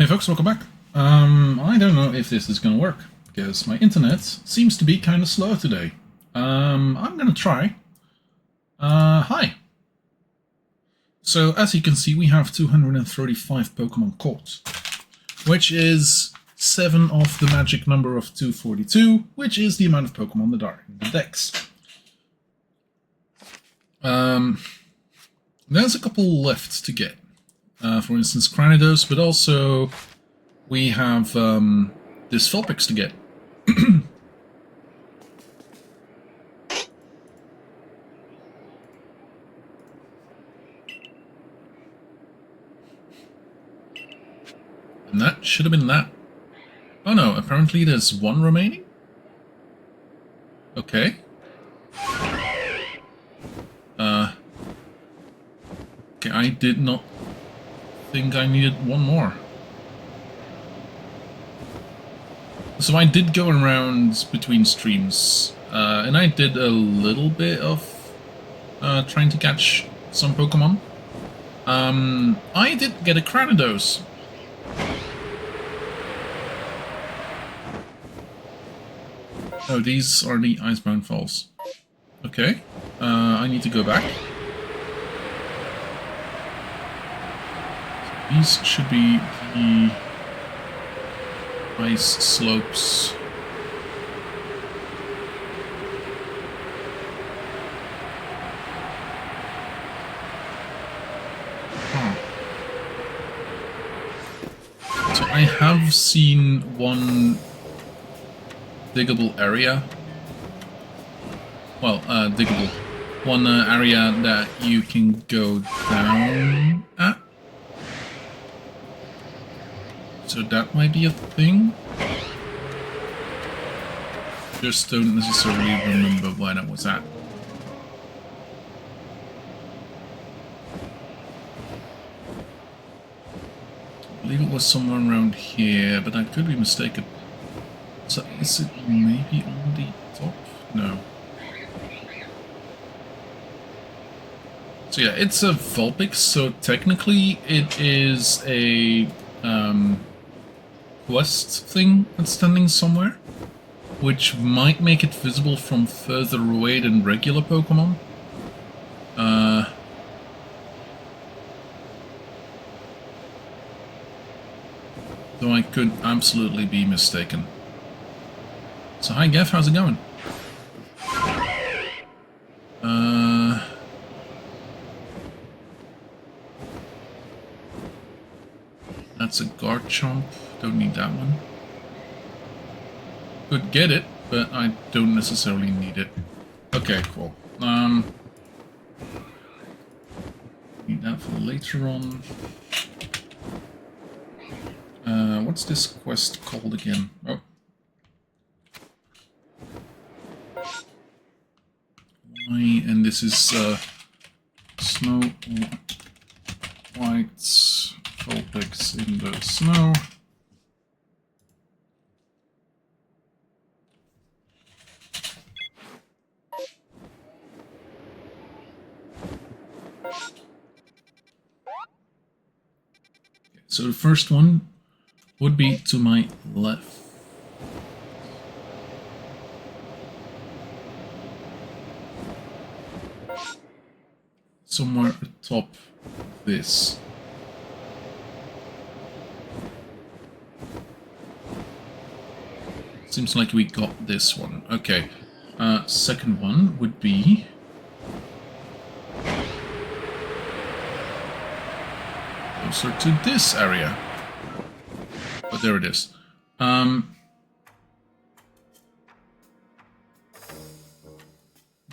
Hey folks, welcome back. I don't know if this is gonna work, because my internet seems to be kind of slow today. I'm gonna try. Hi. So, as you can see, we have 235 Pokemon caught, which is 7 of the magic number of 242, which is the amount of Pokemon that are in the dex. There's a couple left to get. For instance, Cranidos, but also we have this Vulpix to get. And that should have been that. Oh no, apparently there's one remaining? Okay. Okay, I did not think I needed one more. So I did go around between streams, and I did a little bit of trying to catch some Pokemon. I did get a Cranidos. Oh, these are the Icebound Falls. Okay, I need to go back. These should be the ice slopes. Huh. So I have seen one diggable area. Well, diggable. One area that you can go down at. So that might be a thing. Just don't necessarily remember where that was at. I believe it was somewhere around here, but I could be mistaken. So is it maybe on the top? No. So yeah, it's a Vulpix, so technically it is a quest thing that's standing somewhere, which might make it visible from further away than regular Pokemon. Though I could absolutely be mistaken. So hi Geff, how's it going? That's a Garchomp. Don't need that one. Could get it, but I don't necessarily need it. Okay, cool. Need that for later on. What's this quest called again? Oh. Why? And this is Snow White Vulpix in the snow. So the first one would be to my left. Somewhere atop this. Seems like we got this one. Okay. Second one would be closer to this area. But there it is.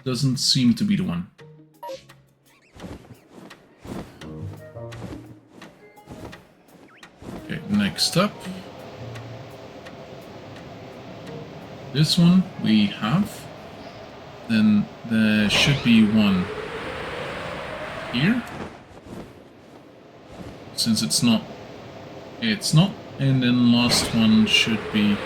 Doesn't seem to be the one. Okay, next up. This one we have. Then there should be one here. Since it's not. And then last one should be.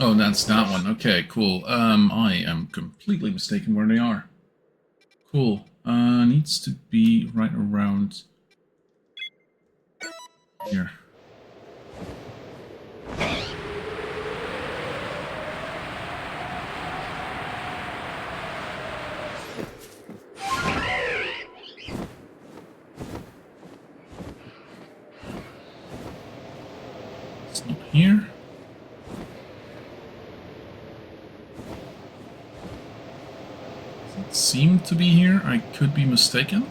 Oh, that's that one. Okay, cool. I am completely mistaken where they are. Cool. Needs to be right around here. It's not here. Doesn't seem to be here. I could be mistaken.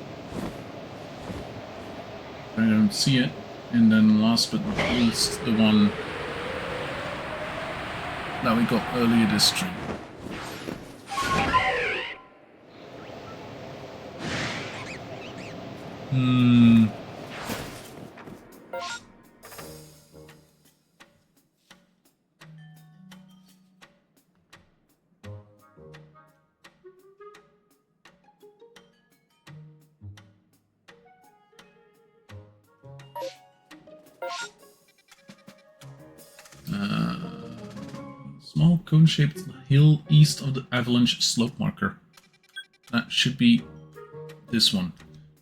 I don't see it. And then last but not least, the one that we got earlier this stream. Small cone-shaped hill east of the avalanche slope marker. That should be this one.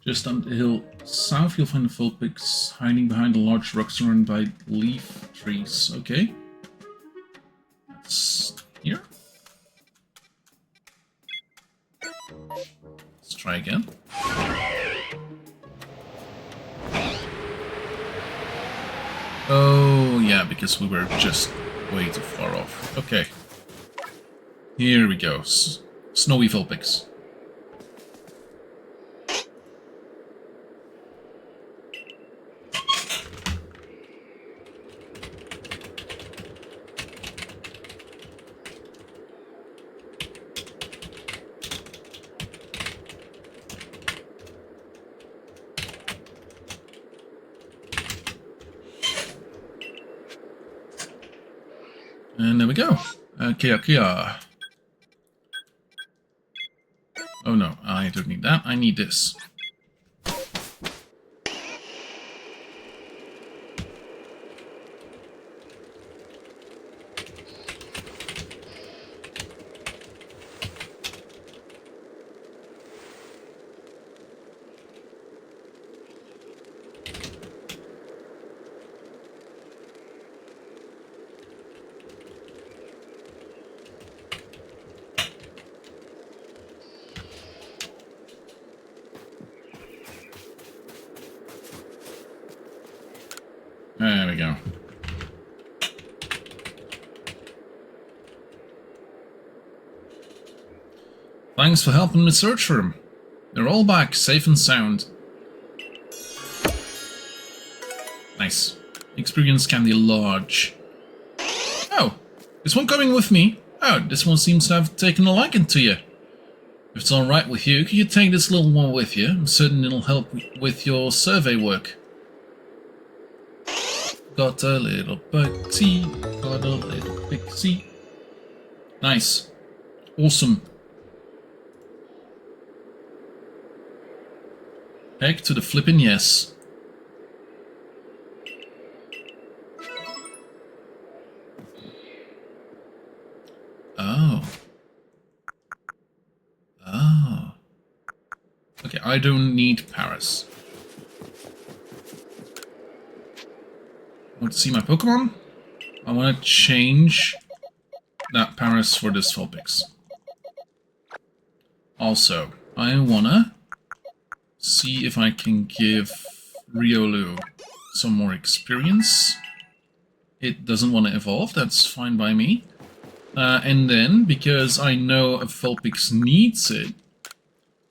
Just on the hill south, you'll find the Vulpix hiding behind a large rock surrounded by leaf trees. Okay. That's here. Let's try again. Oh, yeah, because we were just way too far off. Okay. Here we go. Snowy Vulpix. And there we go. Kia. Oh no, I don't need that. I need this. There we go. Thanks for helping me search for them. They're all back, safe and sound. Nice. Experience Candy Lodge. Oh, is one coming with me? Oh, this one seems to have taken a liking to you. If it's alright with you, could you take this little one with you? I'm certain it'll help with your survey work. Got a little pixie, got a little pixie. Nice. Awesome. Heck to the flippin' yes. Oh. Oh. Okay, I don't need Paris. Want to see my Pokemon? I want to change that Paris for this Vulpix. Also, I want to see if I can give Riolu some more experience. It doesn't want to evolve, that's fine by me. And then, because I know a Vulpix needs it,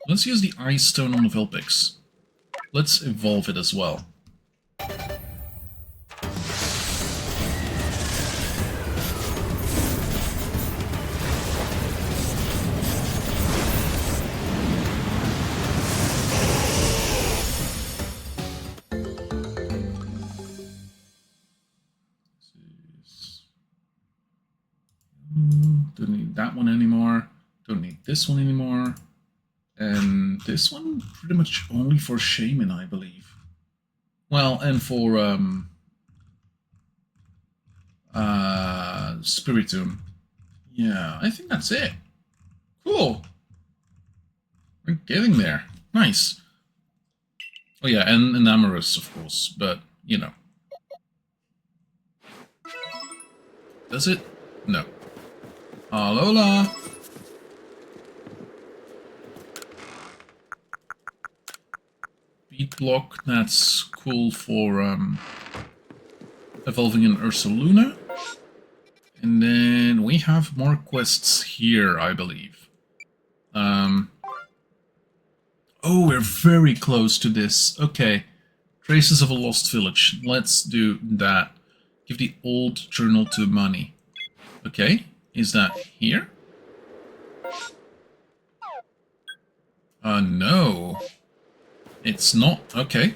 let's use the Ice Stone on the Vulpix. Let's evolve it as well. Don't need that one anymore. Don't need this one anymore. And this one pretty much only for Shaman, I believe. Well, and for Spiritomb. Yeah, I think that's it. Cool. We're getting there. Nice. Oh yeah, and Amorous, of course, but, you know. Does it? No. Alola! Beat Block, that's cool for evolving an Ursaluna. And then we have more quests here, I believe. Oh, we're very close to this. Okay. Traces of a Lost Village. Let's do that. Give the old journal to Money. Okay. Is that here? No. It's not. Okay.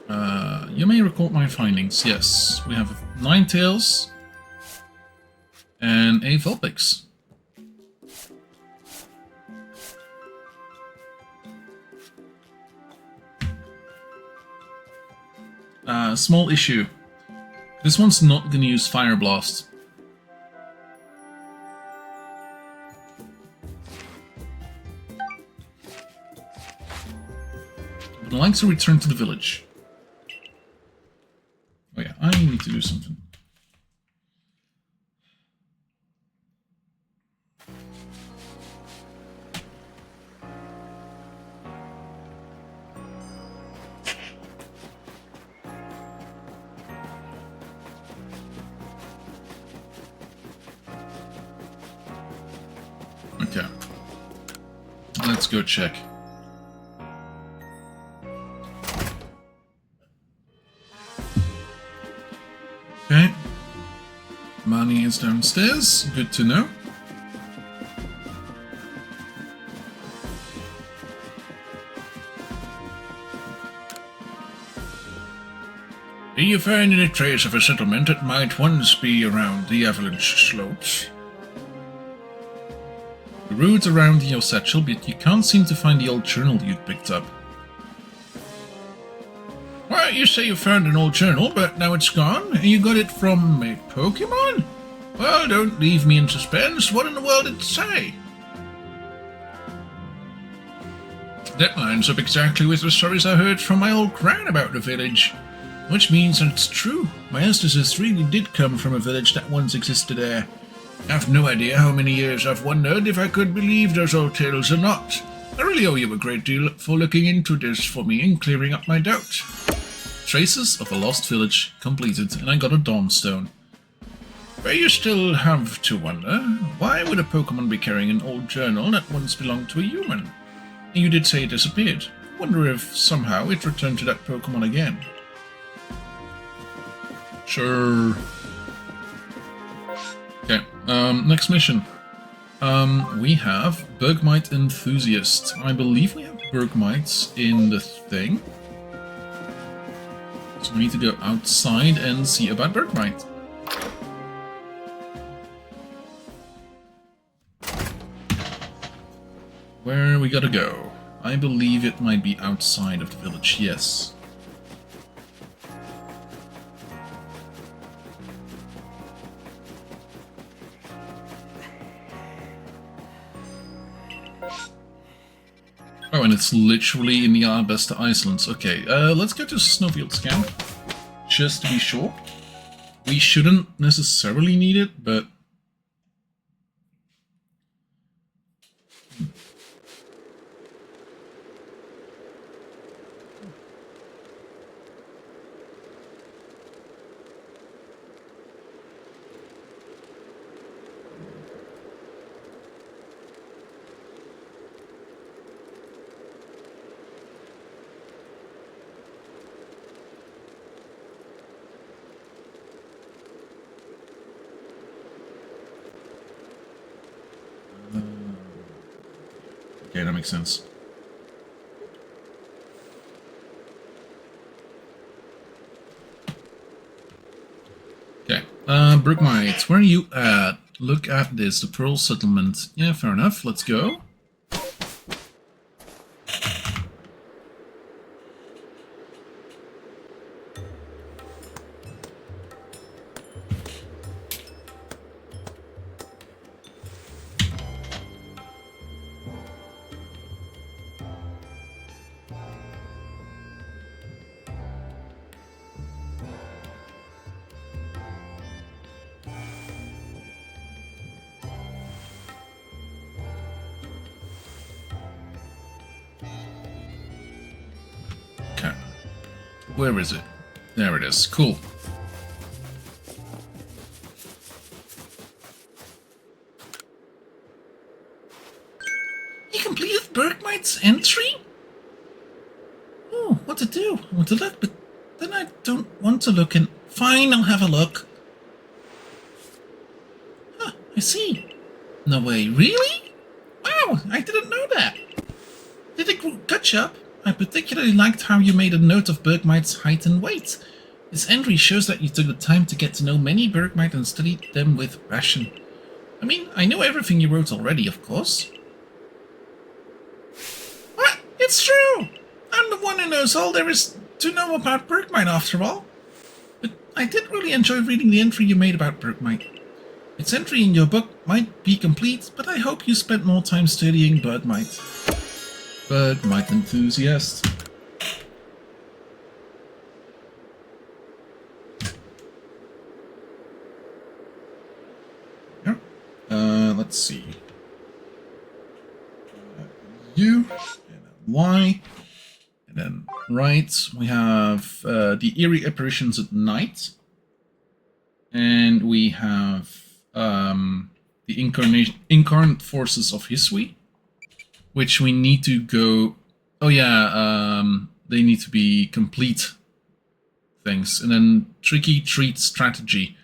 You may record my findings. Yes. We have 9 tails and a Vulpix. Small issue. This one's not going to use Fire Blast. But I'd like to return to the village. Oh yeah, I need to do something. Okay. Let's go check. Okay. Money is downstairs. Good to know. Do you find any trace of a settlement that might once be around the avalanche slopes? The route around your satchel, but you can't seem to find the old journal you'd picked up. Well, you say you found an old journal, but now it's gone, and you got it from a Pokémon? Well, don't leave me in suspense. What in the world did it say? That lines up exactly with the stories I heard from my old crowd about the village. Which means that it's true. My ancestors really did come from a village that once existed there. I have no idea how many years I've wondered if I could believe those old tales or not. I really owe you a great deal for looking into this for me and clearing up my doubt. Traces of a lost village completed, and I got a Dawnstone. But you still have to wonder, why would a Pokémon be carrying an old journal that once belonged to a human? And you did say it disappeared. I wonder if somehow it returned to that Pokémon again. Sure. Okay, next mission. We have Bergmite Enthusiast. I believe we have Bergmites in the thing. So we need to go outside and see about Bergmite. Where we gotta go? I believe it might be outside of the village, yes. Oh, and it's literally in the Arbesta Islands. Okay, let's go to Snowfield's camp, just to be sure. We shouldn't necessarily need it, but... Okay, that makes sense. Okay, Bergmite, where are you at? Look at this, the Pearl Settlement. Yeah, fair enough, let's go. Okay. Where is it? There it is. Cool. You completed Bergmite's entry? Oh, what to do? I want to look, but then I don't want to look, and fine, I'll have a look. Huh, I see. No way, really? Wow, I didn't know that. Did it catch up? I particularly liked how you made a note of Bergmite's height and weight. This entry shows that you took the time to get to know many Bergmite and studied them with passion. I mean, I know everything you wrote already, of course. What? It's true! I'm the one who knows all there is to know about Bergmite, after all. But I did really enjoy reading the entry you made about Bergmite. Its entry in your book might be complete, but I hope you spent more time studying Bergmite. Bergmite enthusiast. Yeah. Let's see. U, and then Y, and then right. We have the eerie apparitions at night, and we have the incarnate forces of Hisui, which we need to go. Oh yeah, they need to be complete things, and then tricky treat strategy.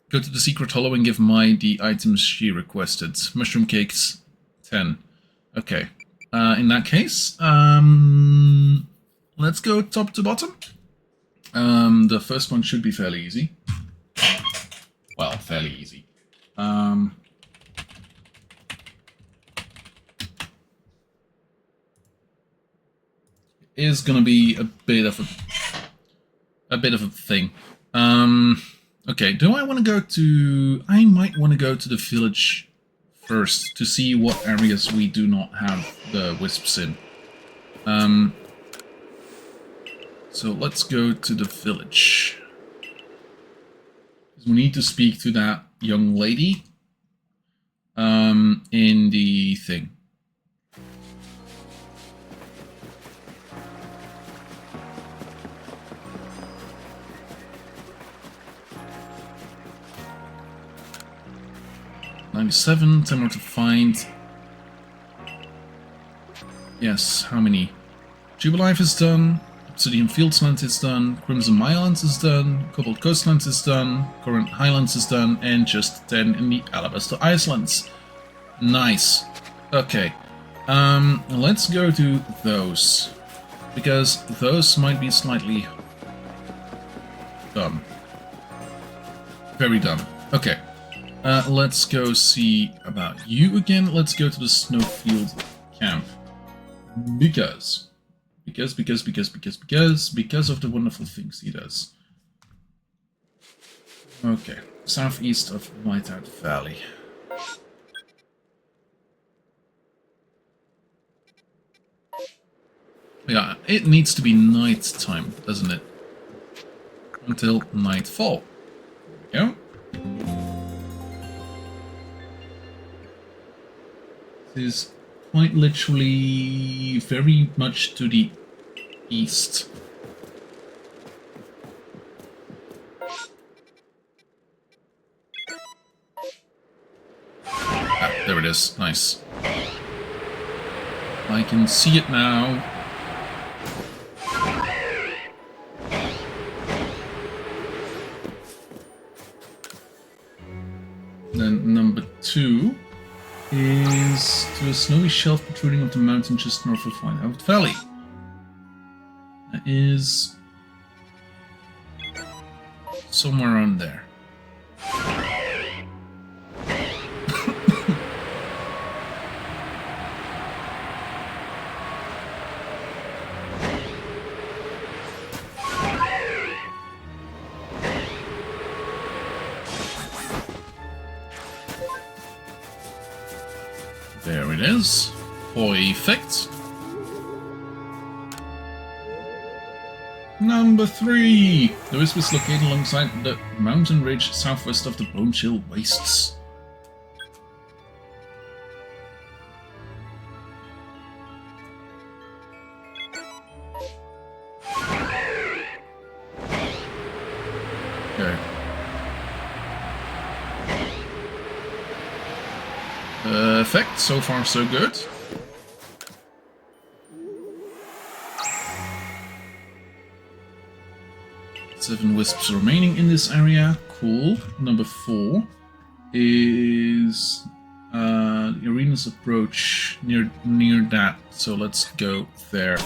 Go to the secret hollow and give Mai the items she requested. Mushroom cakes, 10. Okay. In that case, let's go top to bottom. The first one should be fairly easy. Well, fairly easy. Is gonna be a bit of a thing. Okay, do I want to go to... I might want to go to the village first to see what areas we do not have the wisps in. So let's go to the village. We need to speak to that young lady in the thing. $97, 10 more to find. Yes, how many? Jubilife is done, Obsidian Fieldsland is done, Crimson Mylands is done, Cobalt Coastlands is done, Current Highlands is done, and just 10 in the Alabaster Islands. Nice. Okay. Let's go to those. Because those might be slightly dumb. Very dumb. Okay. Let's go see about you again. Let's go to the Snowfield camp. Because of the wonderful things he does. Okay. Southeast of Whiteout Valley. Yeah, it needs to be night time, doesn't it? Until nightfall. There we go. This is quite literally very much to the east. Ah, there it is. Nice. I can see it now. Then number 2 is to a snowy shelf protruding up the mountain just north of Whiteout Valley. That is somewhere around there. There it is. Perfect. Number 3. The wisp is located alongside the mountain ridge southwest of the Bone Chill Wastes. Perfect, so far so good. Seven wisps remaining in this area. Cool. Number 4 is the arena's approach near that. So let's go there.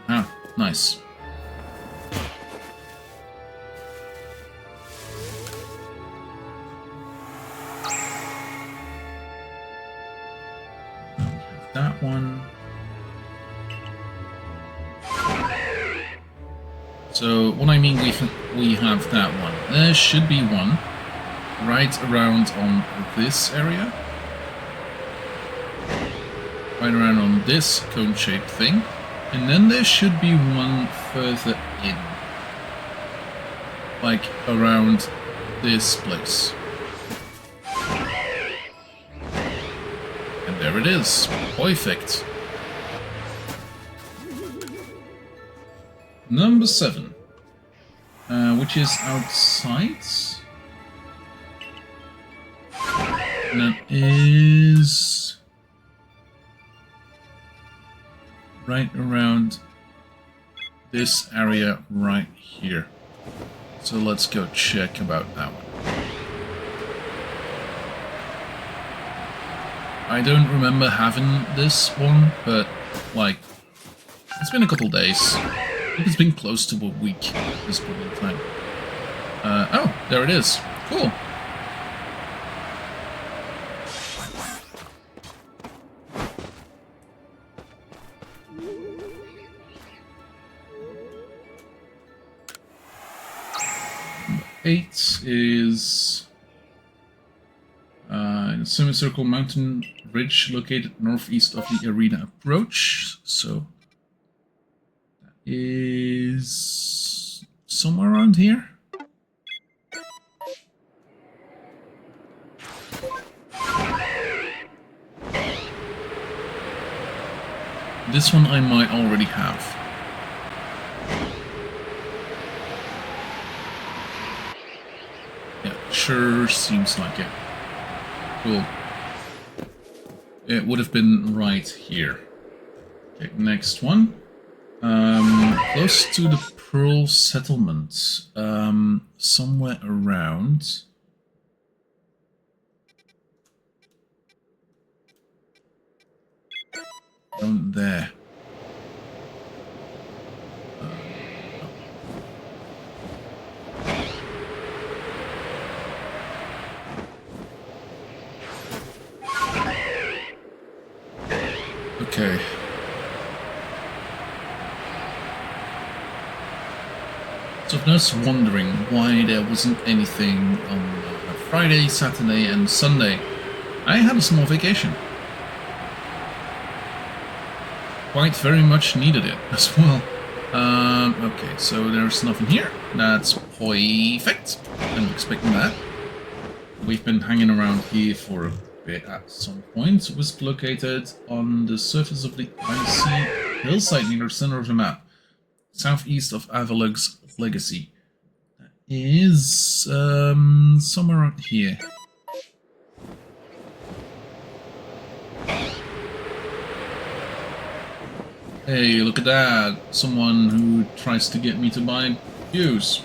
Ah, nice. That one. So what I mean, we have that one. There should be one right around on this area, right around on this cone-shaped thing, and then there should be one further in, like around this place. There it is. Perfect. Number 7. Which is outside. And that is right around this area right here. So let's go check about that one. I don't remember having this one, but, like, it's been a couple days. I think it's been close to a week at this point in time. Oh, there it is. Cool. Number 8 is... semicircle mountain ridge located northeast of the arena approach. So that is somewhere around here. This one I might already have. Yeah, sure seems like it. Cool. It would have been right here. Okay, next one. Close to the Pearl Settlement. Somewhere around. Down there. Okay. So I was wondering why there wasn't anything on Friday, Saturday and Sunday. I had a small vacation. Quite very much needed it as well. Okay, so there's nothing here. That's perfect. I'm expecting that. We've been hanging around here for a bit at some point. It was located on the surface of the icy hillside near the center of the map, southeast of Avalug's Legacy. That is somewhere around here. Hey, look at that! Someone who tries to get me to buy views.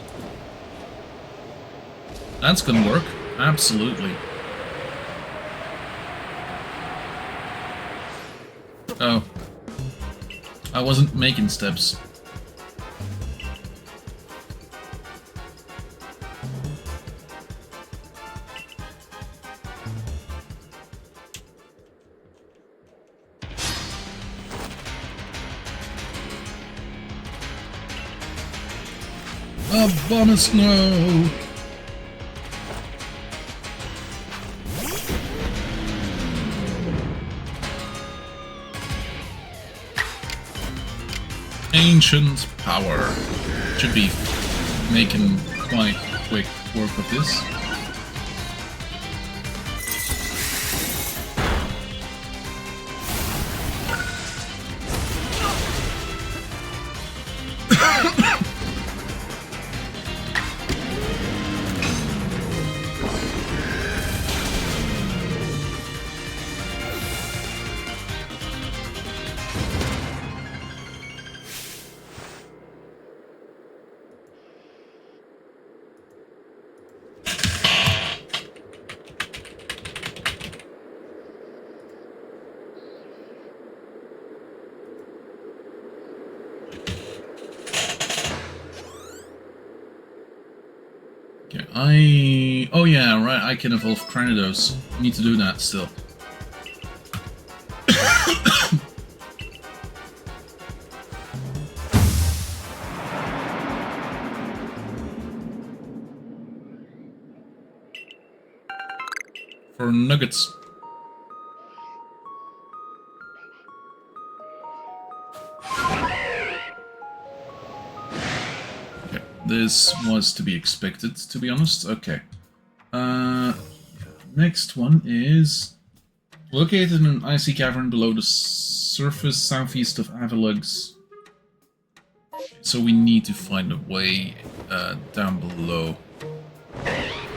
That's gonna work. Absolutely. Oh. I wasn't making steps. A bonus, no! Ancient power. Should be making quite quick work of this. Oh yeah, right, I can evolve Cranidos. Need to do that still. For nuggets. Okay, this was to be expected, to be honest. Okay. Next one is located in an icy cavern below the surface southeast of Avalug's. So we need to find a way down below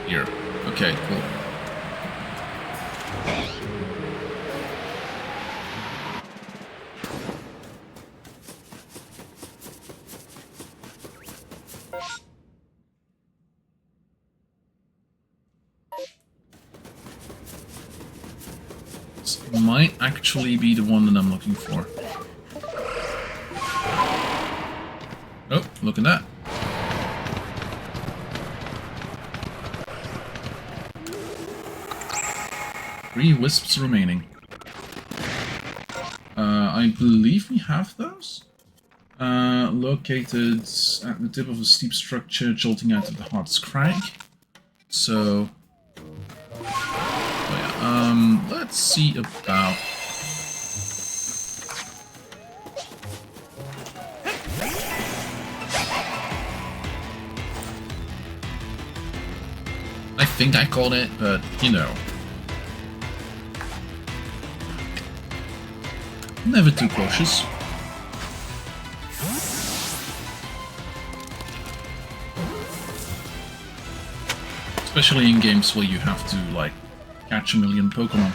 here. Okay, cool. This might actually be the one that I'm looking for. Oh, look at that. Three wisps remaining. I believe we have those. Located at the tip of a steep structure jolting out of the Heart's Crag. So... oh yeah, let's see about... I think I called it, but, you know. Never too cautious. Especially in games where you have to, like, catch a million Pokemon.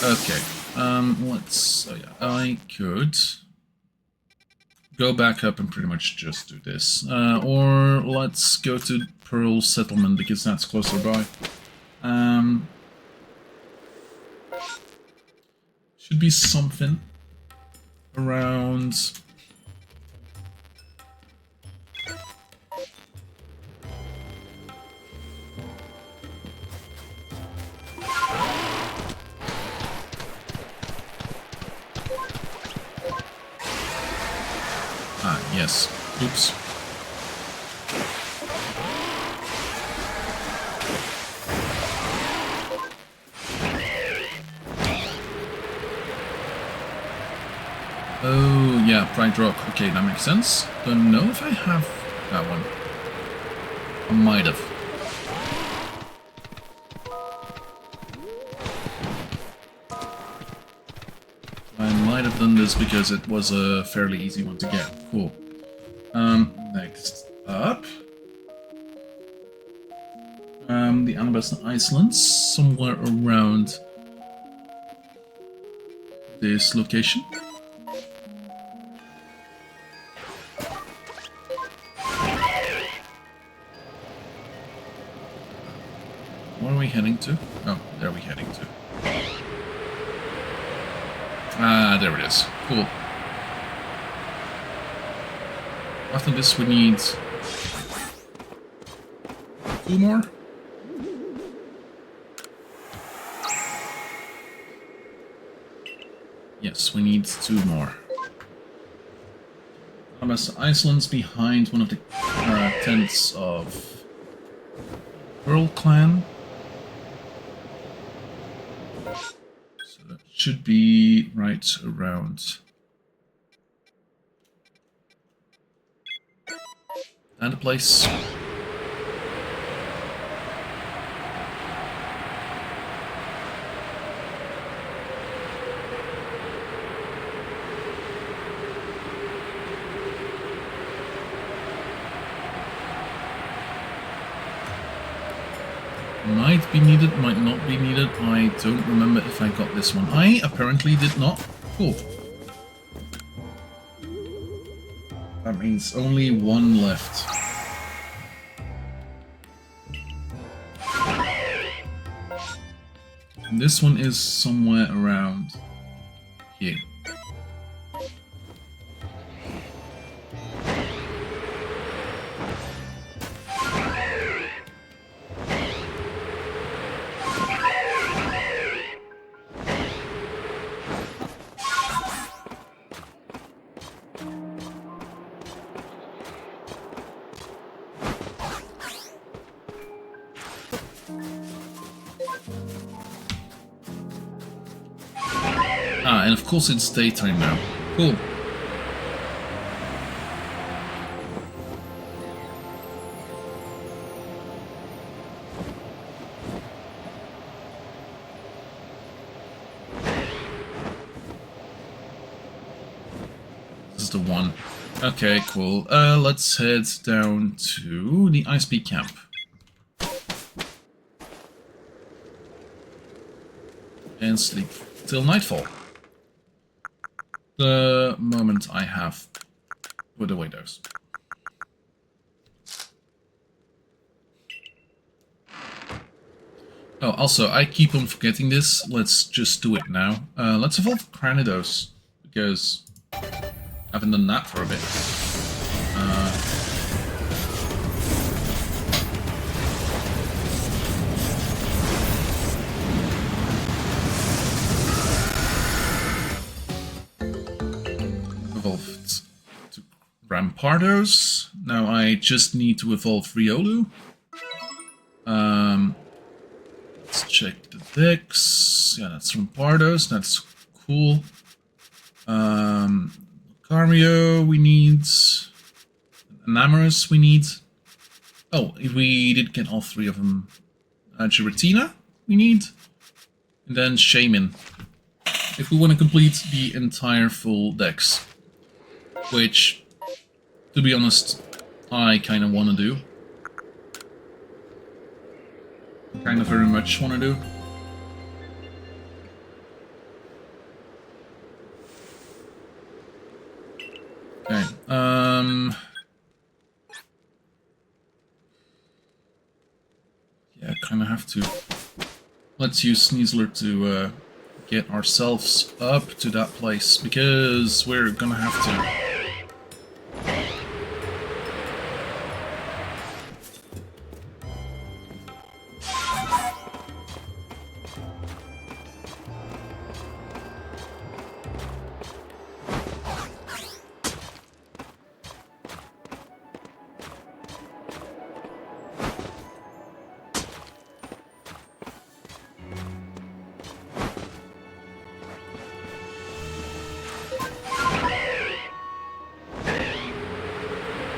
Okay, let's... oh yeah, I could... go back up and pretty much just do this. Or let's go to Pearl Settlement, because that's closer by. Should be something around... ah, yes. Oops. Oh, yeah, Pride Rock. Okay, that makes sense. Don't know if I have that one. I might have. I might have done this because it was a fairly easy one to get. Cool. Next up. The Alabasta Islands, somewhere around this location. Where are we heading to? Oh, there we're heading to. Ah, there it is. Cool. After this we need... 2 more? Yes, we need 2 more. Alabasta Islands behind one of the tents of Pearl Clan. So that should be right around. And a place. Might be needed, might not be needed. I don't remember if I got this one. I apparently did not. Cool. That means only 1 left. And this one is somewhere around here. Ah, and of course it's daytime now. Cool. This is the one. Okay, cool. Let's head down to the Ice Peak camp. And sleep till nightfall. The moment I have put away those. Oh, also, I keep on forgetting this. Let's just do it now. Let's evolve Granados, because I haven't done that for a bit. Evolved to Rampardos. Now I just need to evolve Riolu. Let's check the decks. Yeah, that's Rampardos. That's cool. Lucario we need. Enamorus we need. Oh, we did get all three of them. Giratina we need. And then Shaman. If we want to complete the entire full decks. Which, to be honest, I kind of want to do. Kind of very much want to do. Okay, yeah, kind of have to. Let's use Sneasler to get ourselves up to that place, because we're gonna have to.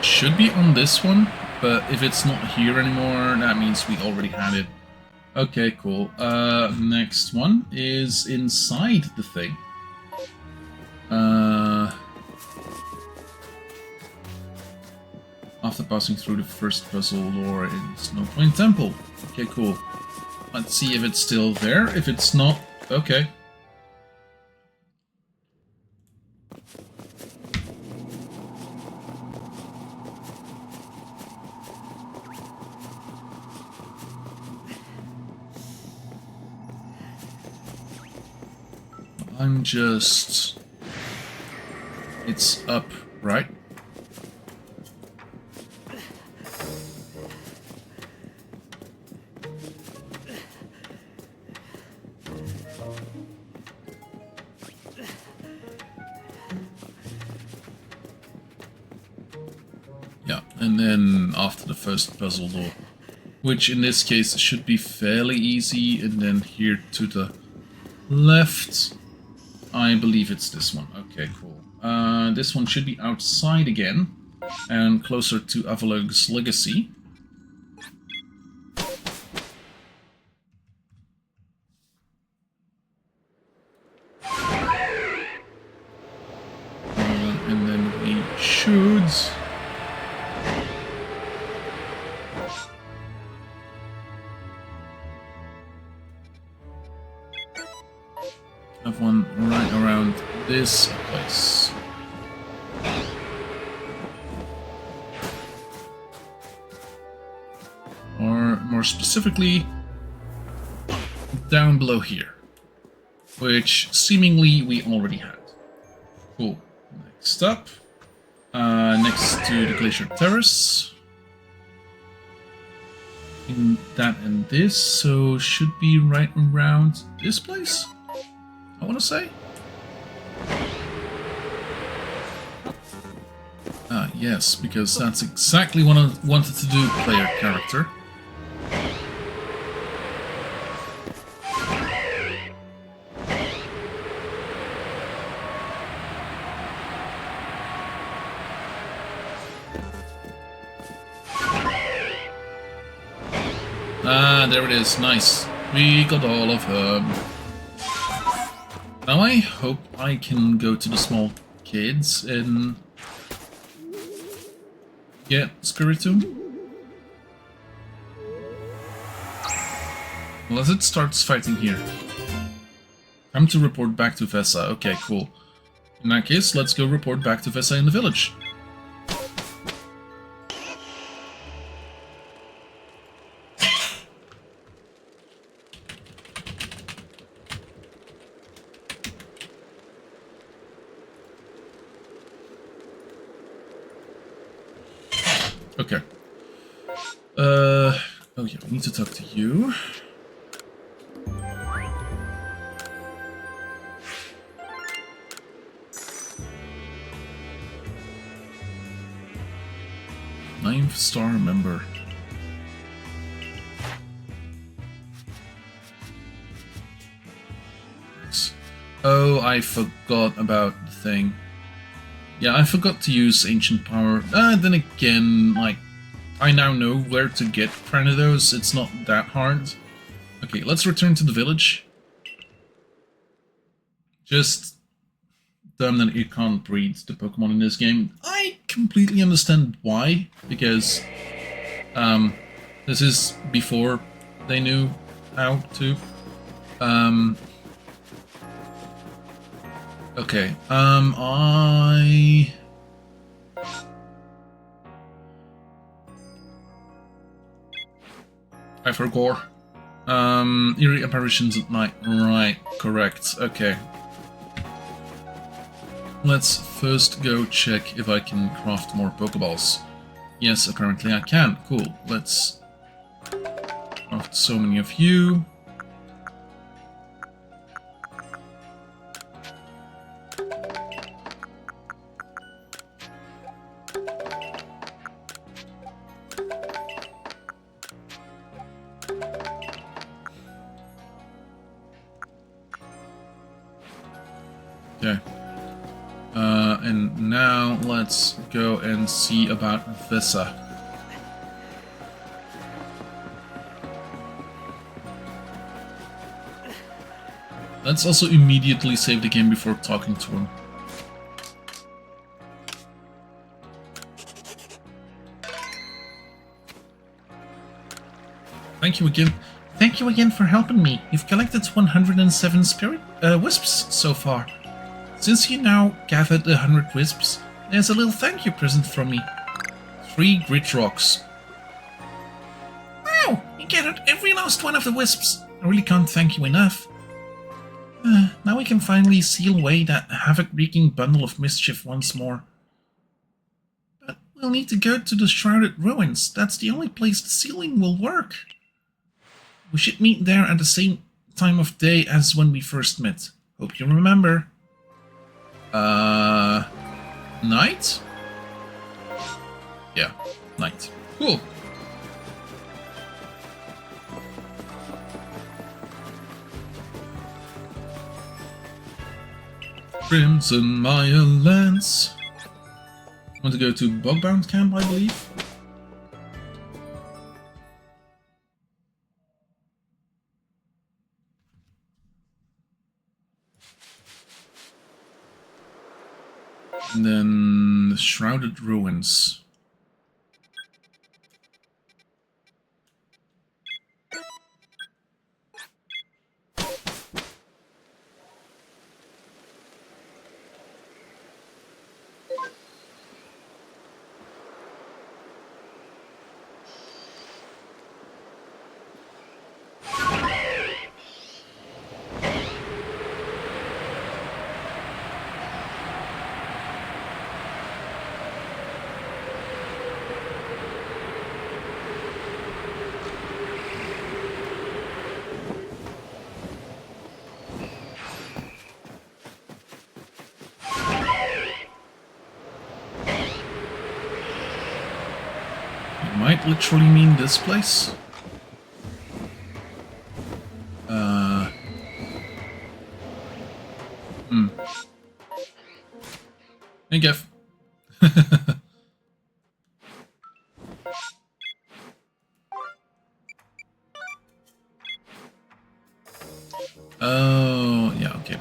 Should be on this one, but if it's not here anymore, that means we already had it. Okay, cool. Next one is inside the thing. After passing through the first puzzle or in Snow Plain Temple. Okay, cool. Let's see if it's still there. If it's not, okay. I'm just... It's up, right? Yeah, and then after the first puzzle door, which in this case should be fairly easy, and then here to the left... I believe it's this one. Okay, cool. This one should be outside again, and closer to Avalog's Legacy. And then we should... have one right around this place. Or more specifically, down below here. Which seemingly we already had. Cool. Next up, next to the Glacier Terrace. In that and this, so should be right around this place? I want to say. Ah, yes, because that's exactly what I wanted to do, player character. Ah, there it is. Nice. We got all of them. Now I hope I can go to the small kids and get Spiritomb. Unless it starts fighting here. Time to report back to Vesa. Okay, cool. In that case, let's go report back to Vesa in the village. Okay. Oh yeah, we need to talk to you. Ninth star member. Oh, I forgot about the thing. Yeah, I forgot to use Ancient Power. Then again, like, I now know where to get those. It's not that hard. Okay, let's return to the village. Just dumb that you can't breed the Pokemon in this game. I completely understand why, because this is before they knew how to. Okay, I forgot. Eerie apparitions at night. Right, correct. Okay. Let's first go check if I can craft more Pokeballs. Yes, apparently I can. Cool. Let's craft so many of you. Okay. And now let's go and see about Vesa. Let's also immediately save the game before talking to him. Thank you again. Thank you again for helping me. You've collected 107 spirit wisps so far. Since you now gathered 100 wisps, there's a little thank you present from me. 3 grit rocks. Wow! You gathered every last one of the wisps. I really can't thank you enough. Now we can finally seal away that havoc-wreaking bundle of mischief once more. But we'll need to go to the Shrouded Ruins. That's the only place the sealing will work. We should meet there at the same time of day as when we first met. Hope you remember. Night? Yeah, night. Cool. Crimson Maya Lands. Want to go to Bogbound Camp, I believe. And then the Shrouded Ruins. Might literally mean this place. Hey, Geff. Oh, yeah, okay,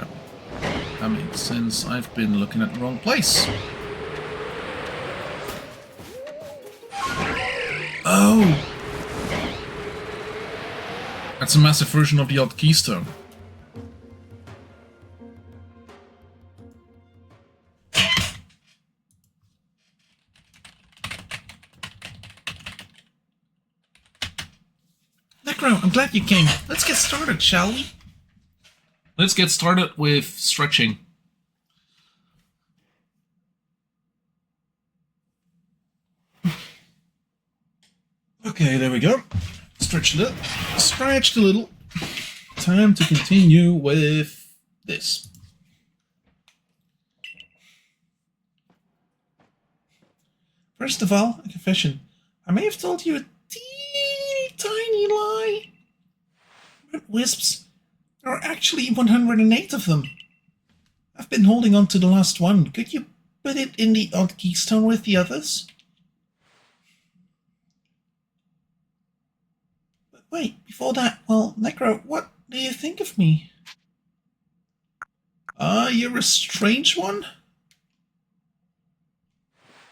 that makes sense. I've been looking at the wrong place. Oh! That's a massive version of the odd keystone. Necro, I'm glad you came. Let's get started, shall we? Let's get started with stretching. Okay, there we go. Stretched a little. Time to continue with this. First of all, a confession. I may have told you a teeny tiny lie. But wisps, there are actually 108 of them. I've been holding on to the last one. Could you put it in the odd keystone with the others? But wait, before that, well, Necro, what do you think of me? You're a strange one?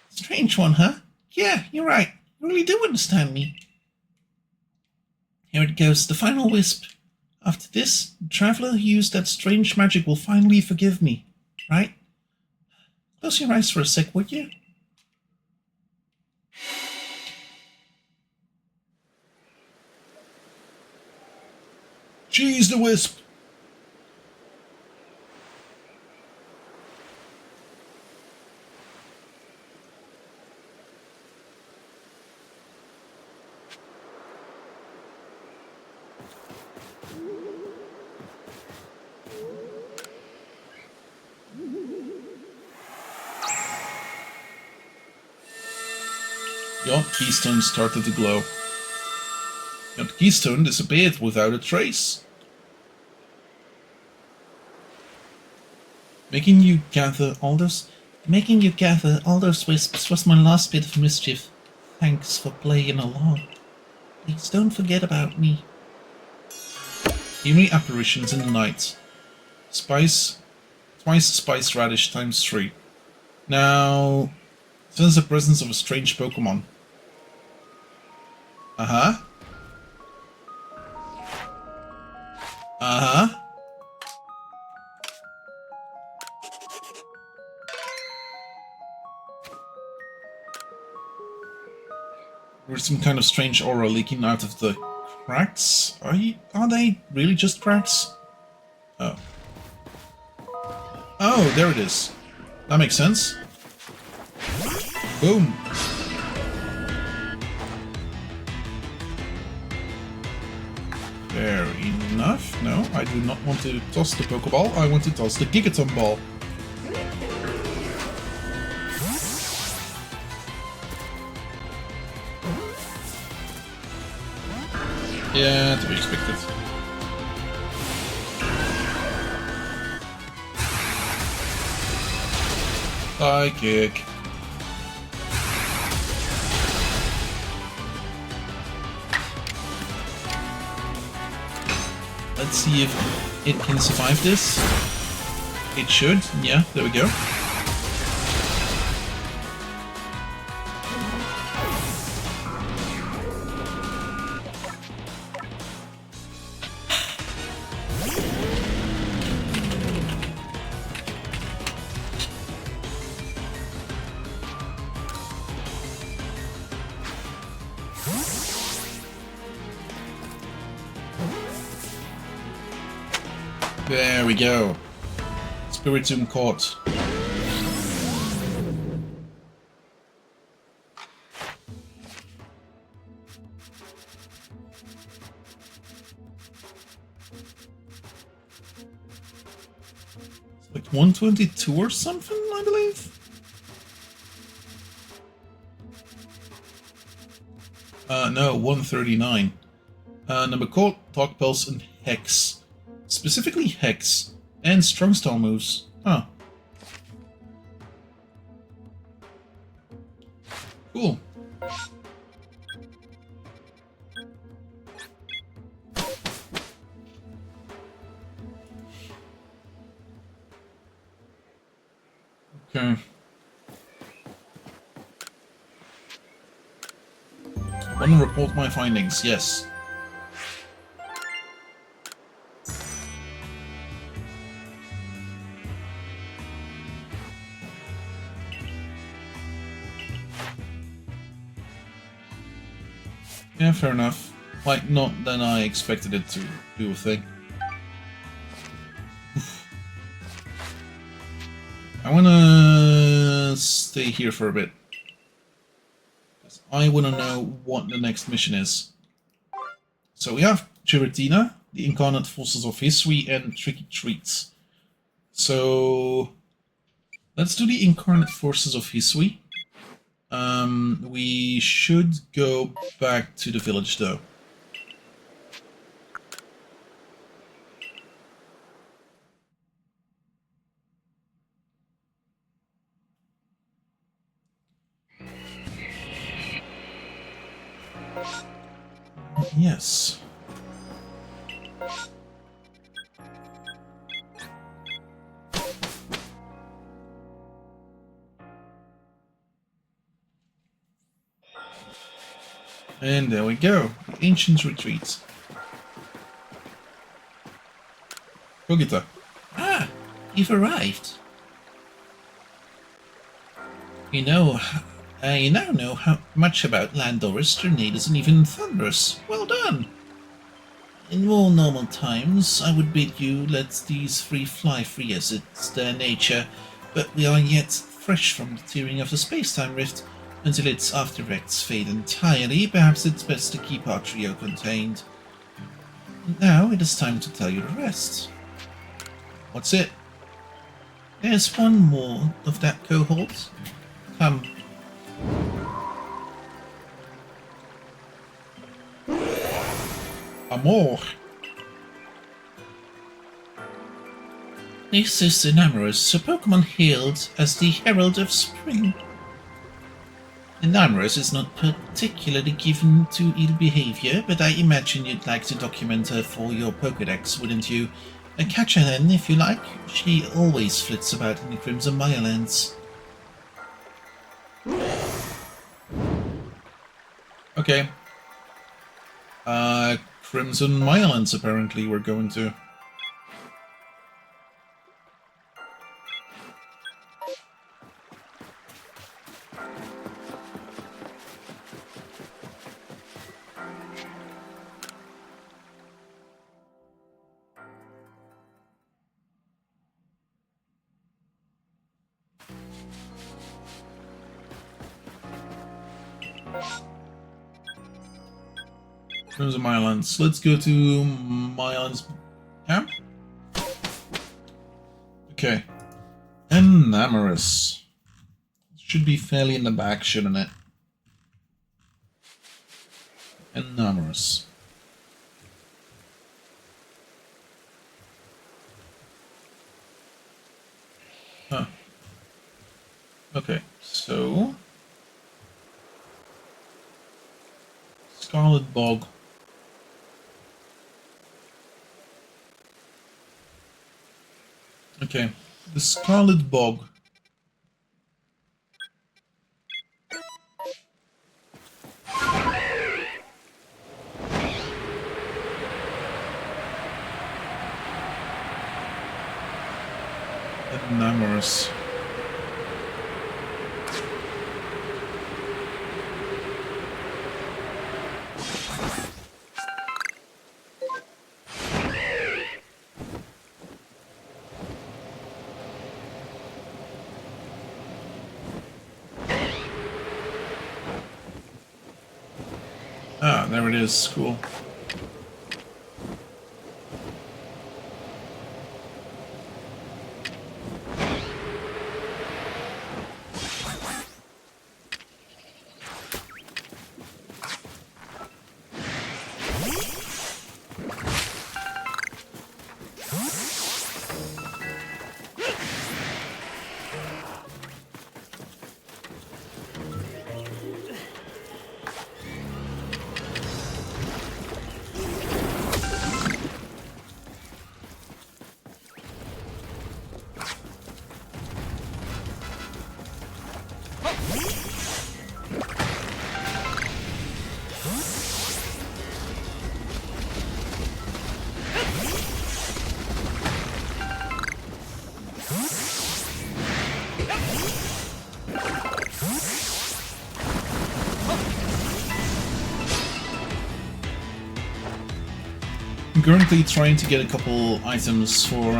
Strange one, huh? Yeah, you're right. You really do understand me. Here it goes, the final wisp. After this, the traveler who used that strange magic will finally forgive me, right? Close your eyes for a sec, would you? She's the wisp! The odd keystone started to glow. The odd keystone disappeared without a trace. Making you gather all those wisps was my last bit of mischief. Thanks for playing along. Please don't forget about me. Eerie apparitions in the night. Twice spice radish times 3. Now, sense the presence of a strange Pokémon. Uh-huh. Uh-huh. There's some kind of strange aura leaking out of the cracks. Are they really just cracks? Oh. Oh, there it is. That makes sense. Boom. Fair enough. No, I do not want to toss the Pokeball. I want to toss the Gigaton ball. Yeah, to be expected. High kick. Let's see if it can survive this. It should. Yeah, there we go. There we go. Spiritomb caught. It's like 122 or something, I believe. No, 139. Number caught, Talk Pulse, and Hex. Specifically Hex and Strong Style moves. Huh. Cool. Okay. Want to report my findings? Yes. Yeah, fair enough. Like, not than I expected it to do a thing. I wanna stay here for a bit. I wanna know what the next mission is. So we have Giratina, the incarnate forces of history, and tricky treats. So let's do the incarnate forces of history. We should go back to the village though. Yes. And there we go. The Ancient Retreat. Kogita. Ah, you've arrived. You know, I now know how much about Landora's tornadoes and even thunders. Well done! In more normal times, I would bid you let these three fly free as it's their nature, but we are yet fresh from the tearing of the space-time rift. Until its after-effects fade entirely, perhaps it's best to keep our trio contained. Now it is time to tell you the rest. What's it? There's one more of that cohort. Come. Amor. This is Enamorous, a Pokémon hailed as the Herald of Spring. Enamorous is not particularly given to ill behavior, but I imagine you'd like to document her for your Pokédex, wouldn't you? Catch her then, if you like. She always flits about in the Crimson Mirelands. Okay. Crimson Mirelands apparently we're going to. Crimson Mirelands. Let's go to Mirelands camp. Okay. Enamorous. Should be fairly in the back, shouldn't it? Enamorous. Huh. Okay, so Scarlet Bog. Okay, the Scarlet Bog. Enamorous. Ah, there it is. Cool. I'm currently trying to get a couple items for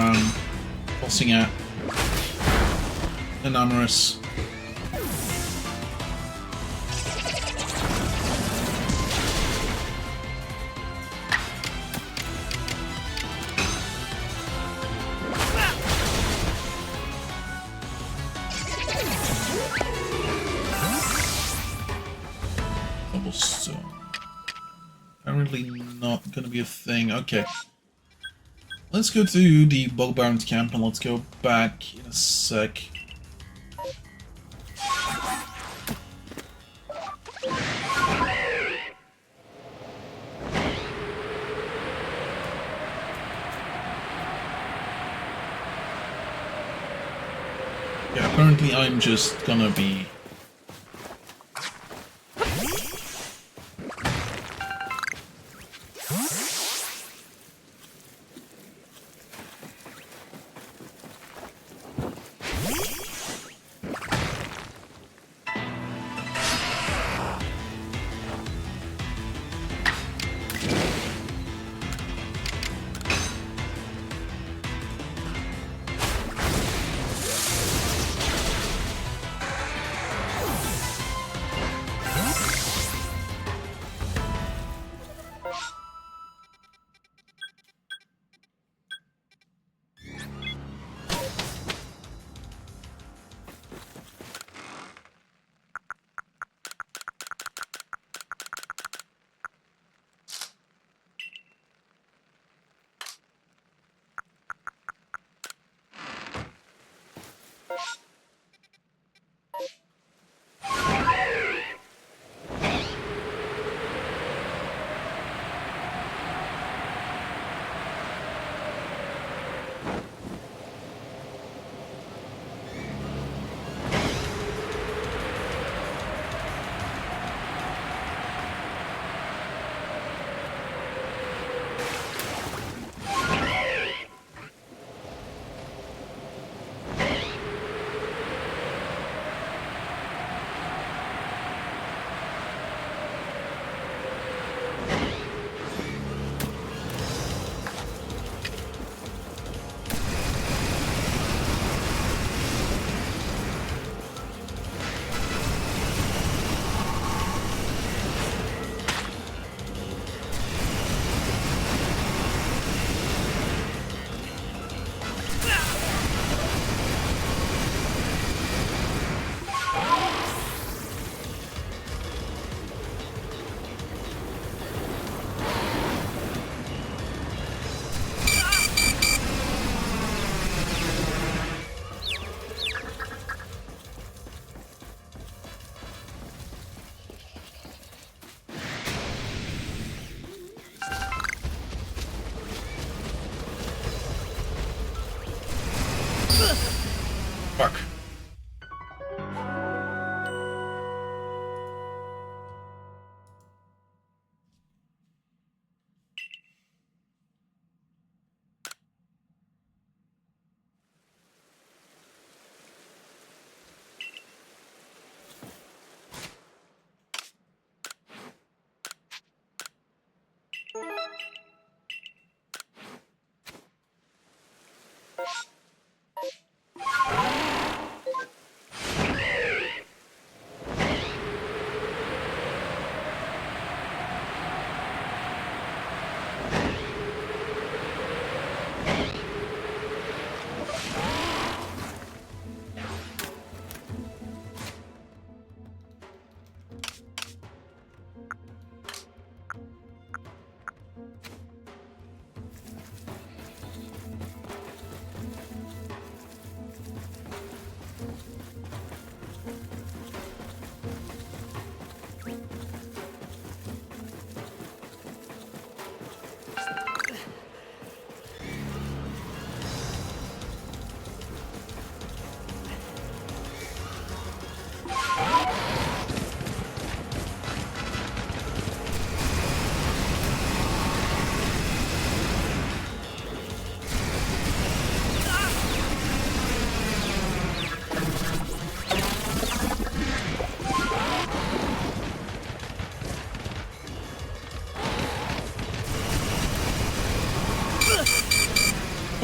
tossing at an Amorous. Cobblestone. Apparently not going to be a thing. Okay. Let's go to the Bugbound camp and let's go back in a sec. Yeah, apparently I'm just gonna be...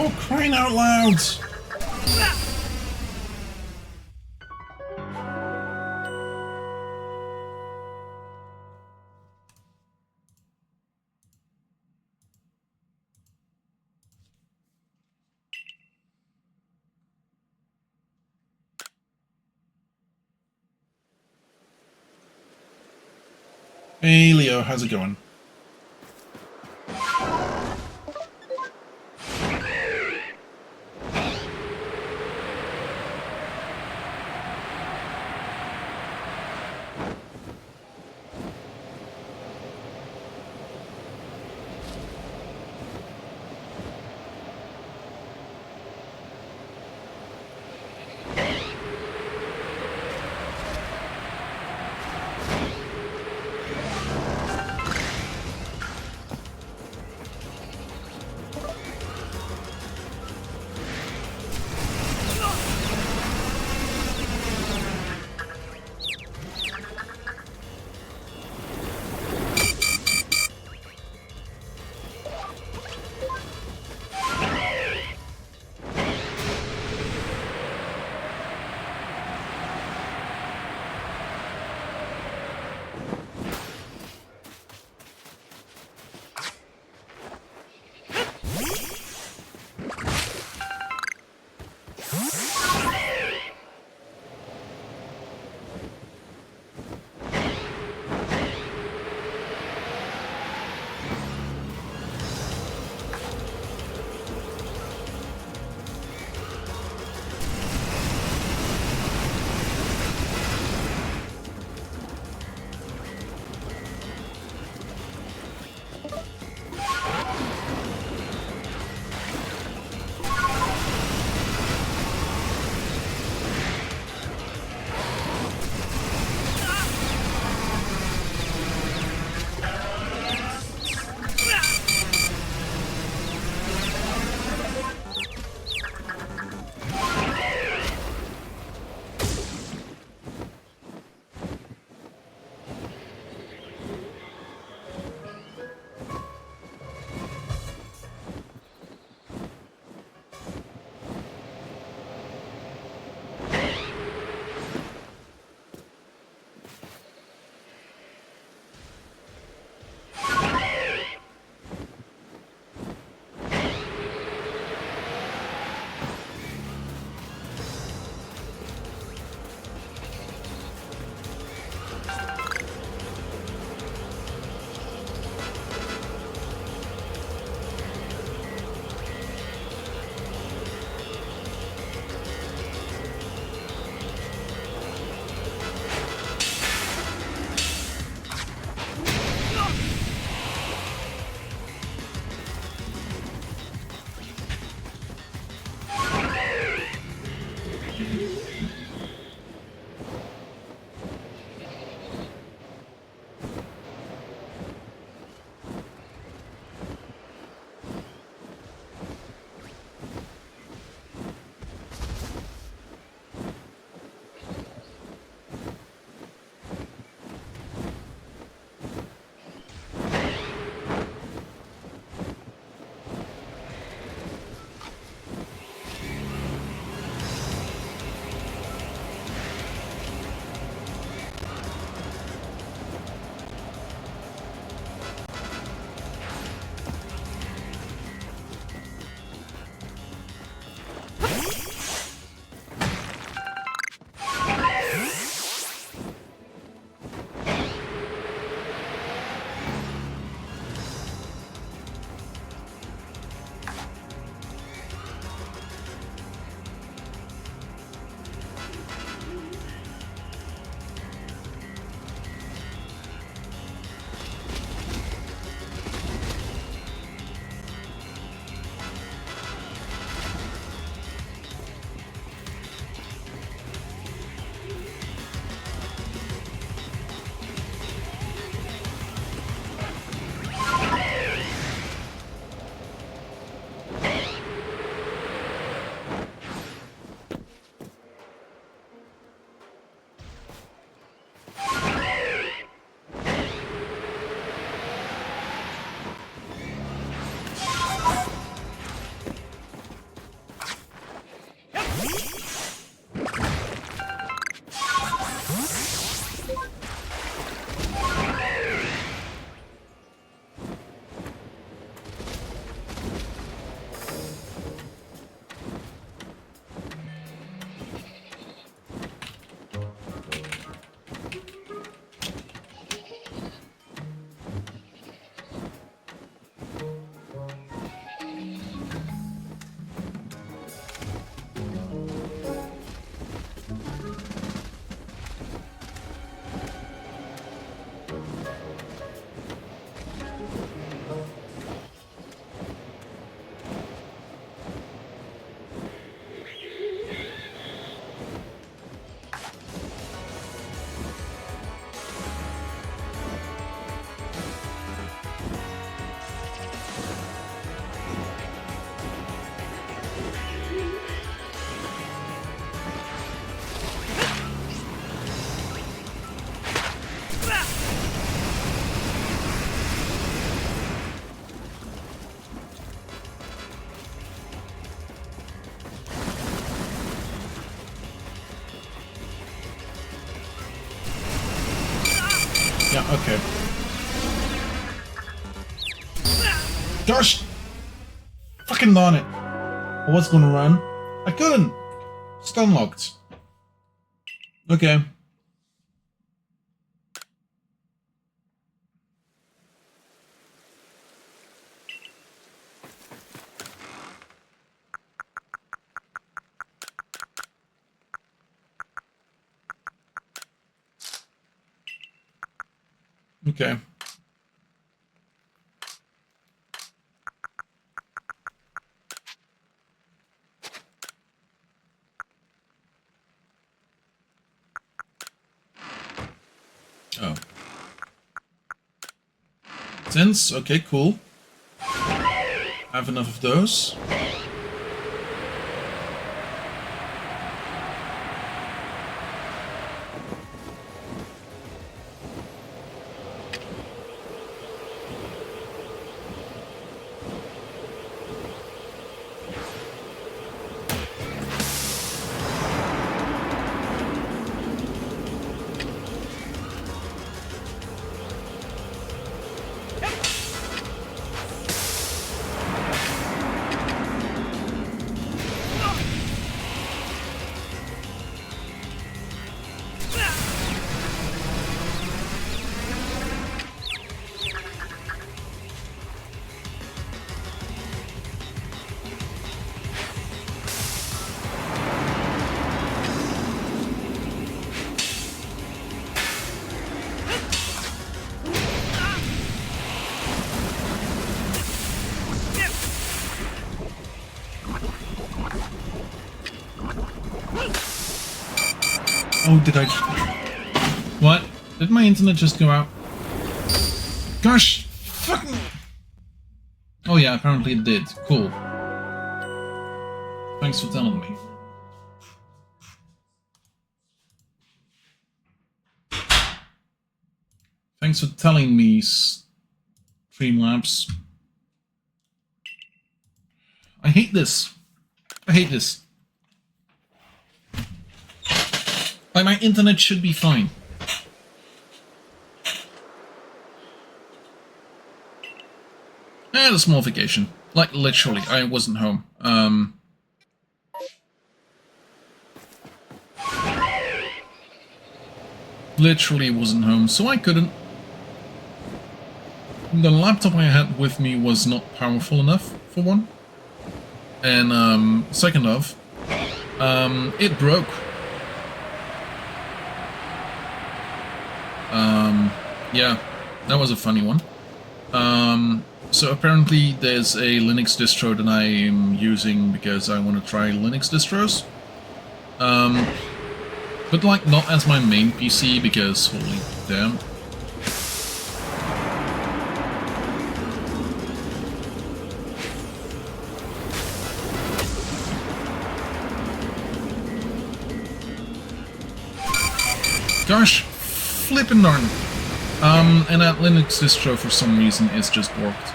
For crying out loud! Hey Leo, how's it going? Yeah, okay. Gosh! Fucking darn it! I was gonna run. I couldn't! Stun locked. Okay. Okay. Oh. Sense? Okay, cool. Have enough of those. Oh, did I... What? Did my internet just go out? Gosh! Fucking... Oh yeah, apparently it did. Cool. Thanks for telling me. Thanks for telling me, Streamlabs. I hate this. I hate this. Like, my internet should be fine. I had a small vacation. Like, literally, I wasn't home. Literally wasn't home, so I couldn't. The laptop I had with me was not powerful enough, for one. And, second off, it broke. Yeah, that was a funny one. So apparently there's a Linux distro that I am using because I want to try Linux distros. But like not as my main PC because holy damn. Gosh, flippin' darn. And that Linux distro for some reason is just warped.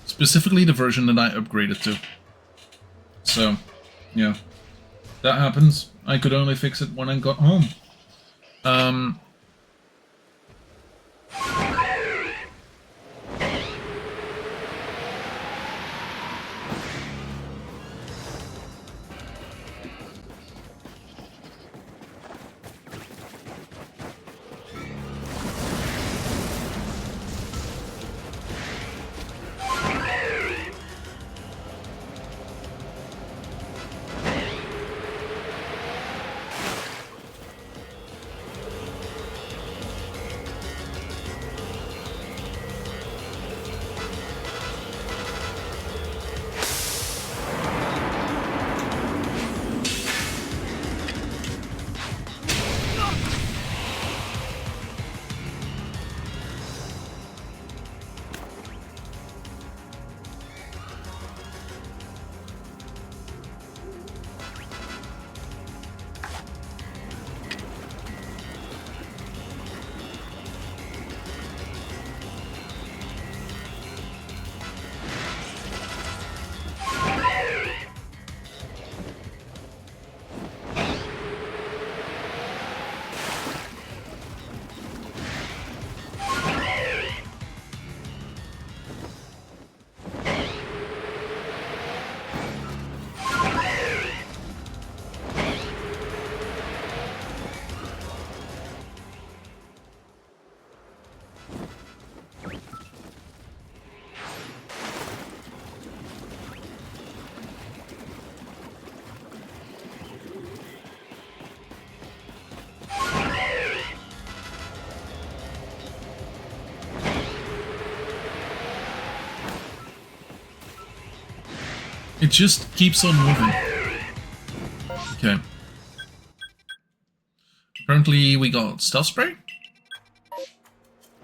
Specifically the version that I upgraded to. So, yeah. That happens. I could only fix it when I got home. It just keeps on moving. Okay. Apparently we got Stealth Spray,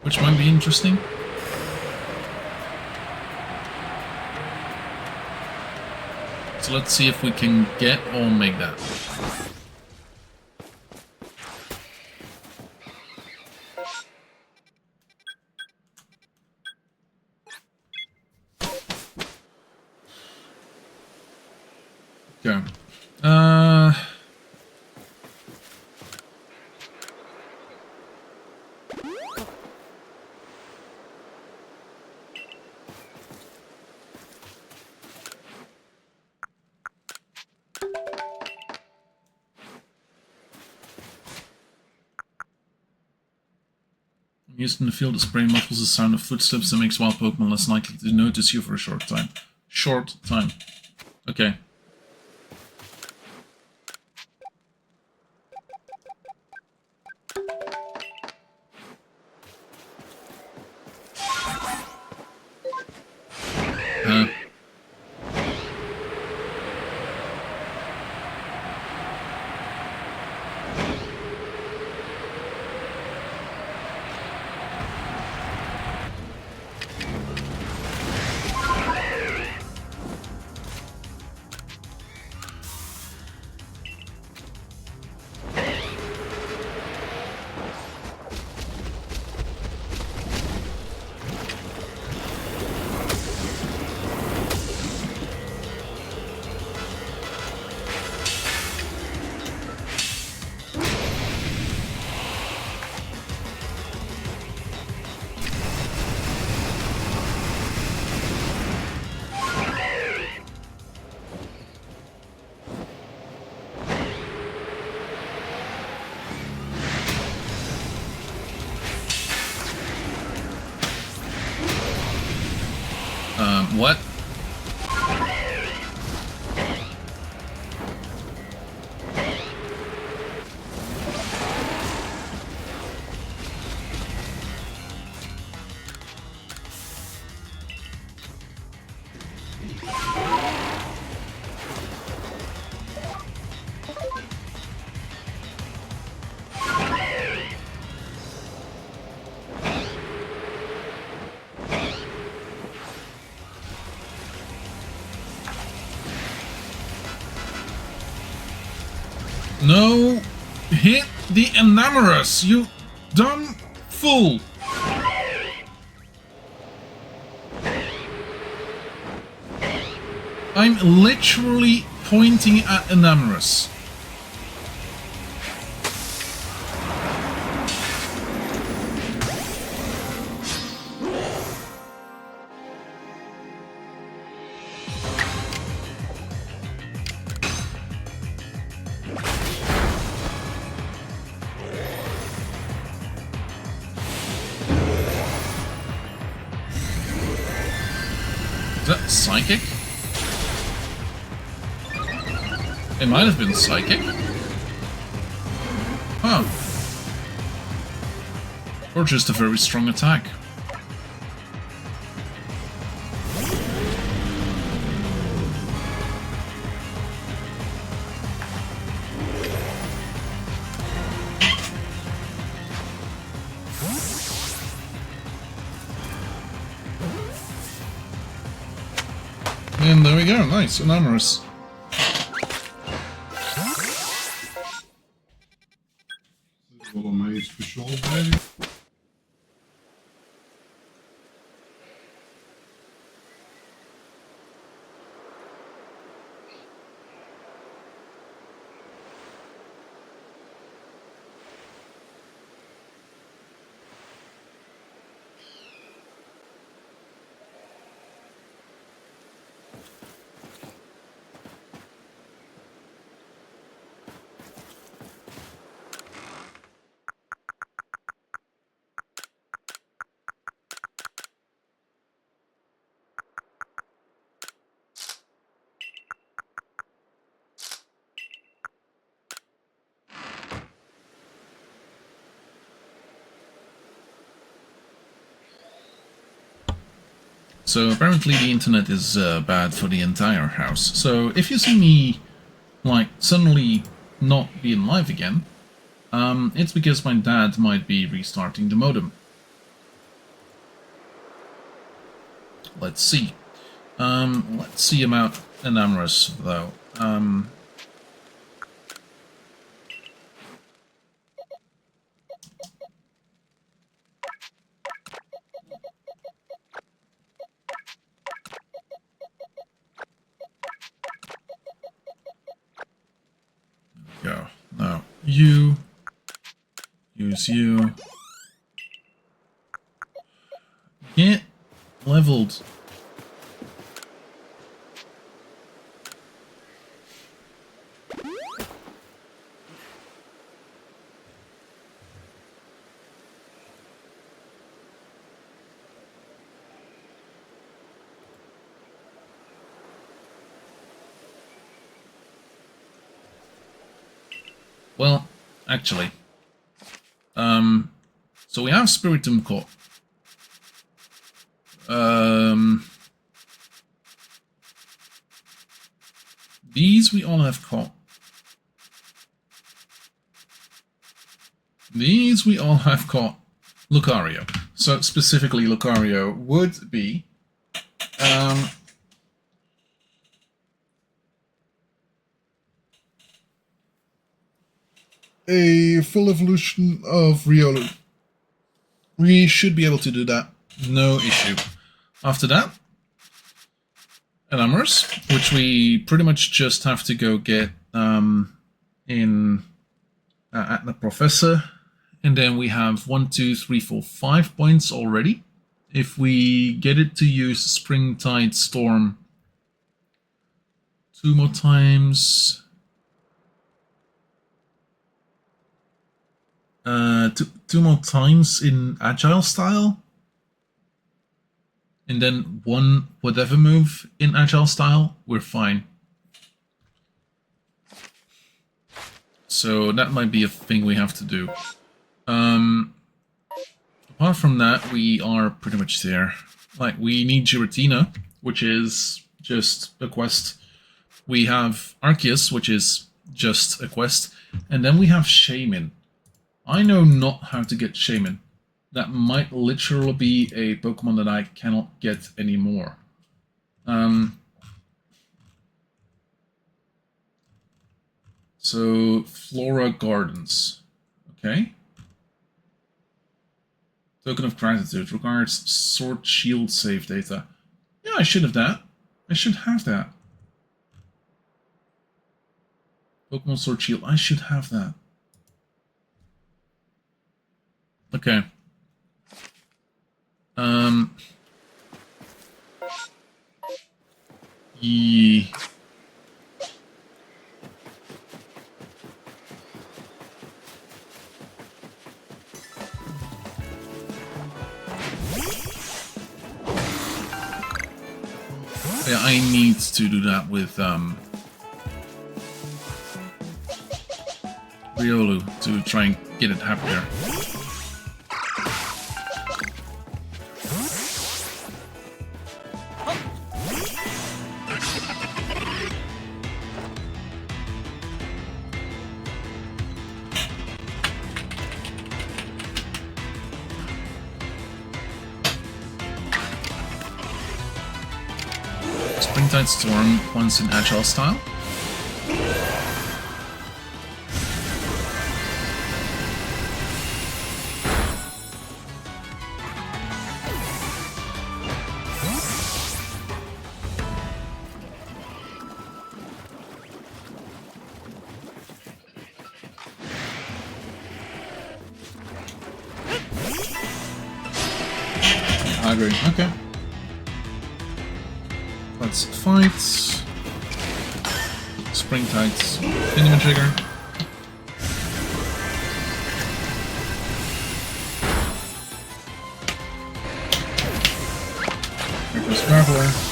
which might be interesting. So let's see if we can get or make that. Okay. Used in the field, the spray muffles the sound of footsteps and makes wild Pokemon less likely to notice you for a short time. Short time. Okay. What? No! Hit the Enamorus, you dumb fool! I'm literally pointing at Enamorus. Is that psychic? It might have been psychic. Huh. Or just a very strong attack. And there we go, nice, Enamorus. Wel een meest speciaal. So apparently the internet is bad for the entire house. So if you see me, like, suddenly not being live again, it's because my dad might be restarting the modem. Let's see. Let's see about Enamorous, though. Go. Now, you. Use you. Get leveled. Well, actually, so we have Spiritomb caught. These we all have caught. These we all have caught. Lucario. So specifically, Lucario would be a full evolution of Riolu. We should be able to do that. No issue. After that, Enamorous, which we pretty much just have to go get in at the Professor. And then we have 1, 2, 3, 4, 5 points already. If we get it to use Springtide Storm 2 more times... two more times in Agile style, and then one whatever move in Agile style, we're fine. So that might be a thing we have to do. Apart from that, we are pretty much there. Like, we need Giratina, which is just a quest. We have Arceus, which is just a quest. And then we have Shaman. I know not how to get Shaman. That might literally be a Pokemon that I cannot get anymore. So, Flora Gardens. Okay. Token of Gratitude requires Sword Shield save data. Yeah, I should have that. I should have that. Pokemon Sword Shield. I should have that. Okay. Yeah. Yeah, I need to do that with Riolu to try and get it happier. Springtide Storm once in Agile style. I agree. Okay. Let's fight. Springtide's Penultimate trigger. There goes Graveler.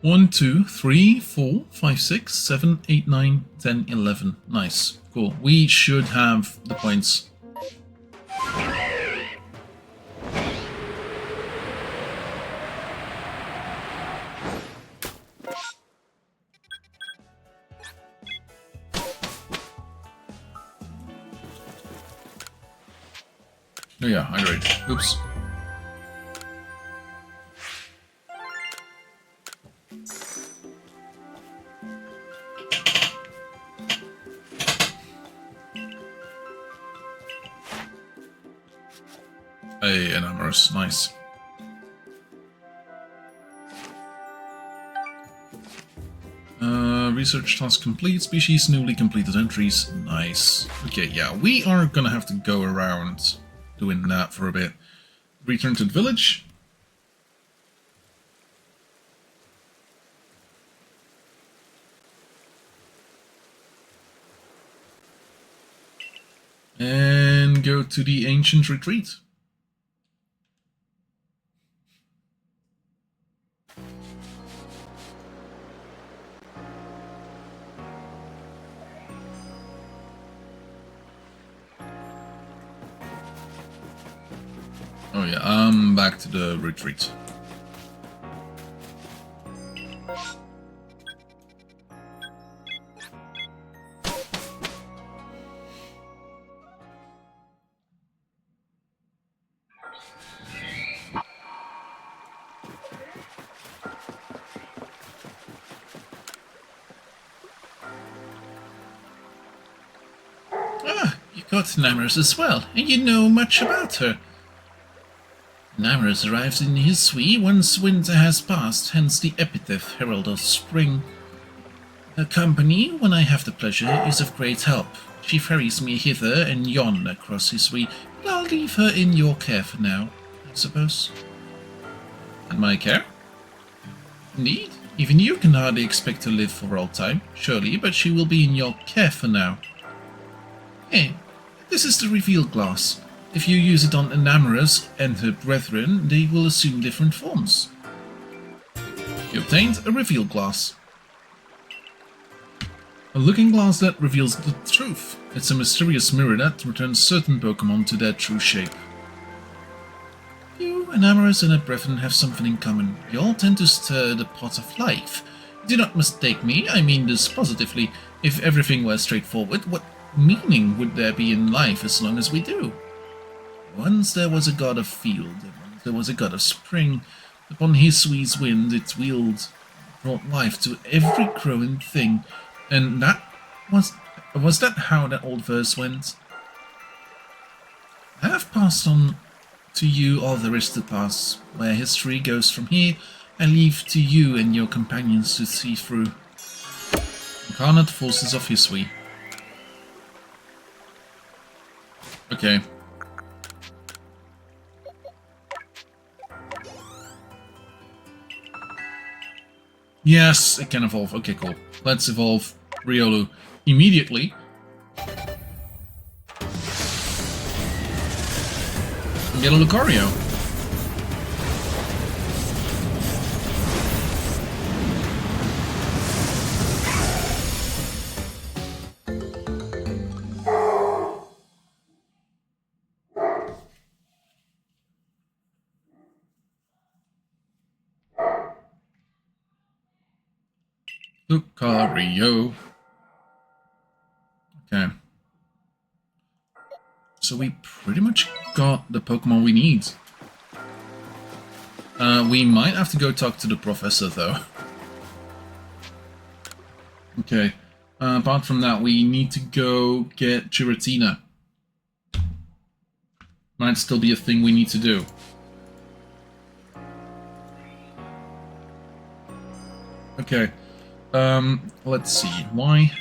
1, 2, 3, 4, 5, 6, 7, 8, 9, 10, 11. Nice. Cool. We should have the points. Oh yeah, hydrate. Oops. Hey, Enamorous. Nice. Research task complete. Species newly completed entries. Nice. Okay, yeah, we are gonna have to go around doing that for a bit. Return to the village. And go to the ancient retreat. Oh yeah, back to the retreat. Ah, you got Namorous as well, and you know much about her. Namorous arrives in his suite once winter has passed, hence the epithet Herald of Spring. Her company, when I have the pleasure, is of great help. She ferries me hither and yon across his suite, but I'll leave her in your care for now, I suppose. And my care? Indeed, even you can hardly expect to live for all time, surely, but she will be in your care for now. Hey, this is the reveal glass. If you use it on Enamorous and her brethren, they will assume different forms. You obtained a reveal glass. A looking glass that reveals the truth. It's a mysterious mirror that returns certain Pokémon to their true shape. You, Enamorous, and her brethren have something in common. You all tend to stir the pot of life. Do not mistake me, I mean this positively. If everything were straightforward, what meaning would there be in life as long as we do? Once there was a god of field, and once there was a god of spring. Upon Hisui's wind it wheeled, brought life to every growing thing. And that was that how that old verse went? I have passed on to you all there is to pass. Where history goes from here, I leave to you and your companions to see through. Incarnate forces of Hisui. Okay. Yes, it can evolve. Okay, cool. Let's evolve Riolu immediately. And get a Lucario. Lucario. Okay. So we pretty much got the Pokemon we need. We might have to go talk to the professor, though. Okay. Apart from that, we need to go get Giratina. Might still be a thing we need to do. Okay. Let's see. Why?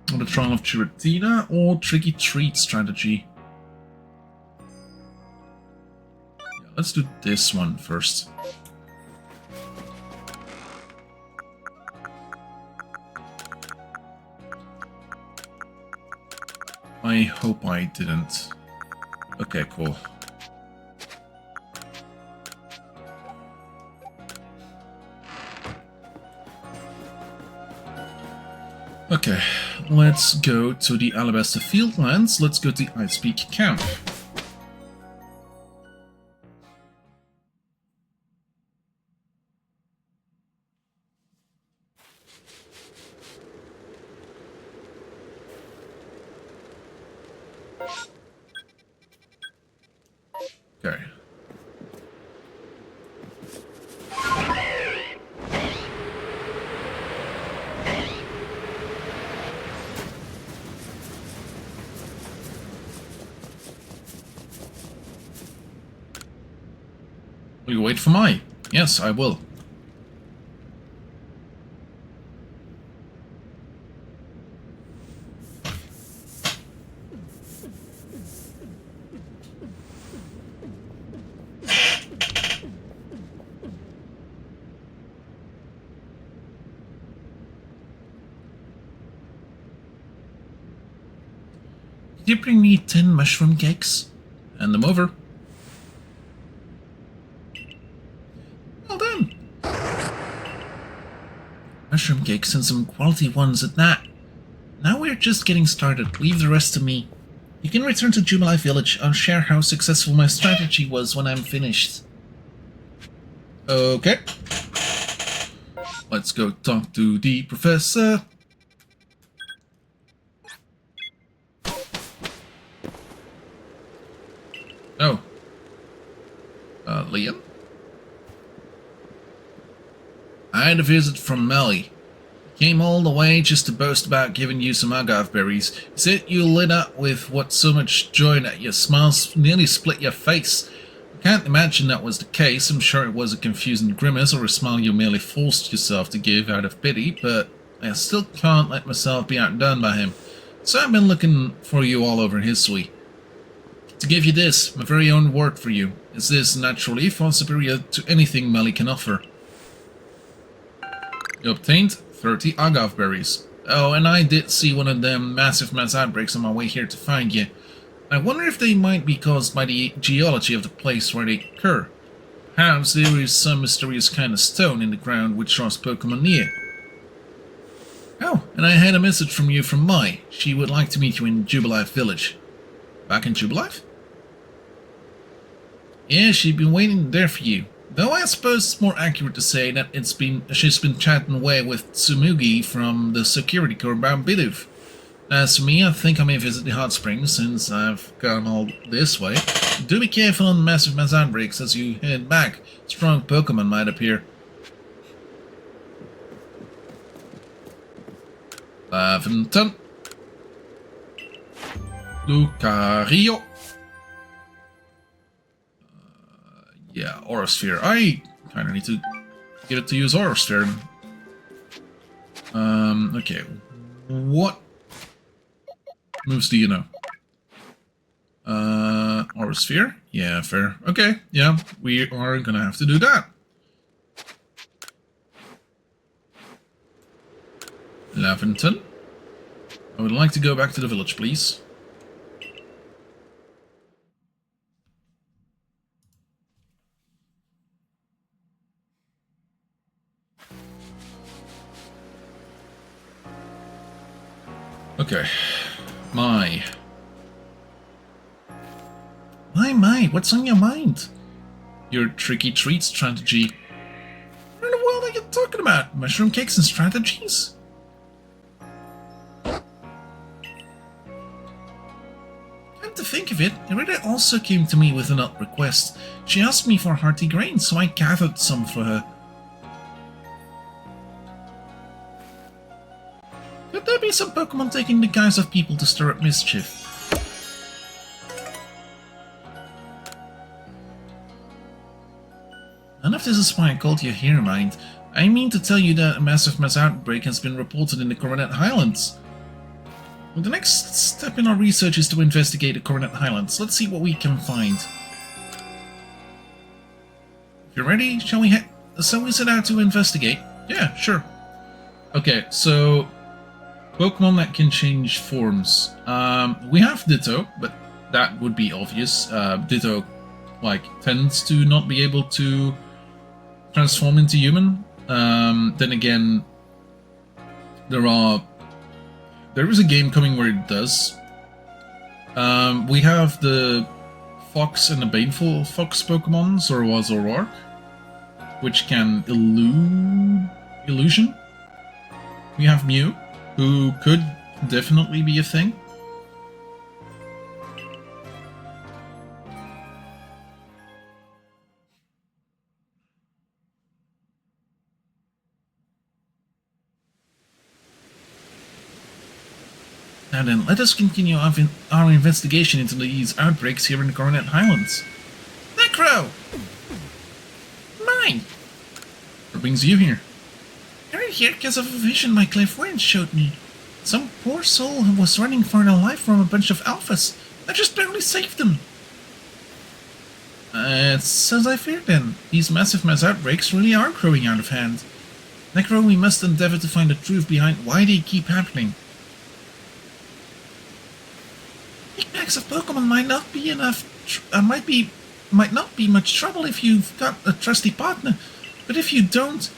The trial of Giratina or Tricky Treat strategy? Yeah, let's do this one first. I hope I didn't. Okay, cool. Okay, let's go to the Alabaster Fieldlands. Let's go to the Ice Peak camp. Okay. Will you wait for my? Yes, I will. Did you bring me 10 mushroom cakes? Hand them over. Well done. Mushroom cakes and some quality ones at that. Now we're just getting started. Leave the rest to me. You can return to Jubilee Village. I'll share how successful my strategy was when I'm finished. Okay. Let's go talk to the professor. Oh. Liam? I had a visit from Melly. Came all the way just to boast about giving you some agave berries. He said you lit up with what so much joy that your smile nearly split your face. I can't imagine that was the case. I'm sure it was a confusing grimace or a smile you merely forced yourself to give out of pity, but I still can't let myself be outdone by him. So I've been looking for you all over Hisui. To give you this, my very own word for you. Is this naturally far superior to anything Melly can offer? You obtained 30 agave berries. Oh, and I did see one of them massive mass outbreaks on my way here to find you. I wonder if they might be caused by the geology of the place where they occur. Perhaps there is some mysterious kind of stone in the ground which draws Pokémon near. Oh, and I had a message from you from Mai. She would like to meet you in Jubilee Village. Back in Jubilee? Yeah, she'd been waiting there for you. Though I suppose it's more accurate to say that she's been chatting away with Tsumugi from the security corps about Bidoof. As for me, I think I may visit the hot springs since I've gone all this way. Do be careful on the massive mass outbreaks as you head back. Strong Pokemon might appear. Laventon. Lucario. Yeah, Aura Sphere. I kind of need to get it to use Aura Sphere. Okay. What moves do you know? Aura Sphere? Yeah, fair. Okay, yeah, we are gonna have to do that. Laventon. I would like to go back to the village, please. Okay. My, what's on your mind? Your tricky treat strategy. What in the world are you talking about? Mushroom cakes and strategies? Come to think of it, Irida also came to me with an odd request. She asked me for hearty grains, so I gathered some for her. Could there be some Pokemon taking the guise of people to stir up mischief? None of this is why I called you here, mind. I mean to tell you that a massive mass outbreak has been reported in the Coronet Highlands. Well, the next step in our research is to investigate the Coronet Highlands. Let's see what we can find. If you're ready, shall we set out to investigate? Yeah, sure. Okay, so Pokemon that can change forms. We have Ditto, but that would be obvious. Ditto, tends to not be able to transform into human. Then again, there are There is a game coming where it does. We have the Fox and the Baneful Fox Pokemons, or was O'Rourke, which can illusion. We have Mew, who could definitely be a thing. Now then, let us continue our investigation into these outbreaks here in the Coronet Highlands. Necro! Mine! What brings you here? I'm here because of a vision my clairvoyant showed me. Some poor soul who was running for their life from a bunch of alphas. I just barely saved them. It's as I feared then. These massive mass outbreaks really are growing out of hand. Necro, we must endeavor to find the truth behind why they keep happening. Big packs of Pokemon might not be enough. Might not be much trouble if you've got a trusty partner, but if you don't,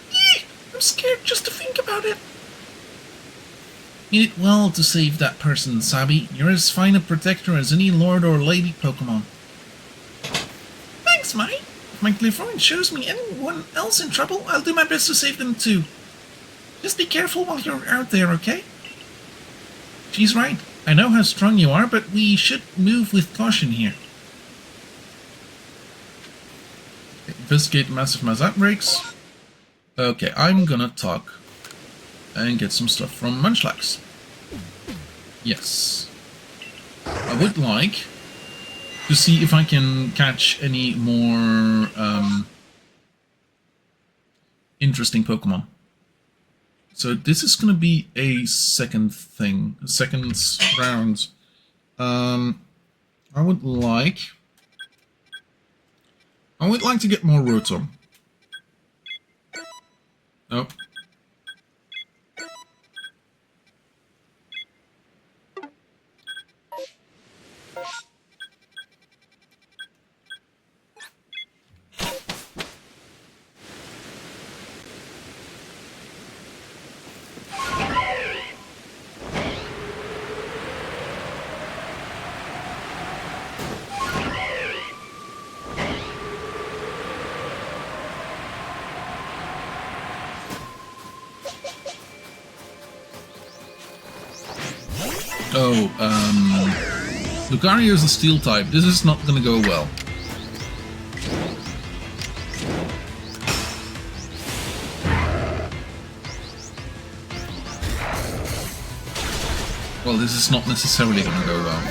I'm scared just to think about it. You did well to save that person, Sabi. You're as fine a protector as any Lord or Lady Pokemon. Thanks, Mai. If my clairvoyant shows me anyone else in trouble, I'll do my best to save them too. Just be careful while you're out there, okay? She's right. I know how strong you are, but we should move with caution here. Investigate massive mass outbreaks. Okay, I'm gonna talk and get some stuff from Munchlax. Yes. I would like to see if I can catch any more interesting Pokemon. So this is gonna be a second thing, a second round. I would like to get more Rotom. Nope. Oh, Lucario is a steel type. This is not gonna go well. Well, this is not necessarily gonna go well.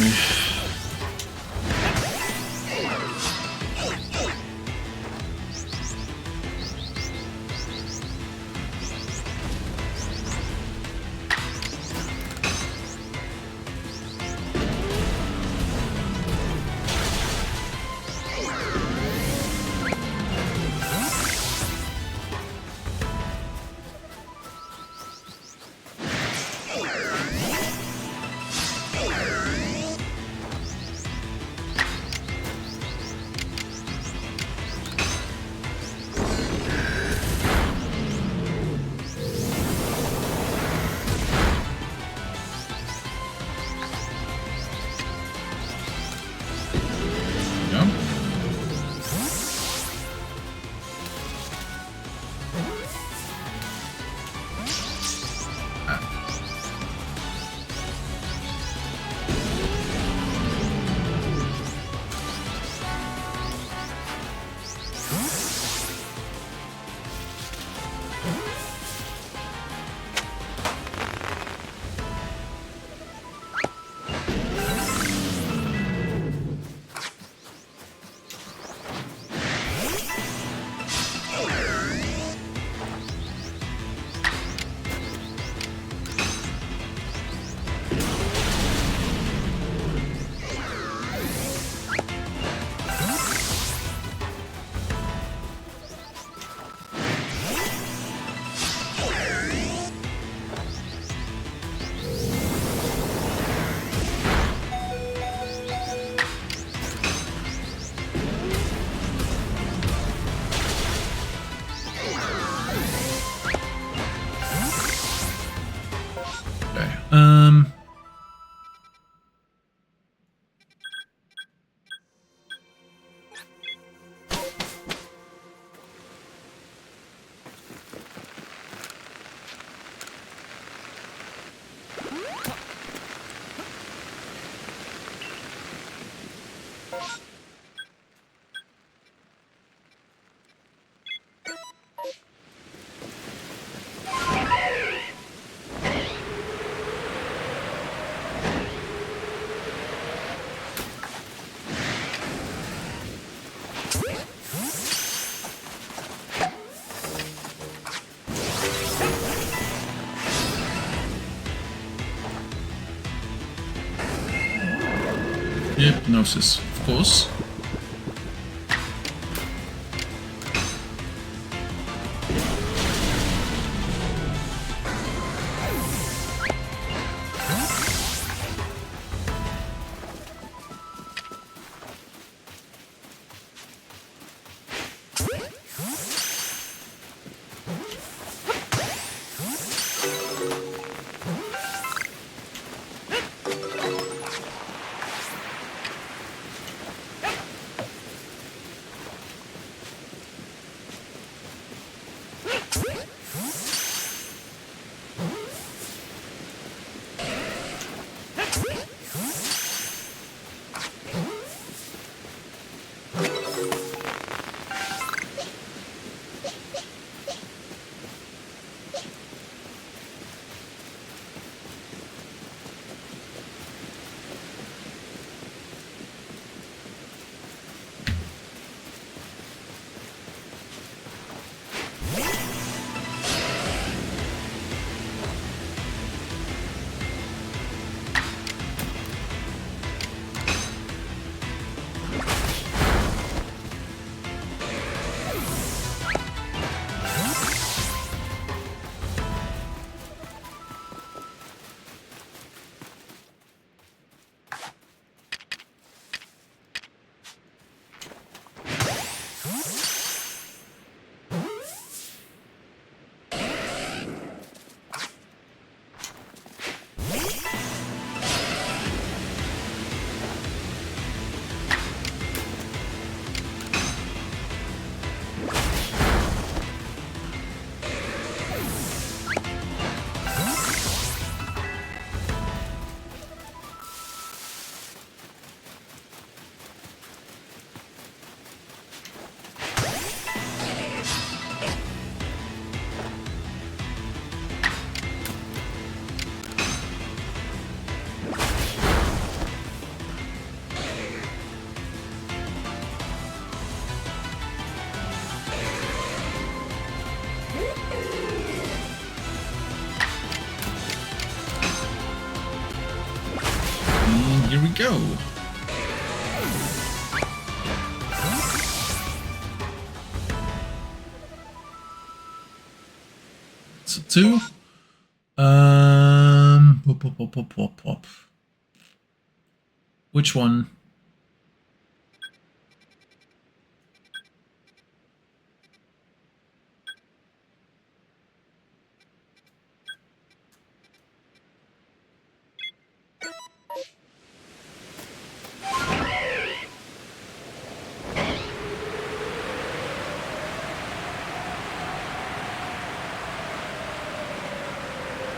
Okay. Hypnosis, of course. here we go. So 2. Pop. Which one?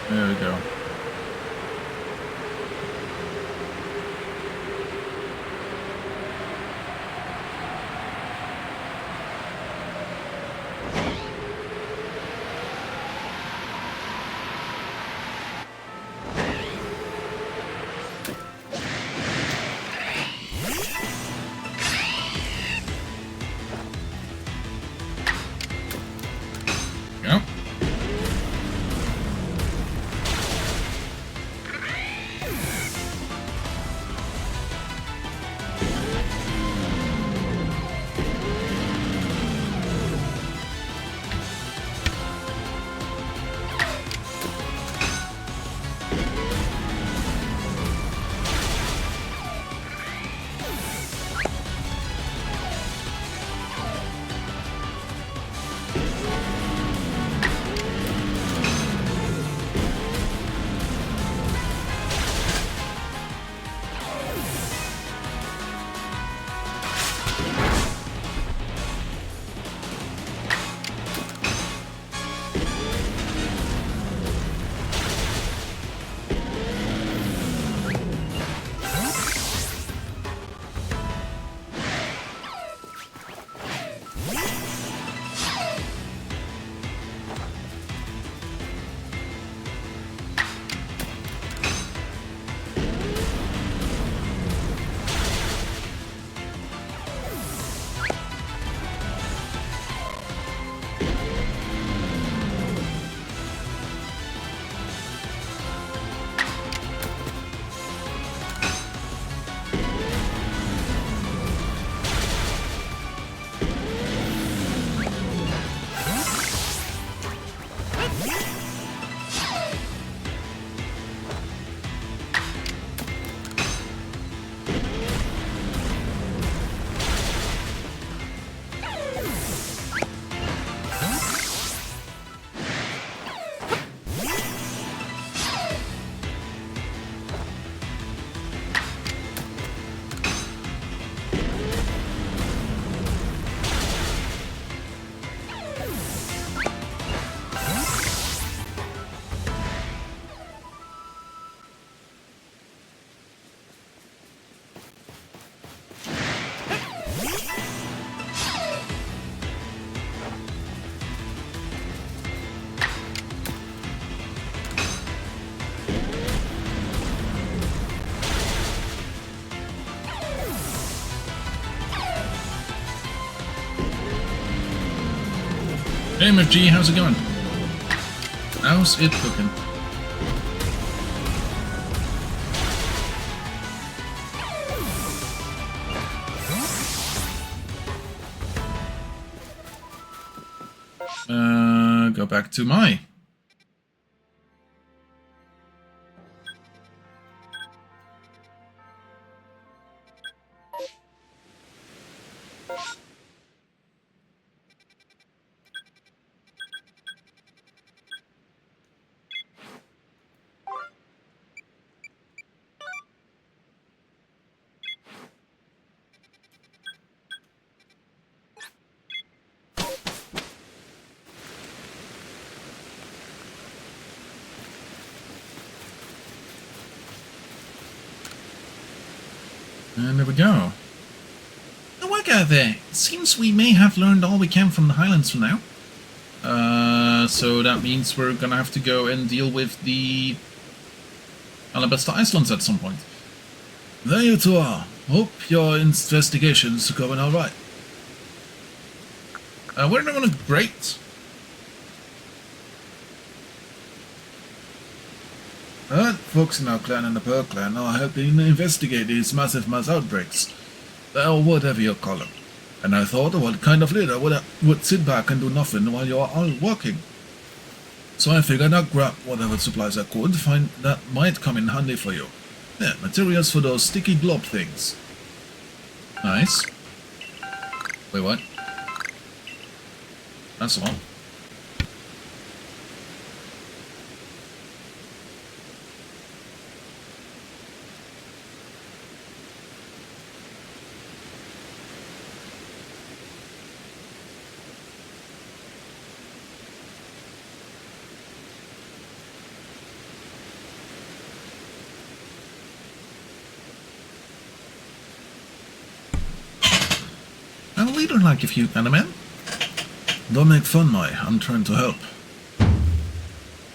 There we go. Yep. Hey MFG, how's it going? How's it cooking? Go back to my. And there we go. Good work out there. It seems we may have learned all we can from the Highlands for now. So that means we're gonna have to go and deal with the Alabaster Islands at some point. There you two are. Hope your investigation's going alright. We're doing great. Folks in our clan and the Pearl clan are helping investigate these massive mass outbreaks, or whatever you call them. And I thought, what kind of leader would sit back and do nothing while you're all working? So I figured I'd grab whatever supplies I could find that might come in handy for you. Yeah, materials for those sticky glob things. Nice. Wait, what? That's the one. I'm a leader like if you, Animan. Don't make fun, I'm trying to help.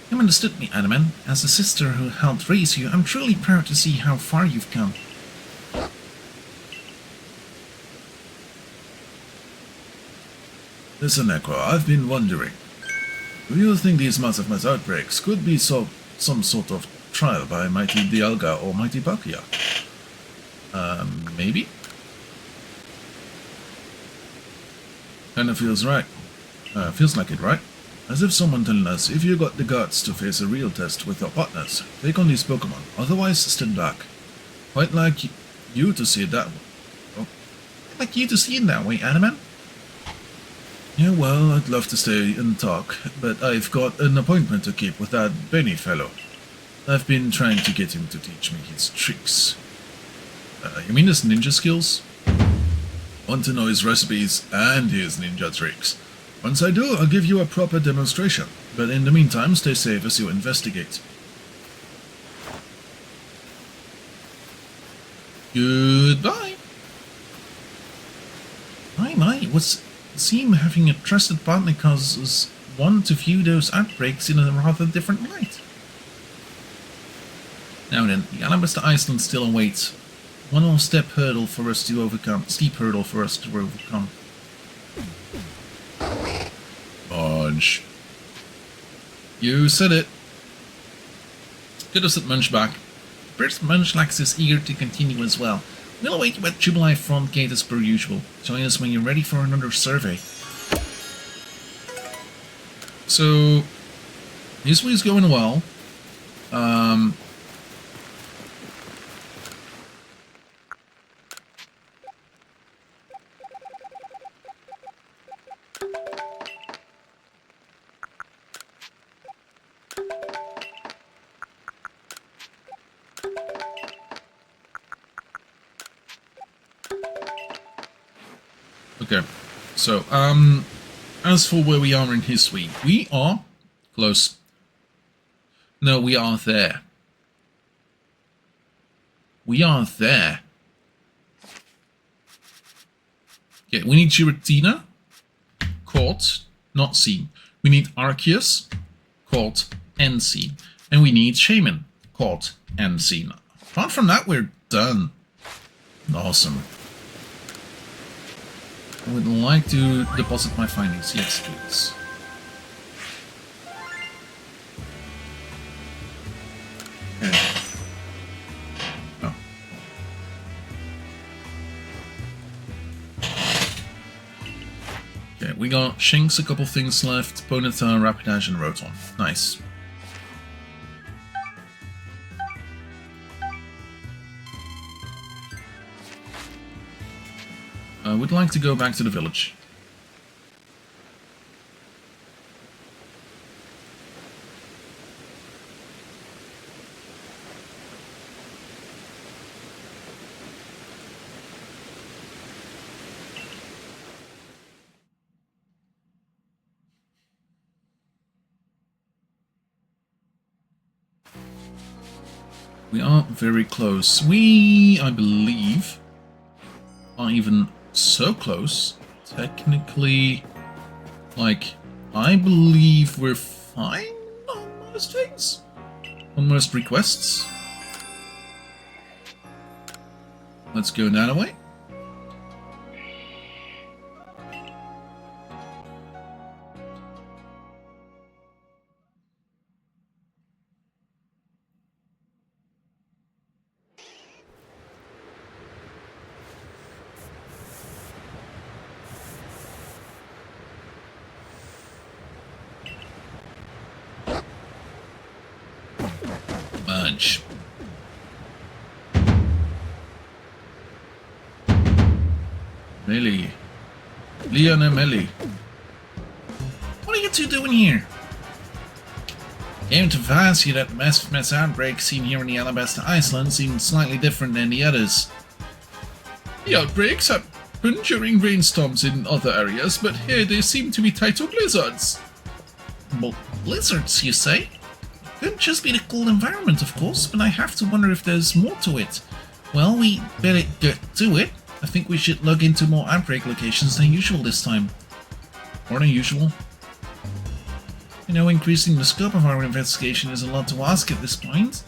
You understood me, Animan. As a sister who helped raise you, I'm truly proud to see how far you've come. Listen, Necro, I've been wondering. Do you think these massive mass outbreaks could be some sort of trial by Mighty Dialga or Mighty Bakia? Maybe? Kinda feels right. Feels like it, right? As if someone telling us, if you got the guts to face a real test with your partners, take on these Pokémon, otherwise stand back. Quite like you to see it that way. Oh. I'd like you to see it that way, Animan. Yeah, well, I'd love to stay and talk, but I've got an appointment to keep with that Benny fellow. I've been trying to get him to teach me his tricks. You mean his ninja skills? Want to know his recipes and his ninja tricks. Once I do, I'll give you a proper demonstration, but in the meantime, stay safe as you investigate. Goodbye. My, what's seem having a trusted partner causes one to view those outbreaks in a rather different light. Now then, the Alabaster Iceland still awaits. One more steep hurdle for us to overcome. Munch. You said it. Good as at Munchback. First Munchlax is eager to continue as well. We'll await you at Jubilee front gate as per usual. Join us when you're ready for another survey. So, this week's going well. Okay, so, as for where we are in history, we are close. No, we are there. We are there. Okay, we need Giratina, caught, not seen. We need Arceus, caught, and seen. And we need Shaman, caught, and seen. Apart from that, we're done. Awesome. I would like to deposit my findings. Yes, please. Okay. Oh. Okay, we got Shinx, a couple things left, Ponyta, Rapidash, and Rotom. Nice. I would like to go back to the village. We are very close. We, I believe, are even so close. Technically, like, I believe we're fine on most things. On most requests. Let's go that way. damage. Melee. Leon and Melee. What are you two doing here? Came to advise you that the mass outbreak seen here in the Alabaster Island seemed slightly different than the others. The outbreaks happen during rainstorms in other areas, but here they seem to be tied to blizzards. Blizzards, you say? Couldn't just be the cold environment, of course, but I have to wonder if there's more to it. Well, we better get to it. I think we should look into more outbreak locations than usual this time. More than usual? You know, increasing the scope of our investigation is a lot to ask at this point.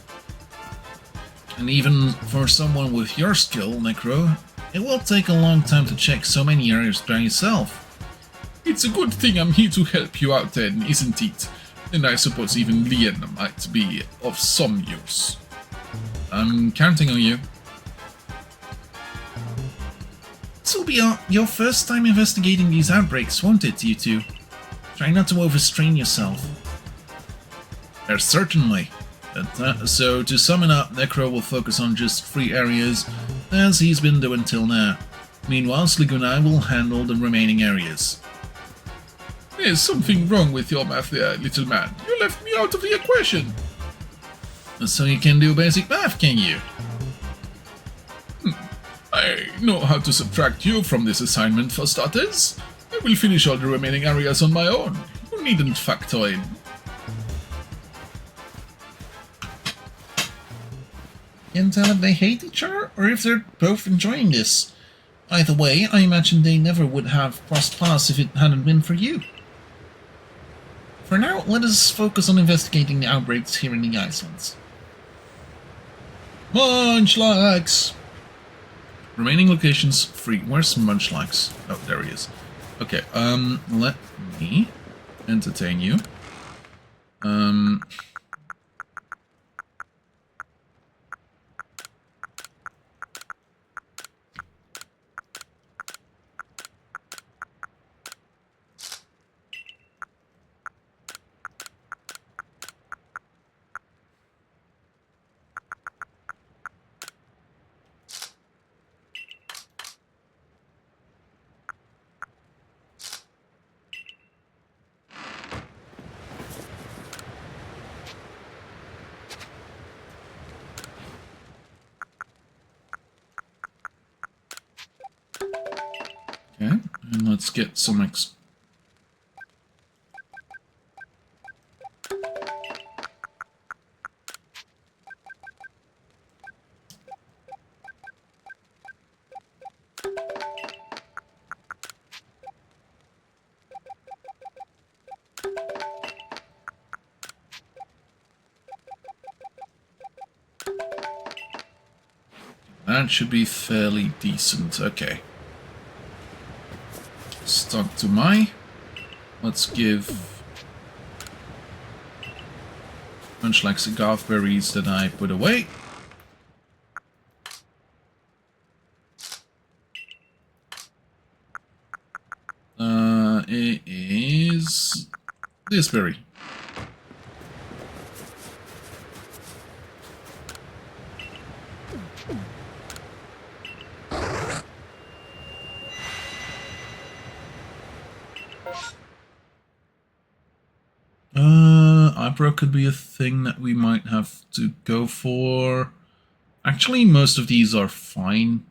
And even for someone with your skill, Necro, it will take a long time to check so many areas by yourself. It's a good thing I'm here to help you out then, isn't it? And I suppose even Leon might be of some use. I'm counting on you. This will be your first time investigating these outbreaks, won't it, you two? Try not to overstrain yourself. Certainly. So to sum it up, Necro will focus on just 3 areas, as he's been doing till now. Meanwhile, Sigrun and I will handle the remaining areas. There's something wrong with your math there, little man. You left me out of the equation. So you can do basic math, can you? I know how to subtract you from this assignment for starters. I will finish all the remaining areas on my own. You needn't factor in. Can't tell if they hate each other or if they're both enjoying this. Either way, I imagine they never would have crossed paths if it hadn't been for you. For now, let us focus on investigating the outbreaks here in the Icelands. Munchlax! Remaining locations 3. Where's Munchlax? Oh, there he is. Okay, let me entertain you. Okay, and let's get some that should be fairly decent. Okay. Stuck to my. Let's give Munchlax the garth berries that I put away. It is this berry. Eyebrow could be a thing that we might have to go for. Actually, most of these are fine.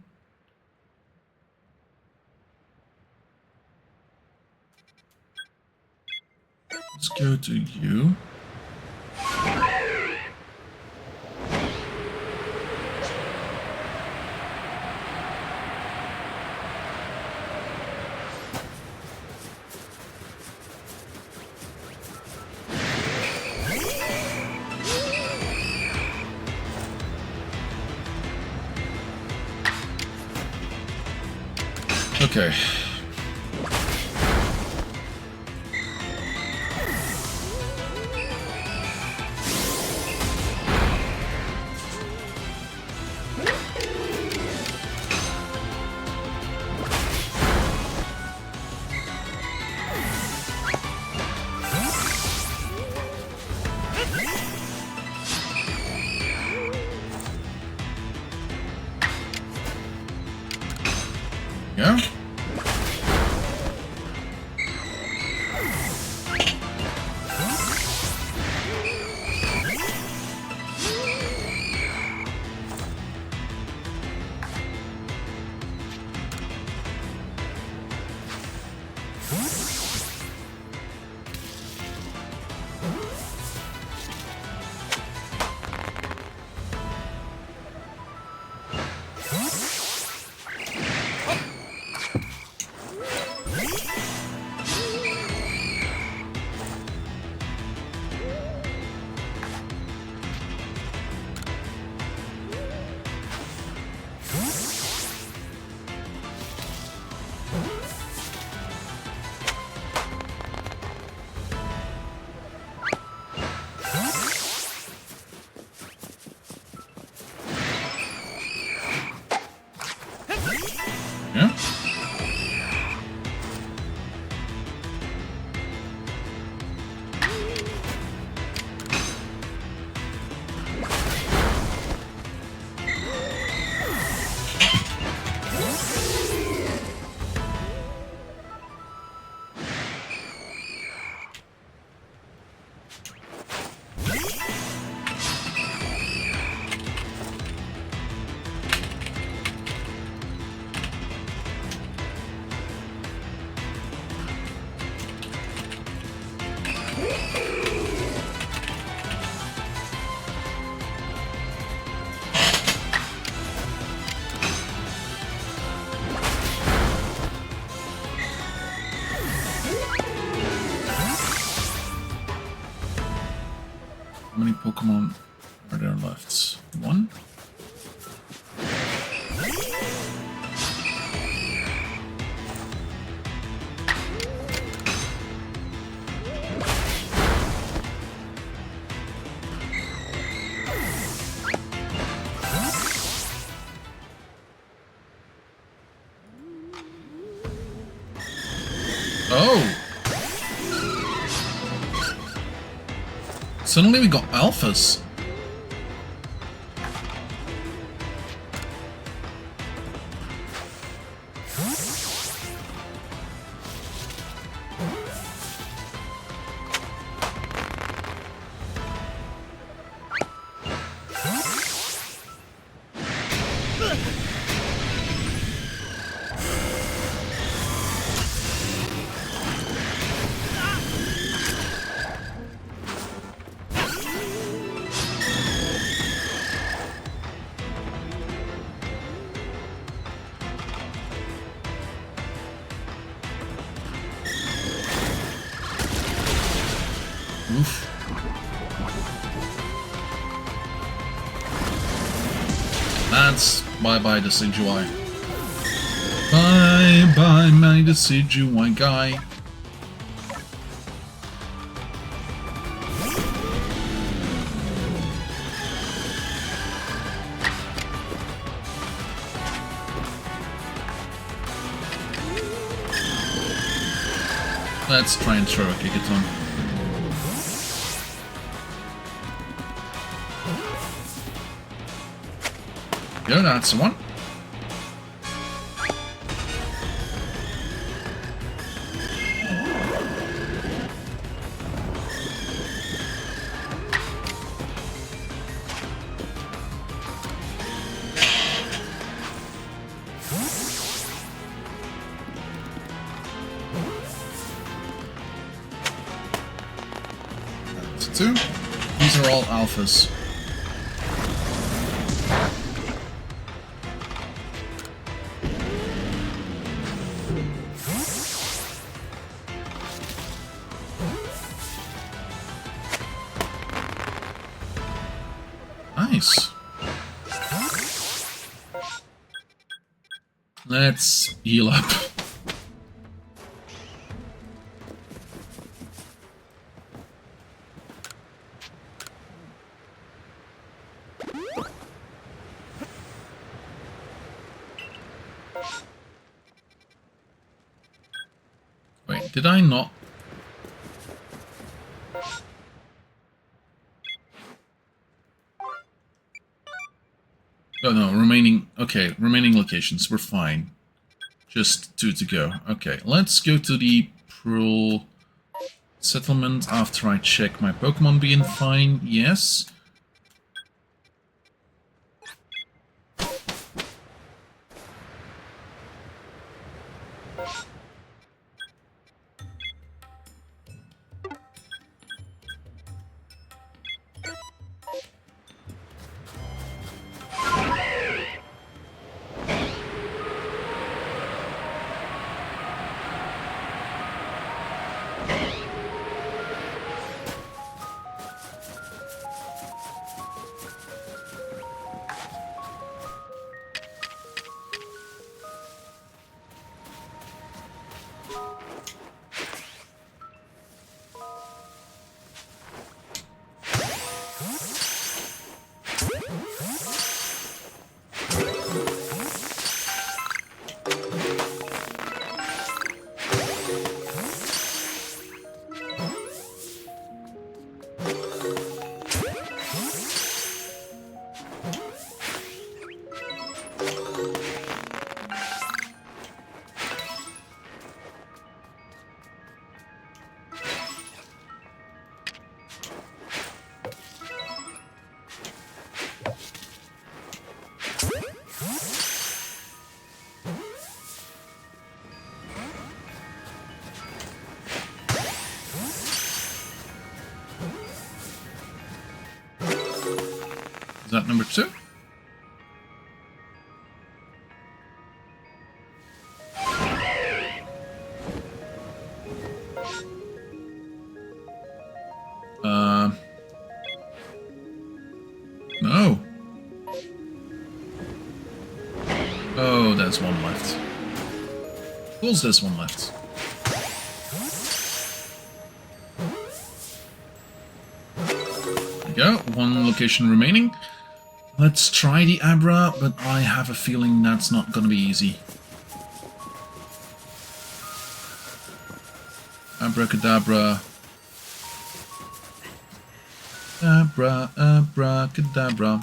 Let's go to you. Okay. go. Yeah. How many Pokemon are there left? One? Oh! Suddenly we got alphas. Oof. That's bye-bye Decidueye. Bye-bye my Decidueye guy. Let's try and throw a Gigaton. Yeah, that's the one. That's two. These are all alphas. Nice. Let's heal up. Wait, did I not? Oh no, remaining... Okay, remaining locations, we're fine. Just 2 to go. Okay, let's go to the Pearl settlement after I check my Pokemon being fine. Yes. Is that number 2? No. Oh, there's one left. Of course there's one left. There we go, one location remaining. Let's try the Abra, but I have a feeling that's not gonna be easy. Abracadabra. Abra, abracadabra.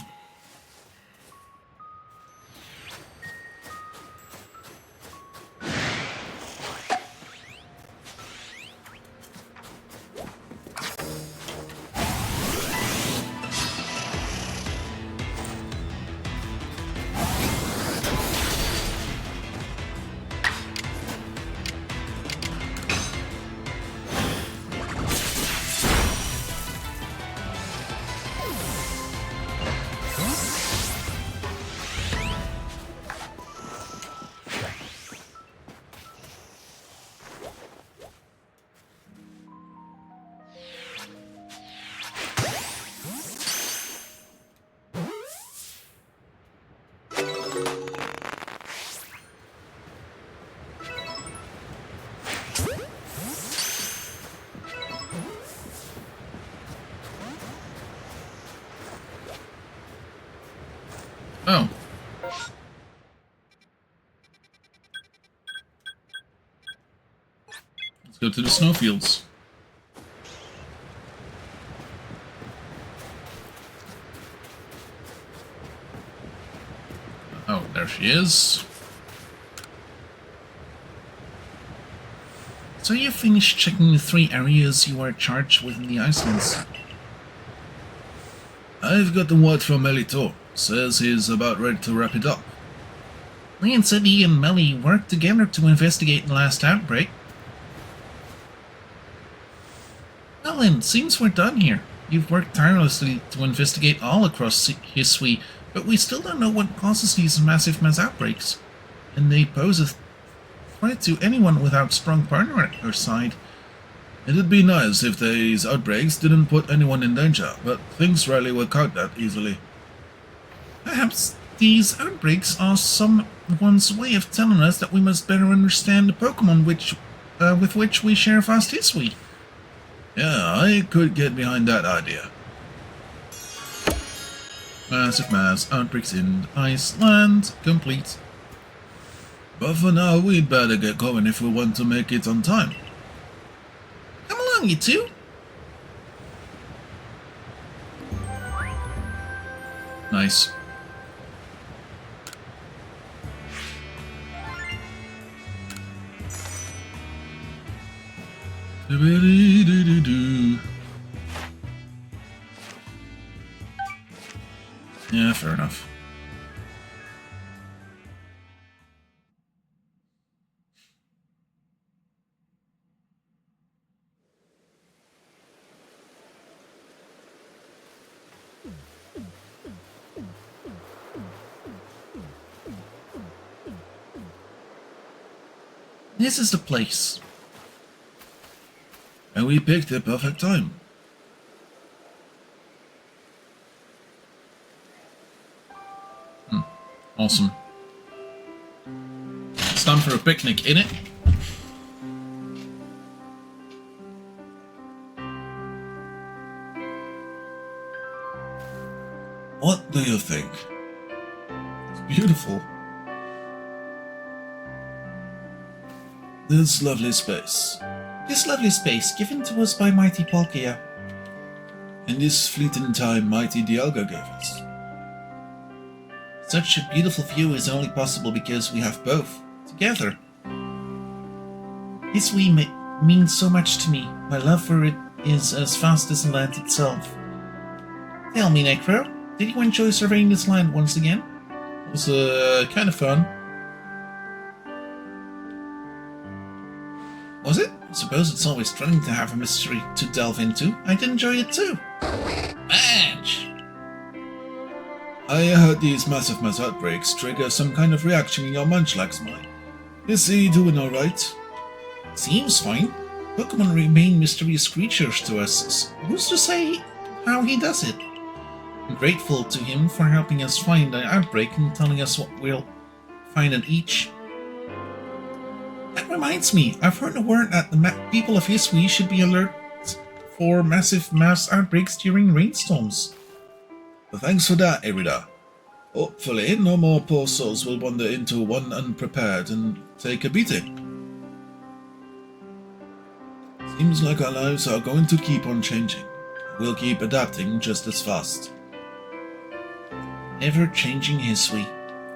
Oh. Let's go to the snowfields. Oh, there she is. So you finished checking the 3 areas you were charged with in the Icelands? I've got the word from Melitor. Says he's about ready to wrap it up. Lian said he and Melly worked together to investigate the last outbreak. Well then, seems we're done here. You've worked tirelessly to investigate all across Hisui, but we still don't know what causes these massive mass outbreaks. And they pose a threat to anyone without strong partner at their side. It'd be nice if these outbreaks didn't put anyone in danger, but things rarely work out that easily. Perhaps these outbreaks are someone's way of telling us that we must better understand the Pokémon with which we share vast history. Yeah, I could get behind that idea. Massive mass outbreaks in Iceland complete. But for now, we'd better get going if we want to make it on time. Come along, you two. Nice. Yeah, fair enough. This is the place. And we picked the perfect time. Awesome. It's time for a picnic, innit? What do you think? It's beautiful. This lovely space. This lovely space given to us by mighty Palkia. And this fleeting time mighty Dialga gave us. Such a beautiful view is only possible because we have both, together. This means so much to me. My love for it is as vast as the land itself. Tell me, Necro, did you enjoy surveying this land once again? It was kind of fun. Was it? I suppose it's always thrilling to have a mystery to delve into. I did enjoy it too. Badge! I heard these massive mass outbreaks trigger some kind of reaction in your Munchlax's mind. Is he doing alright? Seems fine. Pokémon remain mysterious creatures to us. Who's to say how he does it? I'm grateful to him for helping us find the outbreak and telling us what we'll find at each. That reminds me, I've heard the word that the people of Hisui should be alert for massive mass outbreaks during rainstorms. Well, thanks for that, Irida. Hopefully, no more poor souls will wander into one unprepared and take a beating. Seems like our lives are going to keep on changing. We'll keep adapting just as fast. Ever-changing Hisui.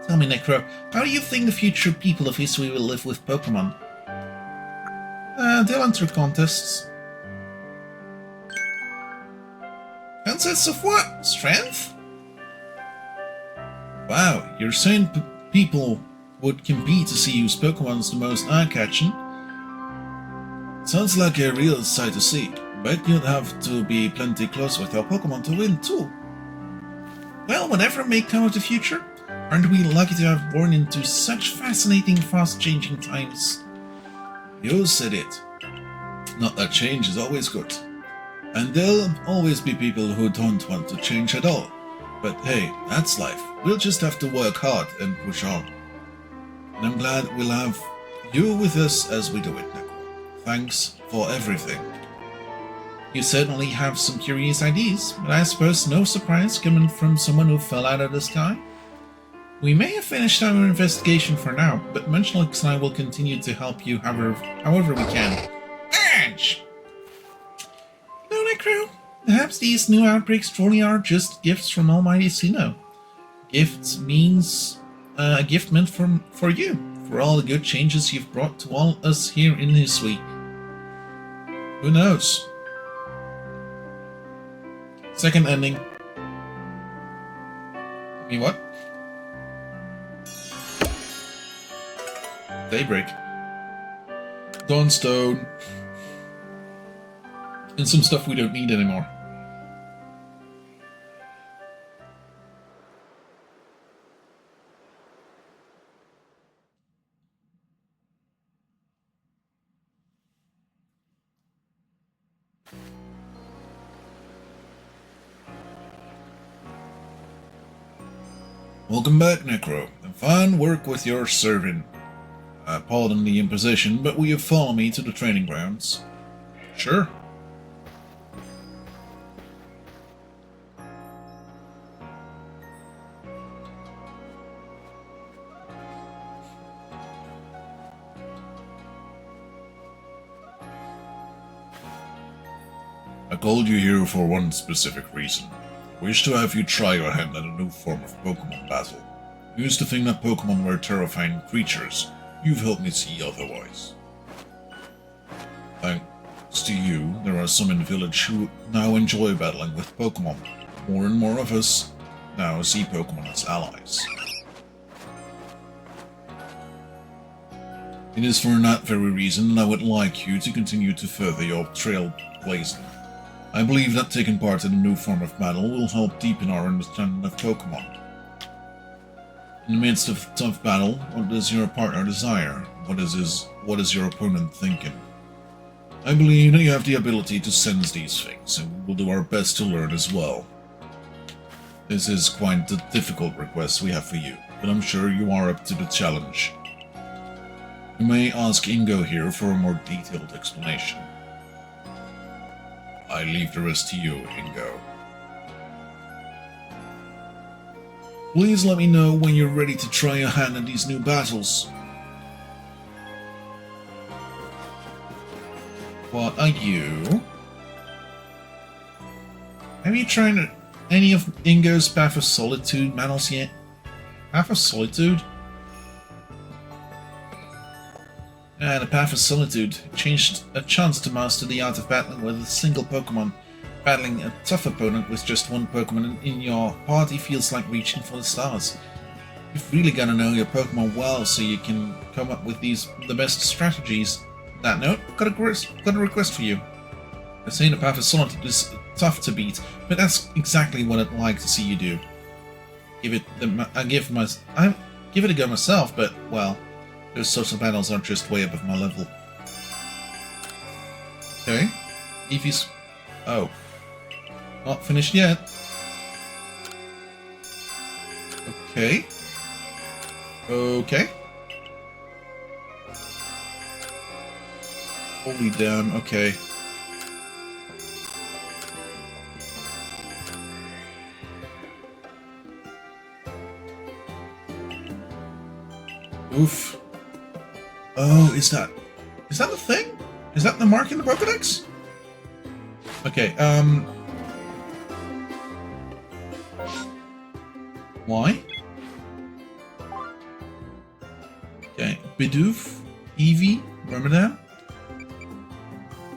Tell me, Necro, how do you think the future people of Hisui will live with Pokémon? They'll enter contests. Contests of what? Strength? Wow, you're saying people would compete to see whose Pokemon's the most eye-catching? Sounds like a real sight to see. Bet you'd have to be plenty close with your Pokemon to win too. Well, whatever may come of the future, aren't we lucky to have born into such fascinating, fast-changing times? You said it. Not that change is always good. And there'll always be people who don't want to change at all. But hey, that's life. We'll just have to work hard and push on. And I'm glad we'll have you with us as we do it, Neko. Thanks for everything. You certainly have some curious ideas, but I suppose no surprise coming from someone who fell out of the sky. We may have finished our investigation for now, but Munchlax and I will continue to help you however we can. Edge! No, Necro. Perhaps these new outbreaks truly are just gifts from Almighty Sinnoh. Gifts means a gift meant for you, for all the good changes you've brought to all us here in Hisui. Who knows? Second ending. Me what? Daybreak. Dawnstone. And some stuff we don't need anymore. Welcome back, Necro. Fine work with your servant. Pardon the imposition, but will you follow me to the training grounds? Sure. I called you here for one specific reason. I wish to have you try your hand at a new form of Pokémon battle. I used to think that Pokémon were terrifying creatures. You've helped me see otherwise. Thanks to you, there are some in the village who now enjoy battling with Pokémon. More and more of us now see Pokémon as allies. It is for that very reason that I would like you to continue to further your trailblazing. I believe that taking part in a new form of battle will help deepen our understanding of Pokémon. In the midst of a tough battle, what does your partner desire? What is your opponent thinking? I believe that you have the ability to sense these things, and we will do our best to learn as well. This is quite a difficult request we have for you, but I'm sure you are up to the challenge. You may ask Ingo here for a more detailed explanation. I leave the rest to you, Ingo. Please let me know when you're ready to try your hand at these new battles. What are you? Have you tried any of Ingo's Path of Solitude battles yet? Path of Solitude? The Path of Solitude changed a chance to master the art of battling with a single Pokemon. Battling a tough opponent with just one Pokemon in your party feels like reaching for the stars. You've really got to know your Pokemon well so you can come up with the best strategies. On that note, got a request for you. I say the Path of Solitude is tough to beat, but that's exactly what I'd like to see you do. I give it a go myself, but well, those social battles are just way above my level. Okay, Eevee's. Oh. Not finished yet. Okay. Okay. Holy damn, okay. Oof. Oh, is that the thing? Is that the mark in the Pokédex? Okay, why? Okay, Bidoof, Eevee, Wormadam.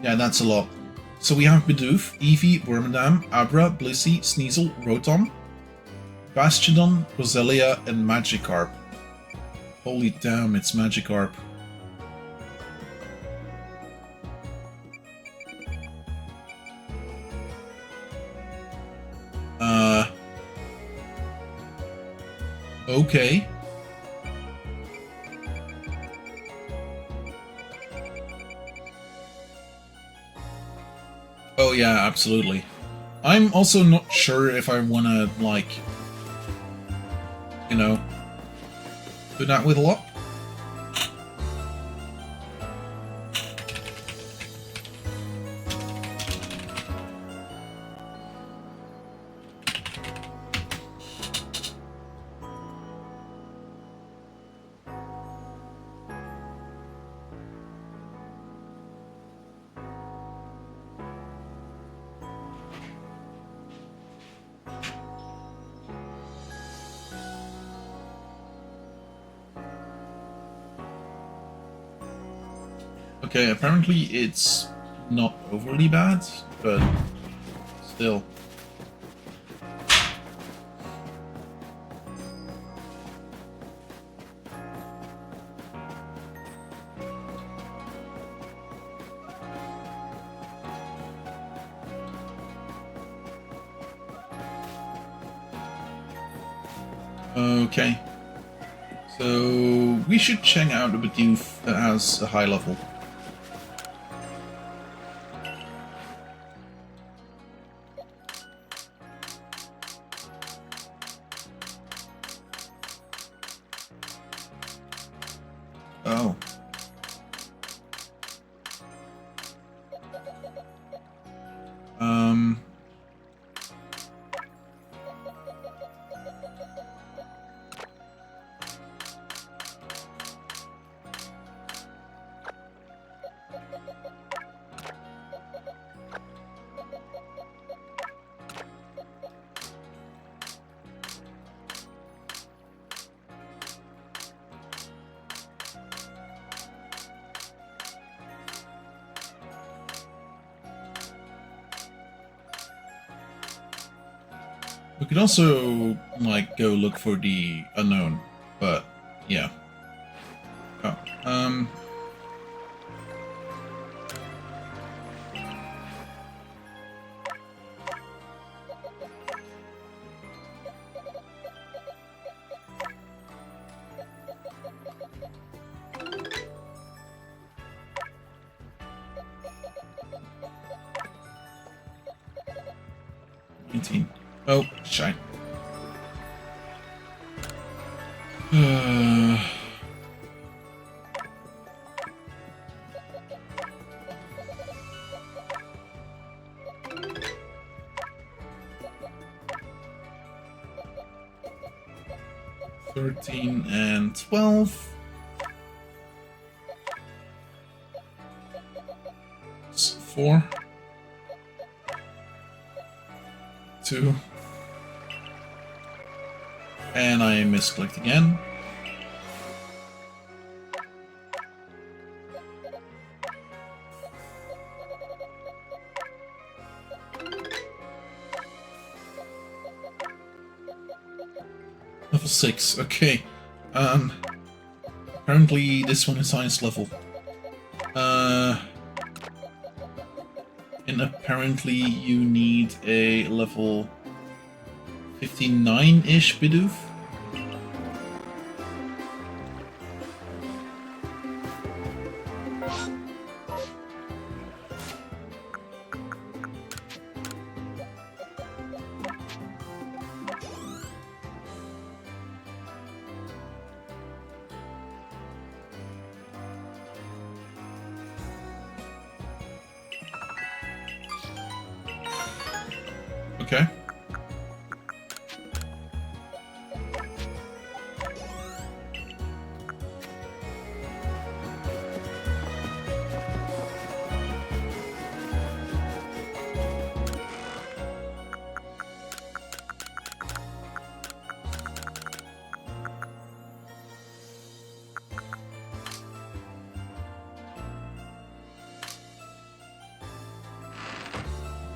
Yeah, that's a lot. So we have Bidoof, Eevee, Wormadam, Abra, Blissey, Sneasel, Rotom, Bastiodon, Roselia, and Magikarp. Holy damn, it's Magikarp. Okay. Oh yeah, absolutely. I'm also not sure if I wanna, like, you know, do that with a lot. Okay, apparently it's not overly bad, but still. Okay. So we should check out a Bidoof that has a high level. Oh. We could also, like, go look for the unknown, but, yeah. Oh, 19. Oh, shite. $13 and $12. 4. 2. And I misclicked again. Level 6, okay. Apparently this one is highest level. And apparently you need a level 59-ish Bidoof. Okay.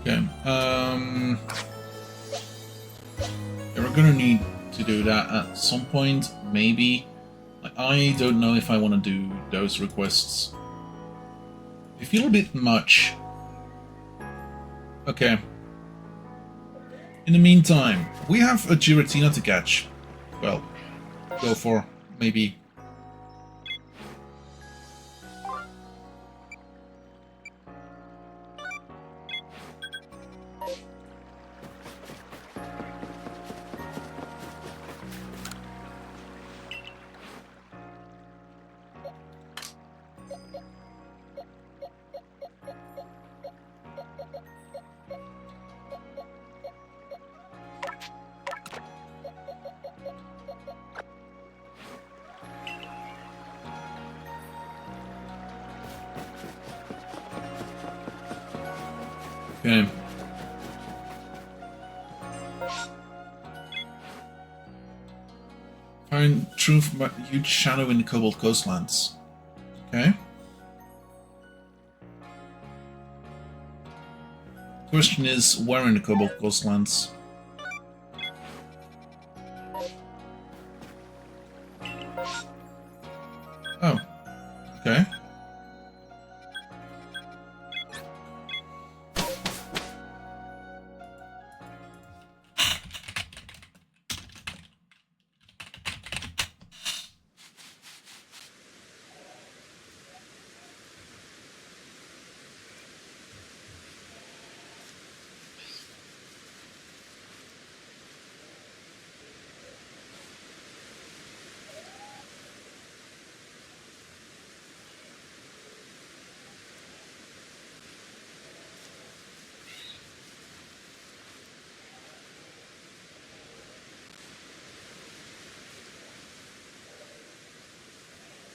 Okay. Yeah, we're gonna need to do that at some point, maybe. I don't know if I want to do those requests. They feel a bit much. Okay. In the meantime, we have a Giratina to catch. Well, go for maybe. Okay. Find truth about huge shadow in the Cobalt Coastlands. Okay. Question is, where in the Cobalt Coastlands? Oh. Okay.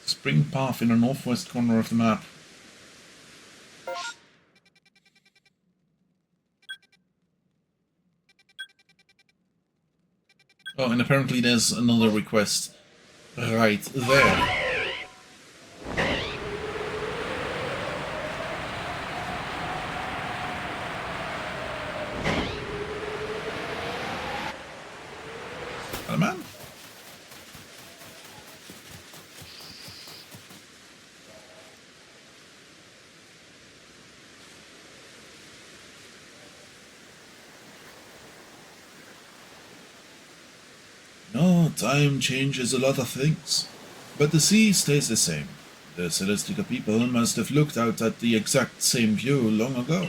Spring path in the northwest corner of the map. Oh, and apparently there's another request right there. time changes a lot of things, but the sea stays the same. The Celestica people must have looked out at the exact same view long ago.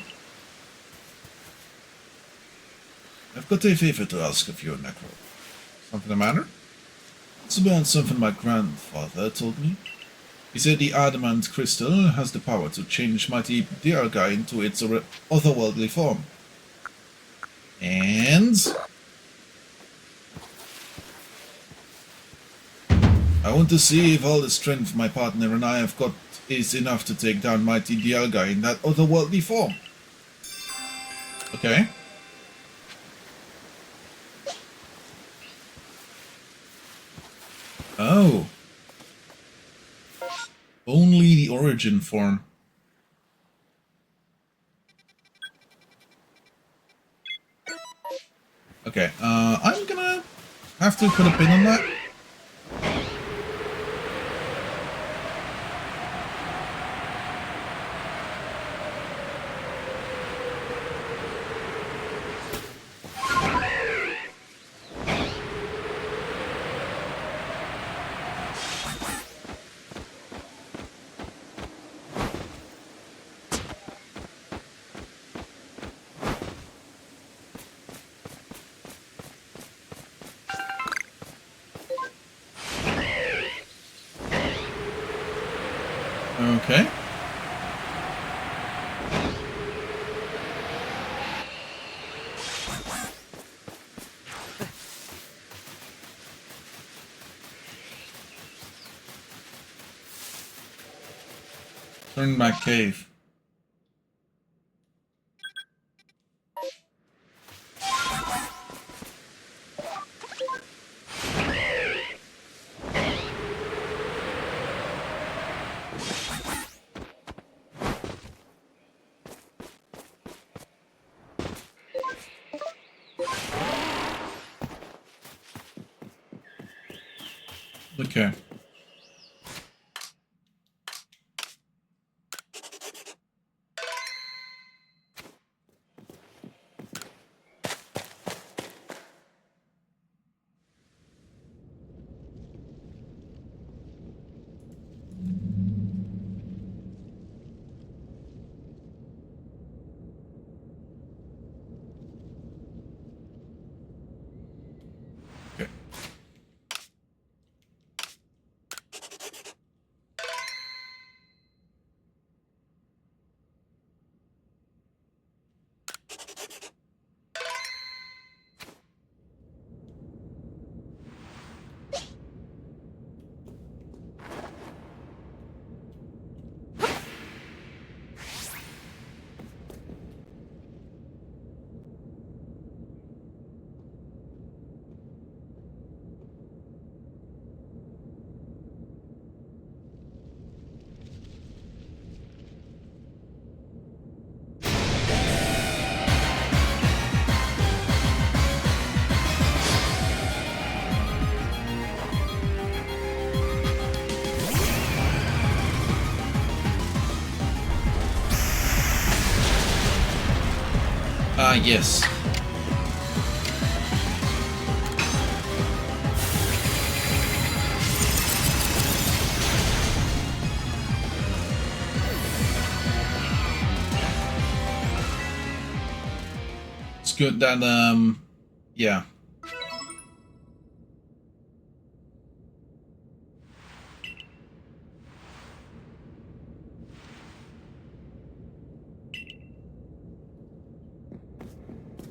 I've got a favor to ask of you, Necro. Something the matter? It's about something my grandfather told me. He said the adamant crystal has the power to change mighty Dialga into its otherworldly form. And I want to see if all the strength my partner and I have got is enough to take down mighty Dialga in that otherworldly form. okay. Oh. Only the origin form. Okay, I'm gonna have to put a pin on that. Okay. Turn back cave. Okay. Okay. Yes. It's good that, yeah.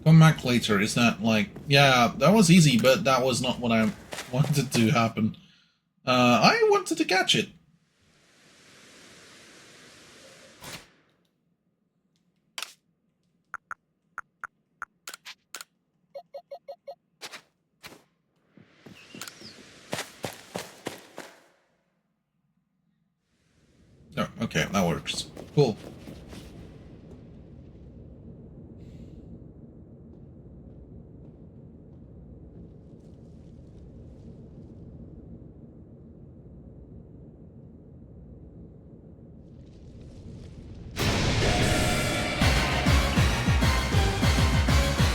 Come back later. It's not like, yeah, that was easy, but that was not what I wanted to happen. I wanted to catch it. Oh, okay, that works. Cool.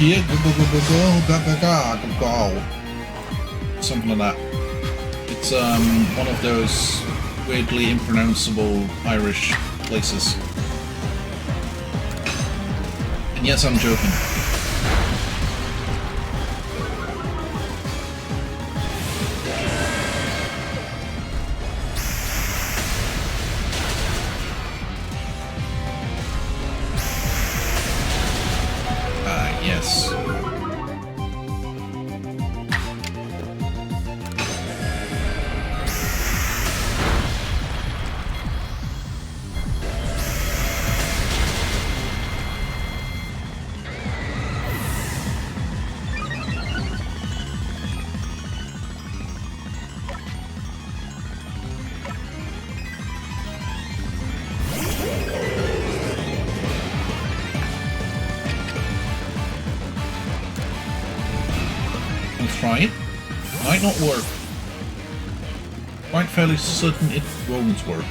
Yeah, go. something like that. It's one of those weirdly impronounceable Irish places. And yes, I'm joking. Yes. Try it. Might not work. Quite fairly certain it won't work.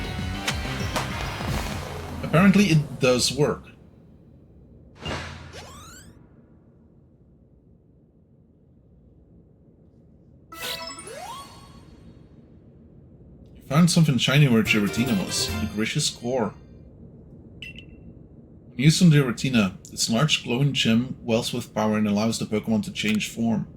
Apparently it does work. You found something shiny where Giratina was. The Gracious Core. When used on Giratina, this large glowing gem wells with power and allows the Pokémon to change form.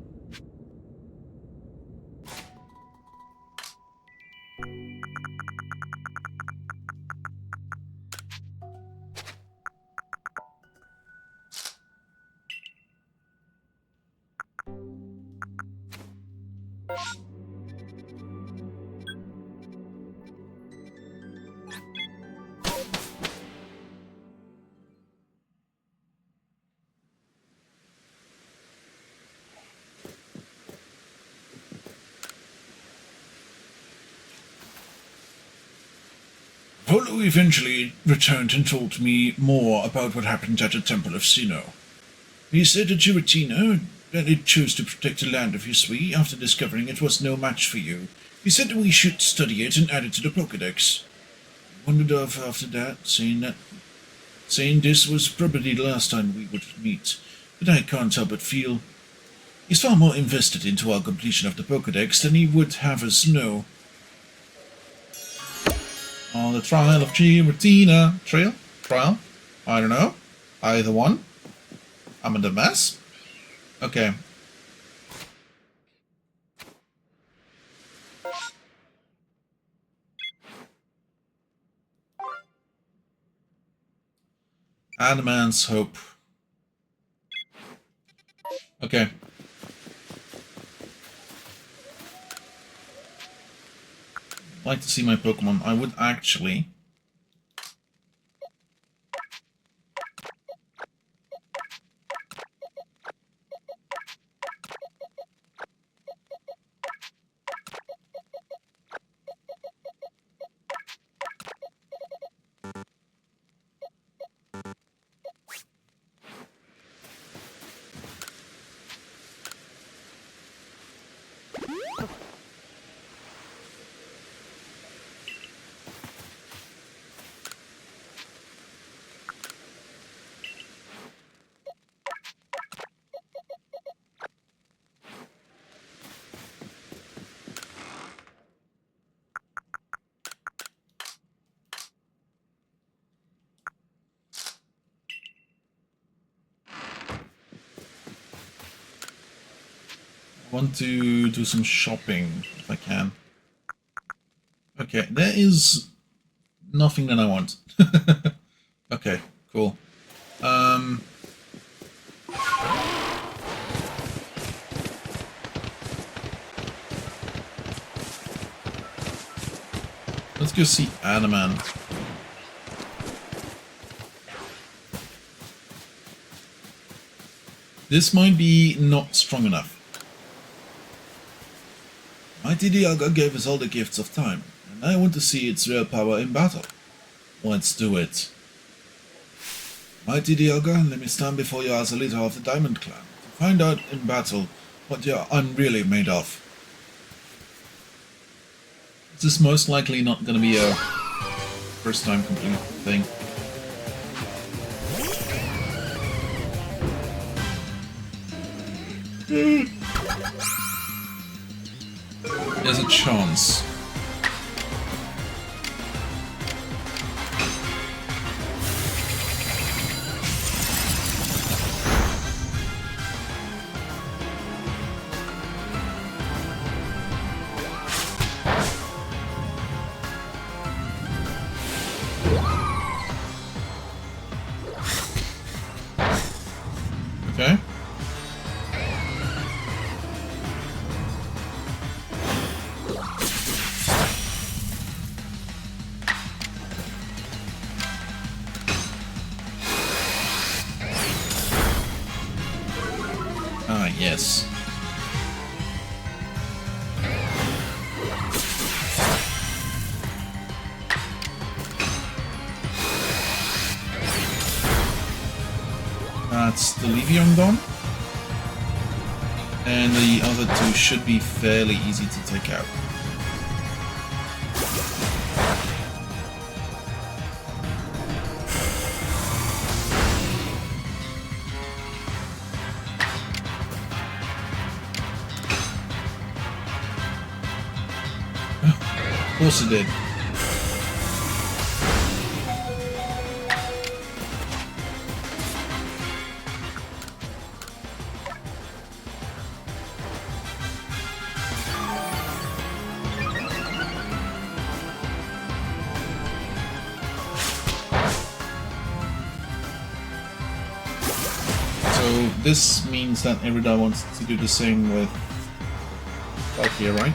Volu eventually returned and told me more about what happened at the Temple of Sinnoh. He said that Giratina, that it chose to protect the land of Hisui after discovering it was no match for you. He said that we should study it and add it to the Pokédex. I wandered off after that, saying this was probably the last time we would meet, but I can't help but feel he's far more invested into our completion of the Pokédex than he would have us know. On the trial of Giratina. Trial? I don't know. Either one. I'm in the mess. Okay. Adamant's Hope. Okay. Like to see my Pokemon. I would actually want to do some shopping if I can. Okay, there is nothing that I want. Okay, cool. Let's go see Adamant. This might be not strong enough. Mighty Dialga gave us all the gifts of time, and I want to see its real power in battle. Let's do it. Mighty Dialga, let me stand before you as a leader of the Diamond Clan, to find out in battle what I'm really made of. This is most likely not going to be a first time complete thing. There's a chance. Okay. Ah, yes. That's the Levion gone. And the other two should be fairly easy to take out. Of course it did. So this means that Erida wants to do the same with Valkyria, right?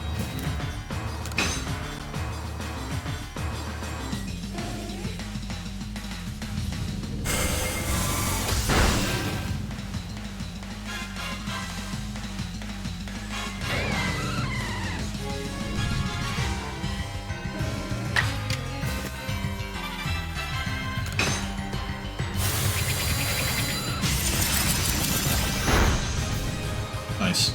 Nice.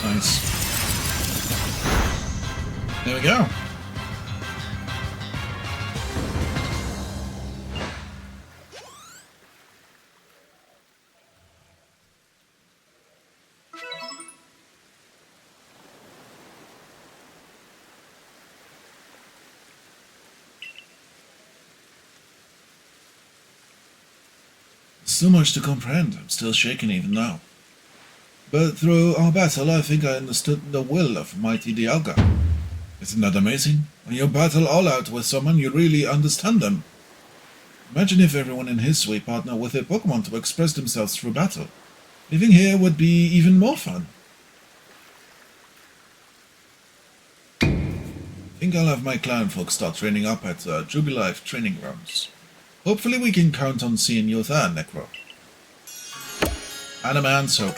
Nice. There we go. So much to comprehend. I'm still shaken even now. But through our battle, I think I understood the will of mighty Dialga. Isn't that amazing? When you battle all out with someone, you really understand them. Imagine if everyone in his way partnered with their Pokémon to express themselves through battle. Living here would be even more fun. I think I'll have my clan folks start training up at Jubilife training grounds. Hopefully we can count on seeing you there, Necro. And a man's hope.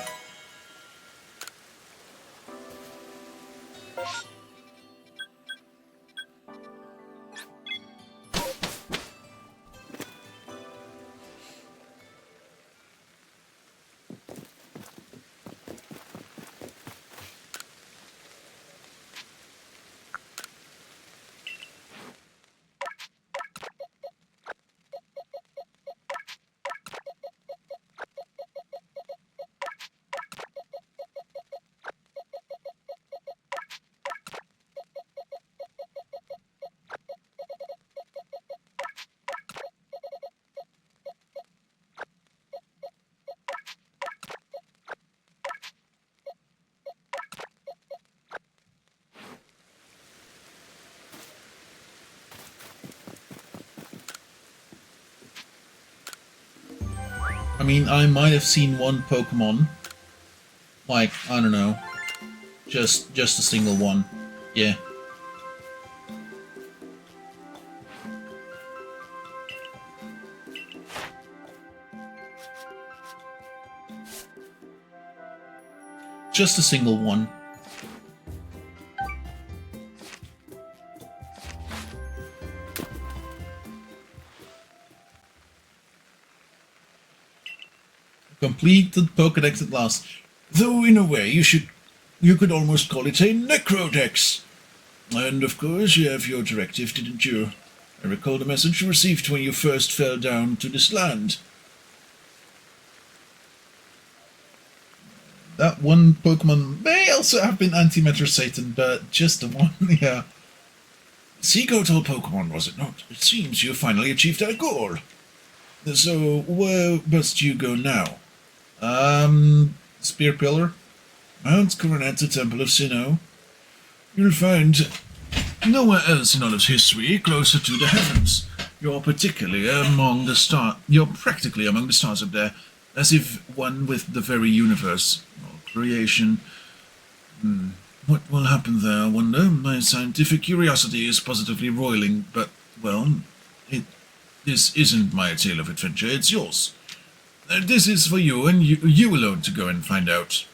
I mean, I might have seen one Pokemon, like, I don't know, just a single one, yeah. Just a single one. Completed Pokédex at last. Though in a way you could almost call it a necrodex. And of course you have your directive, didn't you? I recall the message you received when you first fell down to this land. That one Pokemon may also have been Antimatter Satan, but just the one, yeah. Seek out all Pokemon, was it not? It seems you finally achieved that goal. So, where must you go now? Spear Pillar. Mount Coronata Temple of Sinnoh. You'll find nowhere else in all of history closer to the heavens. You're practically among the stars up there, as if one with the very universe, or creation. What will happen there, I wonder? My scientific curiosity is positively roiling, but, well, this isn't my tale of adventure, it's yours. This is for you, and you alone to go and find out.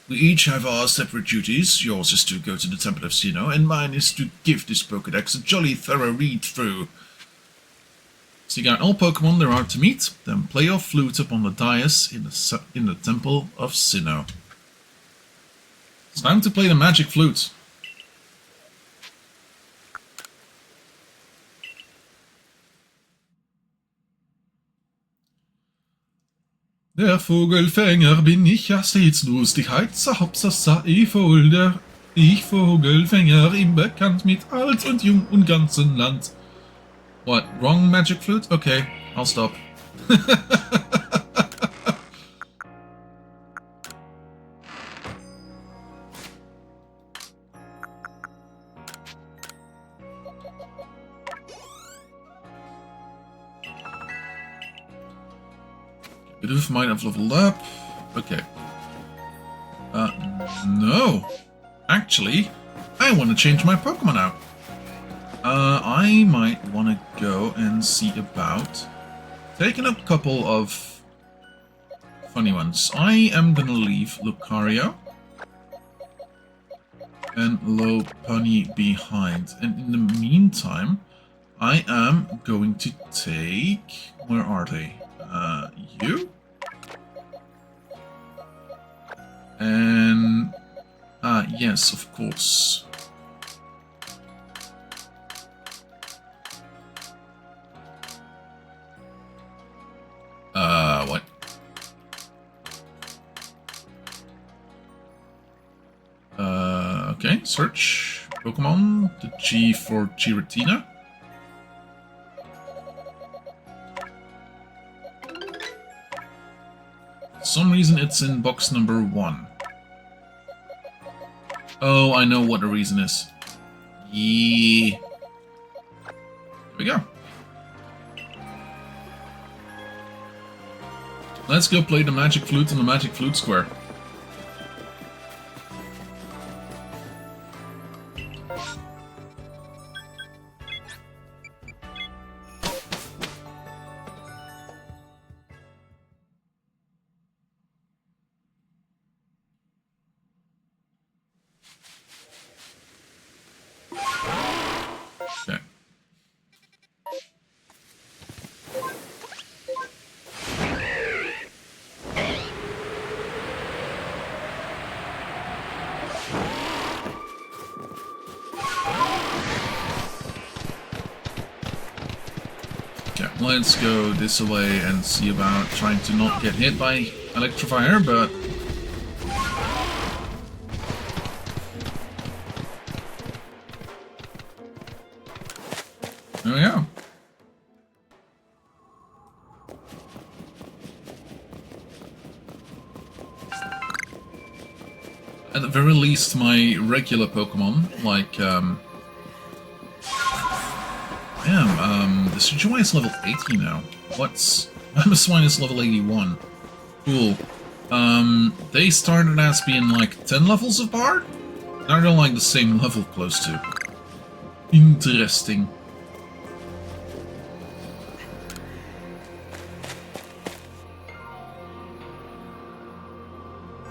We each have our separate duties. Yours is to go to the Temple of Sinnoh, and mine is to give this Pokédex a jolly thorough read-through. So you got all Pokemon there are to meet, then play your flute upon the dais in the Temple of Sinnoh. It's time to play the magic flute. Der Vogelfänger bin ich ja stets lustig, Heizer, Hopsasa, ich Vogelfänger, ihm bekannt mit alt und jung und ganzen Land. What, wrong magic flute? Okay, I'll stop. Bit of mine have leveled up. Okay. No. Actually, I want to change my Pokemon out. I might want to go and see about taking a couple of funny ones. I am going to leave Lucario and Lopunny behind. And in the meantime, I am going to take... Where are they? You? And... yes, of course. What? Okay, search Pokemon, the G for Giratina. For some reason it's in box number 1. Oh, I know what the reason is. Yeah. Here we go. Let's go play the Magic Flute in the Magic Flute Square. Okay. Okay, let's go this way and see about trying to not get hit by Electrifier, but... There we go. At the very least, my regular Pokemon, like, the Sujoi is level 80 now. What's... Mamoswine is level 81. Cool. They started as being like 10 levels apart? Now they're like the same level close to. Interesting.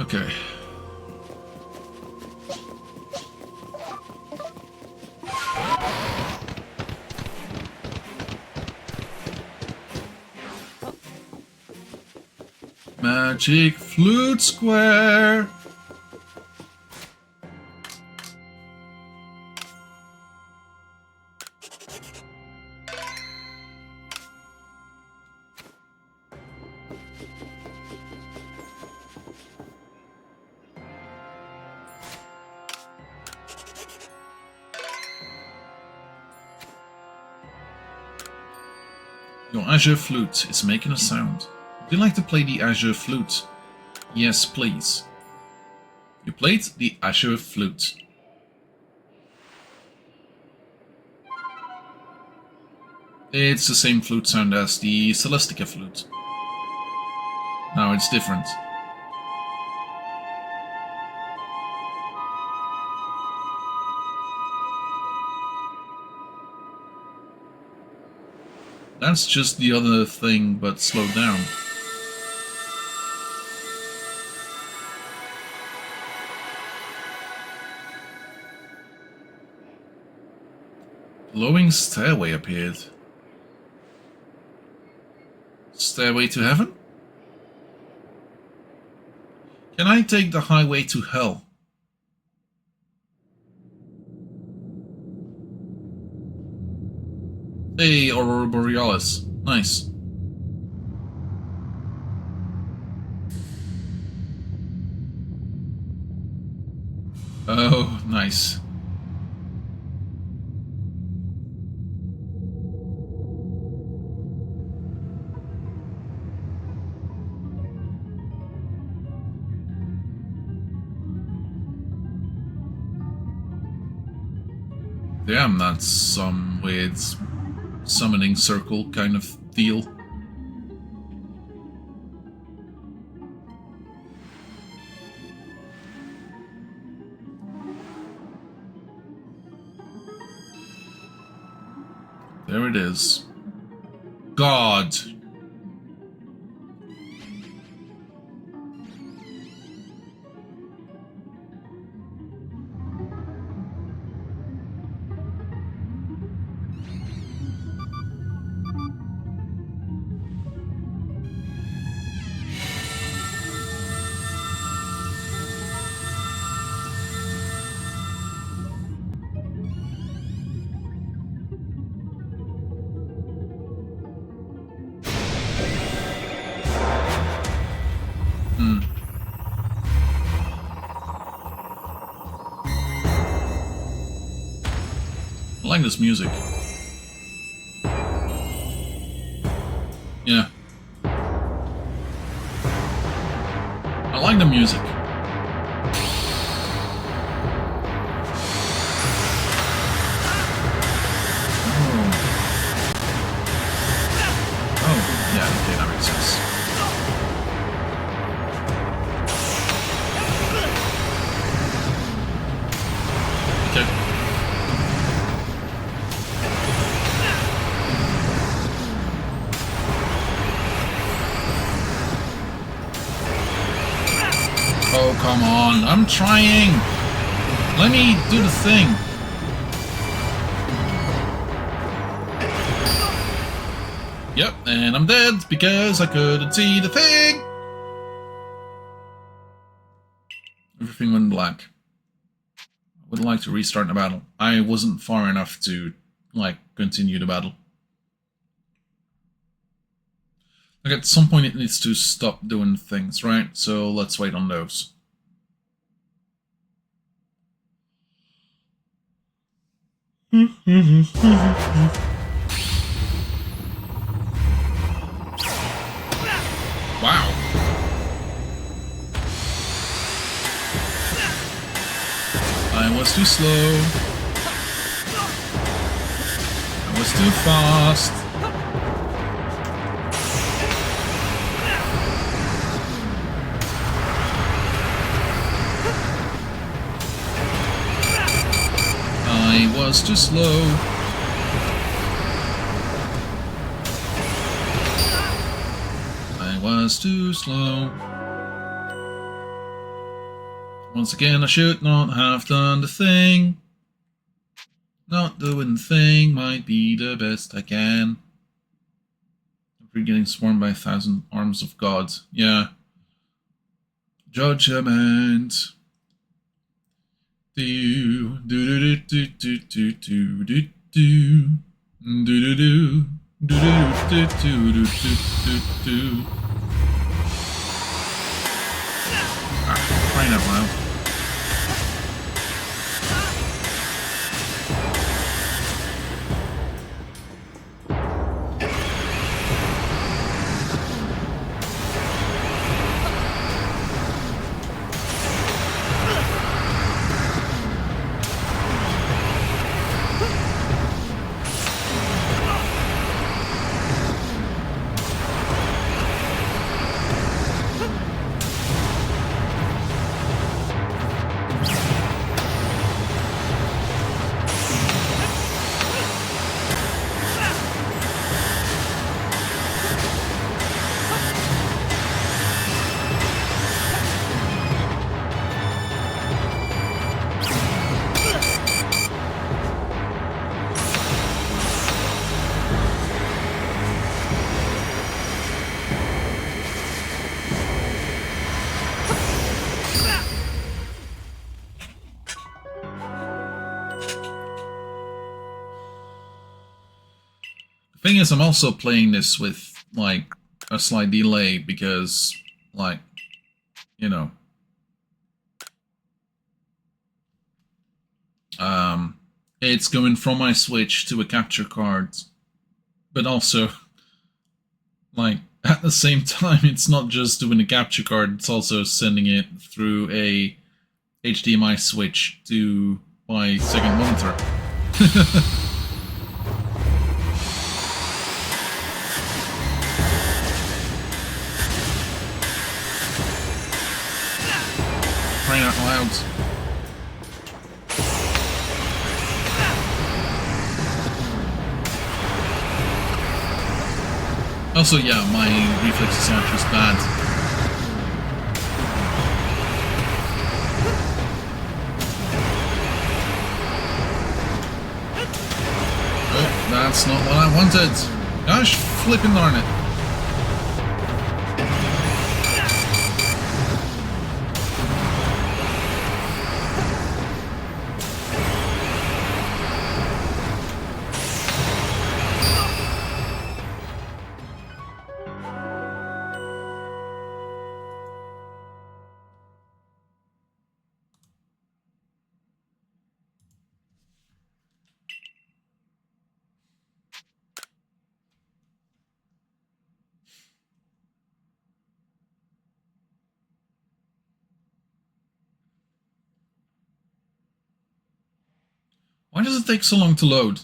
Okay. Magic flute square. Your azure flute is making a sound. Would you like to play the azure flute? Yes, please. You played the azure flute. It's the same flute sound as the Celestica flute. Now it's different. That's just the other thing, but slowed down. Glowing stairway appeared. Stairway to heaven? Can I take the highway to hell? Hey, Aurora Borealis. Nice. Oh, nice. Damn, that's some weird summoning circle kind of deal. There it is. God. I like this music. Yeah. I like the music. Oh, yeah, okay, that makes sense. Okay. Oh, come on. I'm trying. Let me do the thing. Yep, and I'm dead because I couldn't see the thing. Everything went black. I would like to restart the battle. I wasn't far enough to, like, continue the battle. Like, at some point it needs to stop doing things, right? So let's wait on those. Wow. I was too slow. I was too fast. I was too slow. I was too slow. Once again, I should not have done the thing. Not doing the thing might be the best I can. We're getting swarmed by 1,000 arms of God. Yeah. Judgment. Do do do do do do do do do do do do do do do do. Crying out loud. Thing is, I'm also playing this with, like, a slight delay because, like, you know, it's going from my Switch to a capture card, but also, like, at the same time, it's not just doing a capture card, it's also sending it through a HDMI switch to my second monitor. Crying out loud. Also, yeah, my reflexes aren't just bad. Oh, that's not what I wanted. Gosh, flipping darn it. Why does it take so long to load?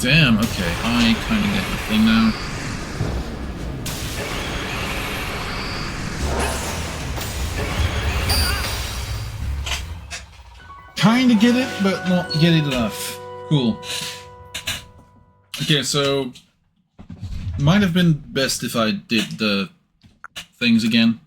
Damn, okay, I kinda get the thing now. Kinda get it, but not get it enough. Cool. Okay, so might have been best if I did the things again.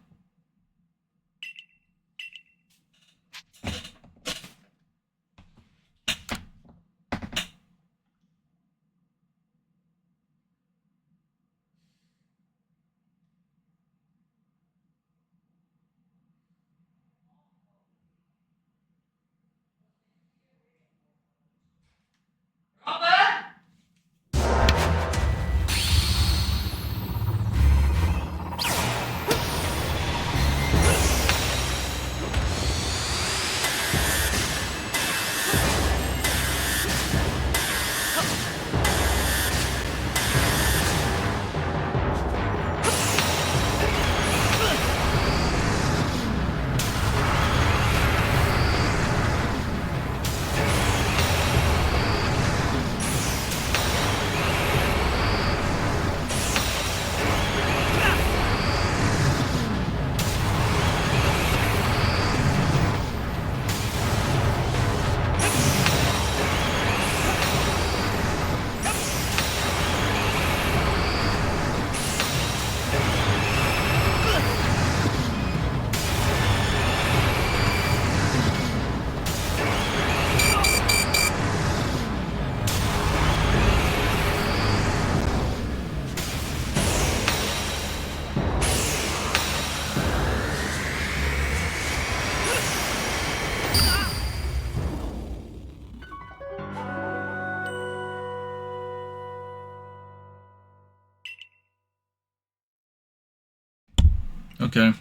Okay.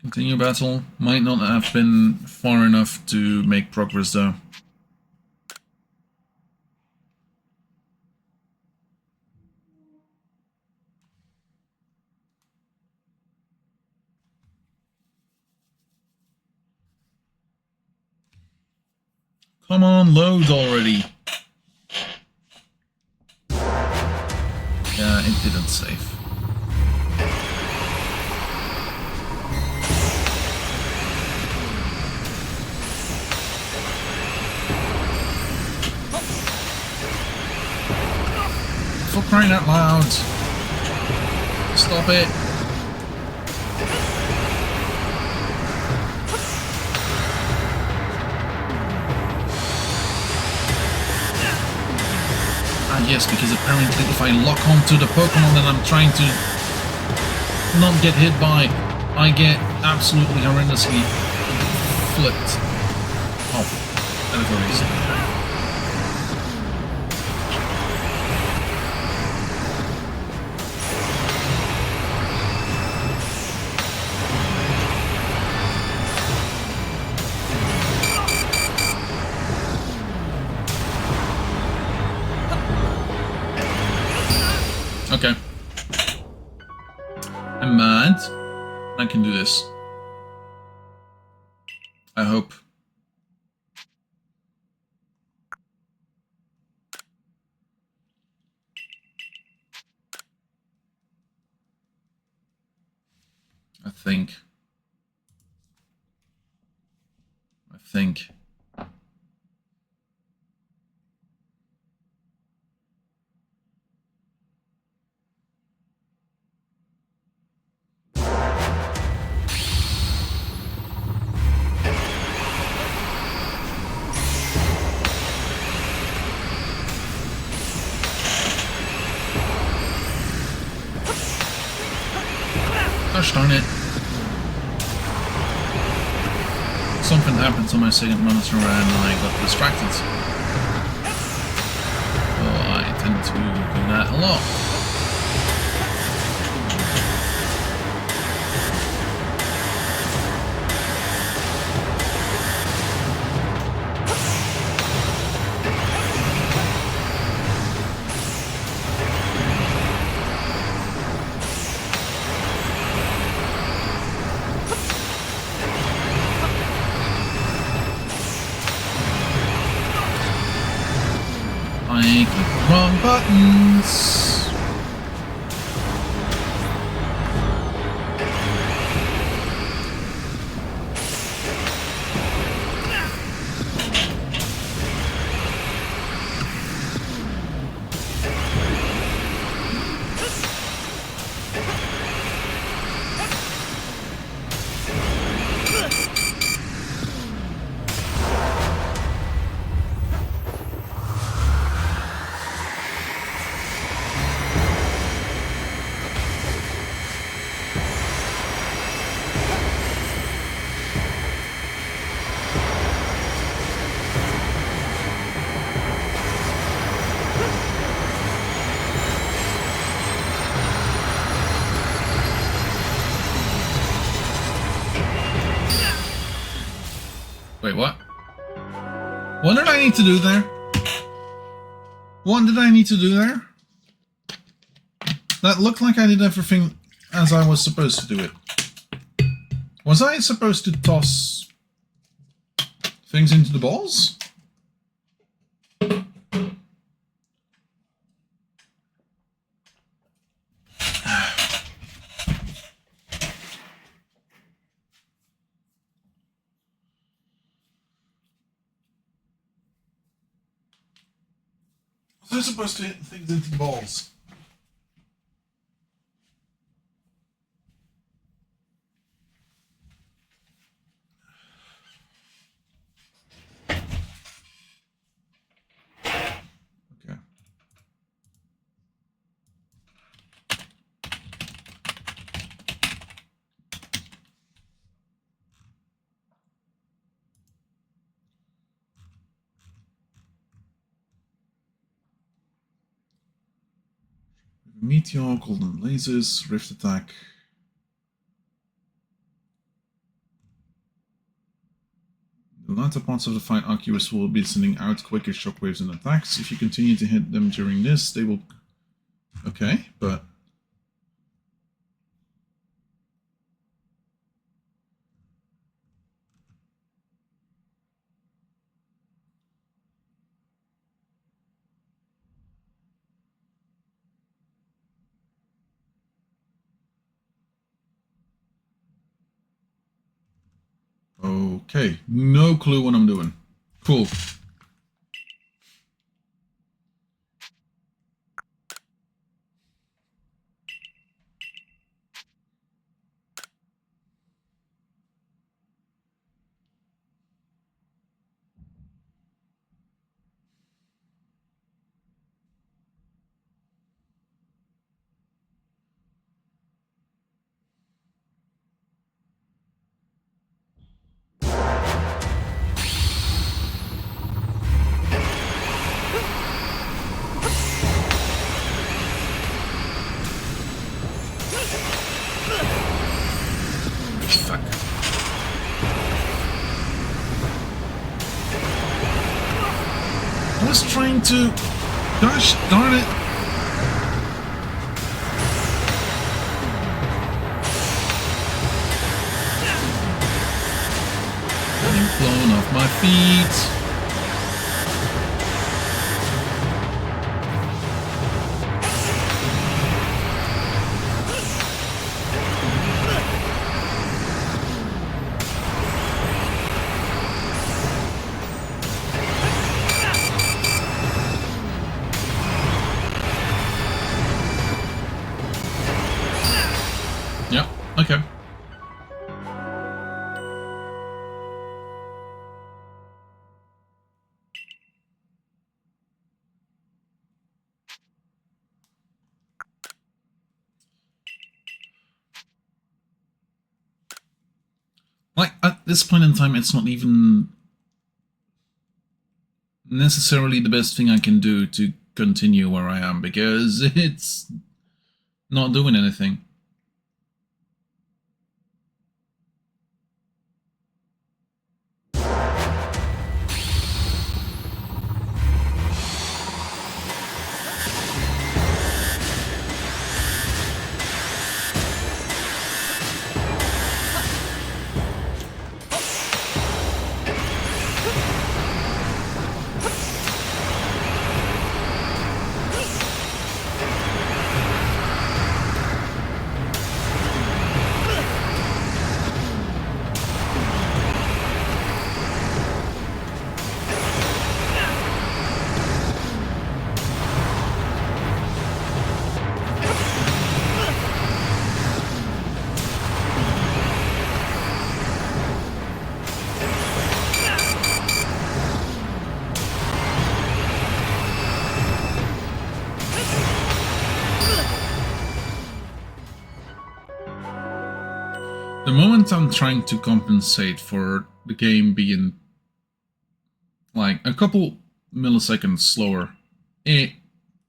Continue battle. Might not have been far enough to make progress though. Come on, load already. Yeah, it didn't save. For crying out loud. Stop it. Ah yes, because apparently if I lock onto the Pokemon that I'm trying to not get hit by, I get absolutely horrendously flipped off. That is a reason. Okay. I'm mad. I can do this. I hope. I think. Gosh darn it. Something happened to my second monitor and I got distracted. So I tend to do that a lot. I click wrong buttons. Wait, what? What did I need to do there? What did I need to do there? That looked like I did everything as I was supposed to do it. Was I supposed to toss things into the balls? Was I supposed to hit things into the balls? Okay. Meteor, golden lasers, rift attack. The latter parts of the fight, Arceus will be sending out quicker shockwaves and attacks. If you continue to hit them during this, they will... Okay, but... Okay, no clue what I'm doing. Cool. Fuck. I was trying to... Gosh darn it! Getting blown off my feet. Yep, okay. Like, at this point in time, it's not even necessarily the best thing I can do to continue where I am, because it's not doing anything. The moment I'm trying to compensate for the game being like a couple milliseconds slower, it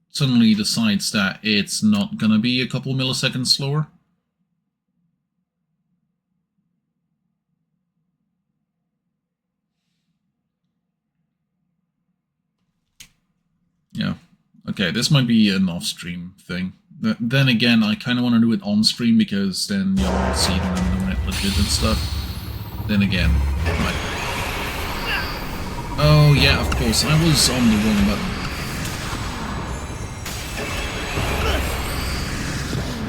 suddenly decides that it's not gonna be a couple milliseconds slower. Yeah. Okay, this might be an off-stream thing. Then again, I kind of want to do it on-stream because then y'all see when I'm doing it legit and stuff. Then again, like... Oh yeah, of course, I was on the wrong button.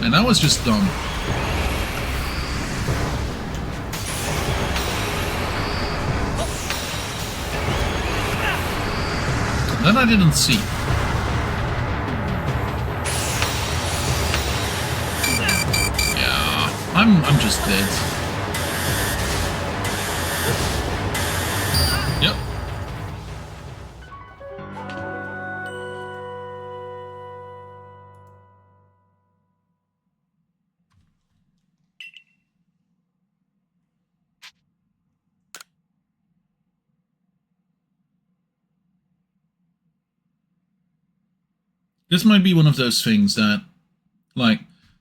And that was just dumb. That I didn't see. I'm just dead. Yep. This might be one of those things that Like,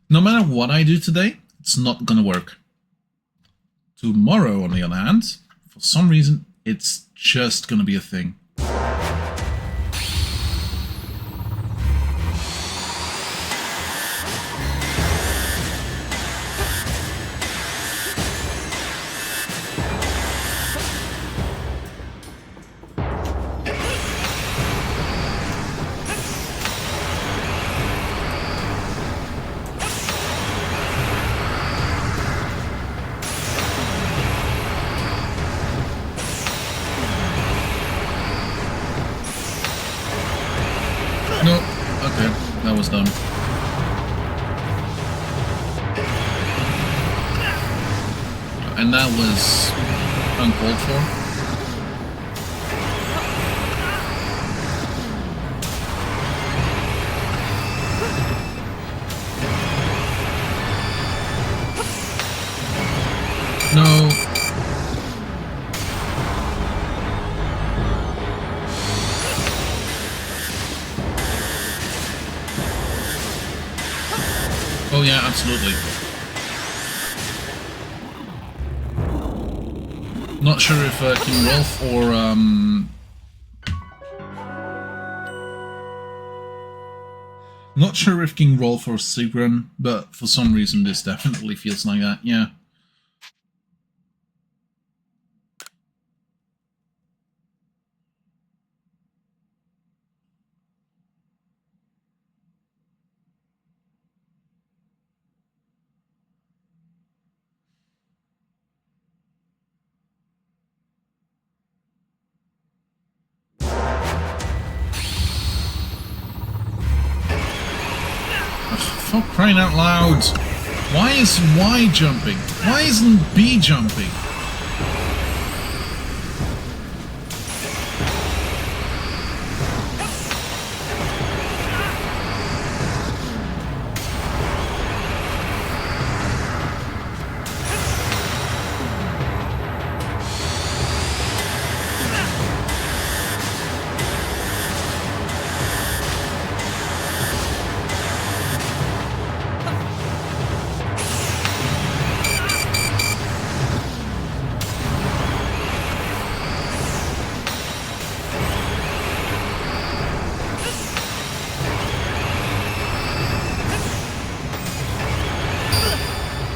no matter what I do today, it's not gonna work. Tomorrow, on the other hand, for some reason, it's just gonna be a thing. No, okay, that was dumb. And that was uncalled for. No. Oh yeah, absolutely. Not sure if King Hrolf or not sure if King Hrolf or Sigrun, but for some reason this definitely feels like that. Yeah. For crying out loud! Why is Y jumping? Why isn't B jumping?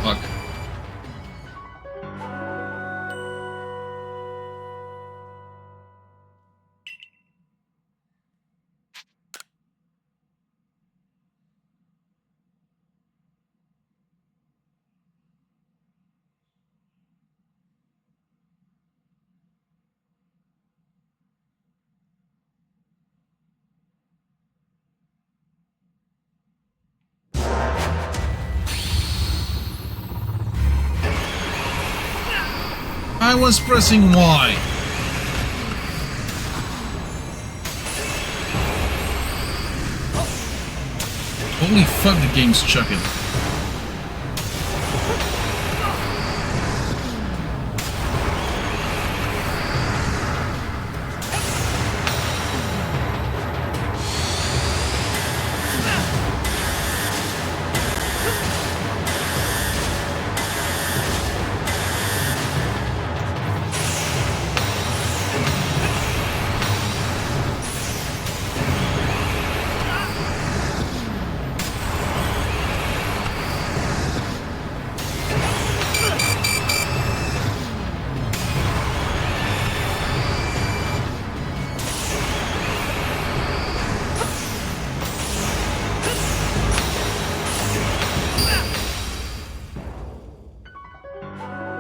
Fuck. I was pressing Y. Holy fuck, the game's chucking.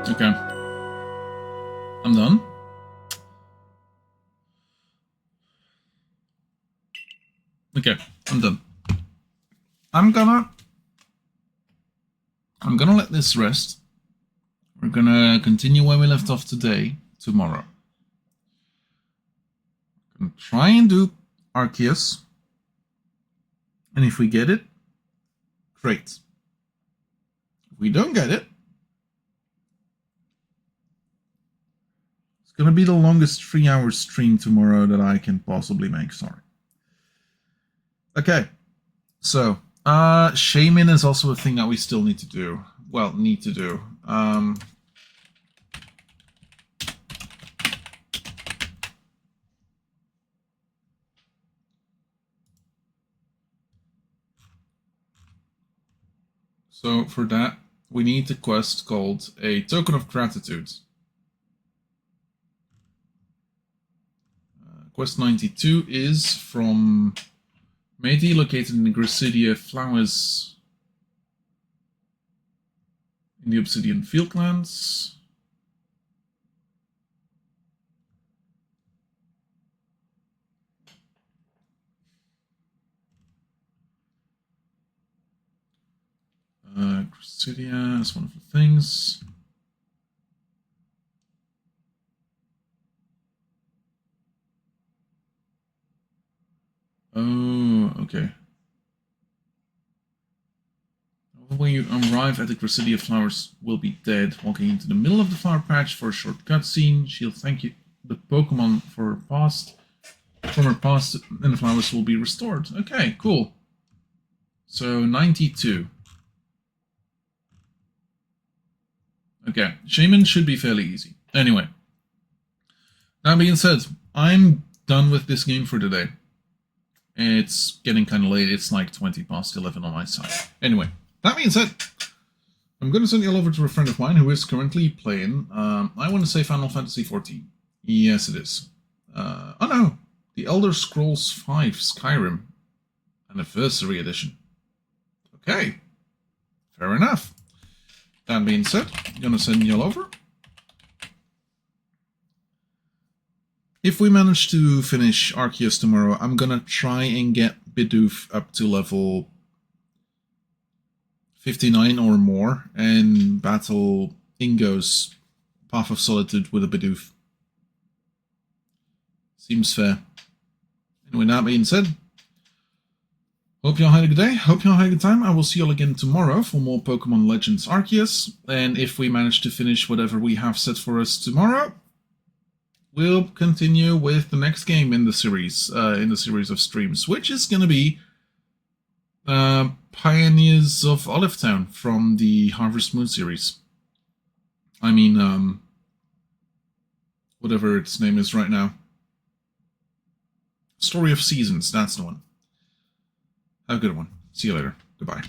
Okay. I'm done. Okay, I'm done. I'm gonna let this rest. We're gonna continue where we left off today, tomorrow. I'm gonna try and do Arceus. And if we get it, great. If we don't get it, it's gonna be the longest 3-hour stream tomorrow that I can possibly make, sorry. Okay, so Shaman is also a thing that we still need to do. Well, need to do. So for that, we need a quest called a Token of Gratitude. Quest 92 is from Matey, located in the Gracidia Flowers in the Obsidian Fieldlands. Gracidia is one of the things. Oh, okay. When you arrive at the Gracidia Flowers will be dead. Walking into the middle of the flower patch for a short cutscene. She'll thank you, the Pokemon, for her past. From her past, and the flowers will be restored. Okay, cool. So 92. Okay, Shaman should be fairly easy. Anyway, that being said, I'm done with this game for today. It's getting kind of late. It's like 20 past 11 on my side. Anyway, that being said, I'm going to send you all over to a friend of mine who is currently playing, I want to say Final Fantasy XIV. Yes, it is. Oh no, The Elder Scrolls V Skyrim Anniversary Edition. Okay, fair enough. That being said, I'm going to send you all over. If we manage to finish Arceus tomorrow, I'm going to try and get Bidoof up to level 59 or more and battle Ingo's Path of Solitude with a Bidoof. Seems fair. Anyway, that being said, hope y'all had a good day. Hope y'all had a good time. I will see y'all again tomorrow for more Pokemon Legends Arceus. And if we manage to finish whatever we have set for us tomorrow, we'll continue with the next game in the series of streams, which is going to be Pioneers of Olivetown from the Harvest Moon series. I mean, whatever its name is right now. Story of Seasons, that's the one. Have a good one. See you later. Goodbye.